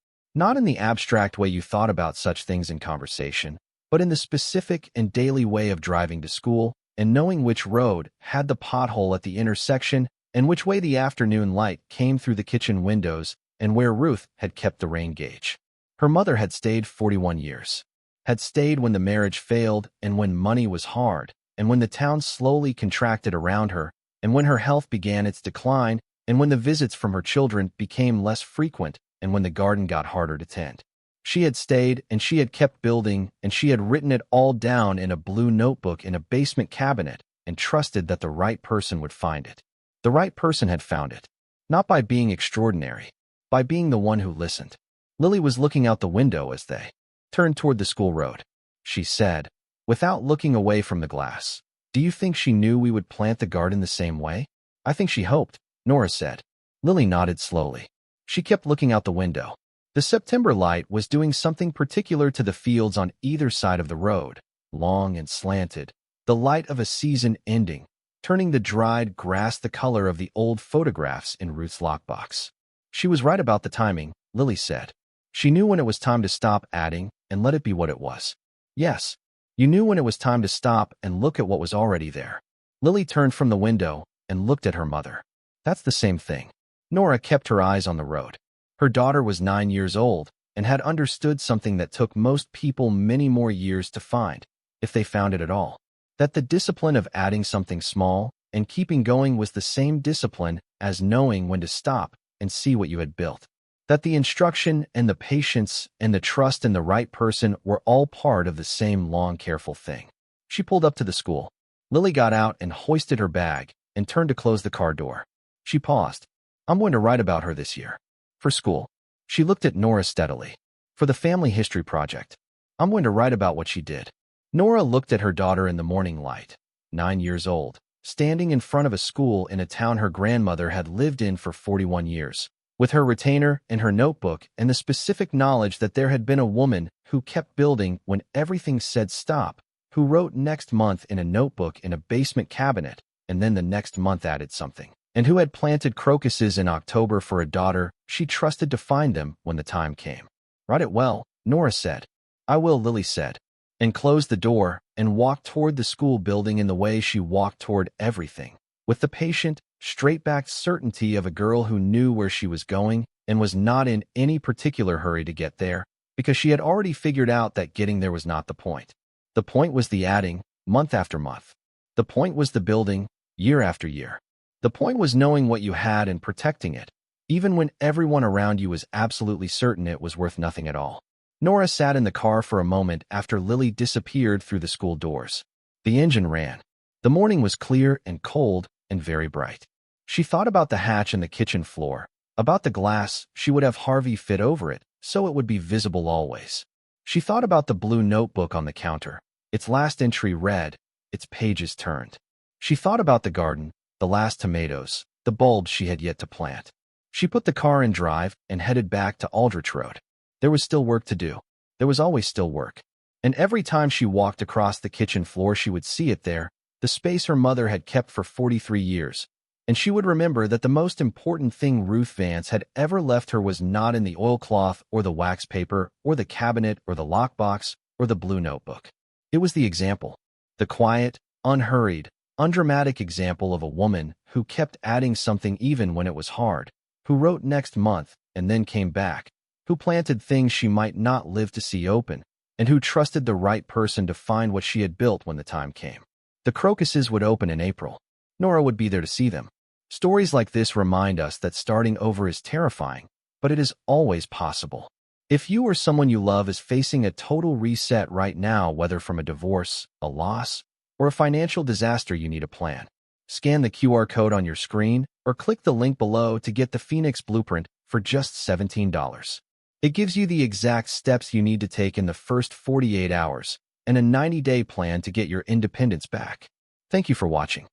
Not in the abstract way you thought about such things in conversation, but in the specific and daily way of driving to school and knowing which road had the pothole at the intersection and which way the afternoon light came through the kitchen windows and where Ruth had kept the rain gauge. Her mother had stayed 41 years. Had stayed when the marriage failed and when money was hard and when the town slowly contracted around her and when her health began its decline and when the visits from her children became less frequent and when the garden got harder to tend. She had stayed and she had kept building and she had written it all down in a blue notebook in a basement cabinet and trusted that the right person would find it. The right person had found it. Not by being extraordinary, by being the one who listened. Lily was looking out the window as they turned toward the school road. She said, without looking away from the glass, "Do you think she knew we would plant the garden the same way?" "I think she hoped," Nora said. Lily nodded slowly. She kept looking out the window. The September light was doing something particular to the fields on either side of the road, long and slanted, the light of a season ending, turning the dried grass the color of the old photographs in Ruth's lockbox. She was right about the timing, Lily said. She knew when it was time to stop adding and let it be what it was. Yes, you knew when it was time to stop and look at what was already there. Lily turned from the window and looked at her mother. That's the same thing. Nora kept her eyes on the road. Her daughter was 9 years old and had understood something that took most people many more years to find, if they found it at all. That the discipline of adding something small and keeping going was the same discipline as knowing when to stop and see what you had built. That the instruction and the patience and the trust in the right person were all part of the same long, careful thing. She pulled up to the school. Lily got out and hoisted her bag and turned to close the car door. She paused. "I'm going to write about her this year. For school." She looked at Nora steadily. "For the family history project. I'm going to write about what she did." Nora looked at her daughter in the morning light, 9 years old, standing in front of a school in a town her grandmother had lived in for 41 years, with her retainer and her notebook and the specific knowledge that there had been a woman who kept building when everything said stop, who wrote next month in a notebook in a basement cabinet, and then the next month added something, and who had planted crocuses in October for a daughter she trusted to find them when the time came. "Write it well," Nora said. "I will," Lily said, and closed the door and walked toward the school building in the way she walked toward everything, with the patient, straight-backed certainty of a girl who knew where she was going and was not in any particular hurry to get there, because she had already figured out that getting there was not the point. The point was the adding, month after month. The point was the building, year after year. The point was knowing what you had and protecting it, even when everyone around you was absolutely certain it was worth nothing at all. Nora sat in the car for a moment after Lily disappeared through the school doors. The engine ran. The morning was clear and cold and very bright. She thought about the hatch in the kitchen floor, about the glass she would have Harvey fit over it so it would be visible always. She thought about the blue notebook on the counter, its last entry read, its pages turned. She thought about the garden, the last tomatoes, the bulbs she had yet to plant. She put the car in drive and headed back to Aldrich Road. There was still work to do. There was always still work. And every time she walked across the kitchen floor she would see it there, the space her mother had kept for 43 years. And she would remember that the most important thing Ruth Vance had ever left her was not in the oilcloth or the wax paper or the cabinet or the lockbox or the blue notebook. It was the example. The quiet, unhurried, undramatic example of a woman who kept adding something even when it was hard, who wrote next month and then came back, who planted things she might not live to see open, and who trusted the right person to find what she had built when the time came. The crocuses would open in April. Nora would be there to see them. Stories like this remind us that starting over is terrifying, but it is always possible. If you or someone you love is facing a total reset right now, whether from a divorce, a loss, or a financial disaster, you need a plan. Scan the QR code on your screen or click the link below to get the Phoenix Blueprint for just $17. It gives you the exact steps you need to take in the first 48 hours and a 90-day plan to get your independence back. Thank you for watching.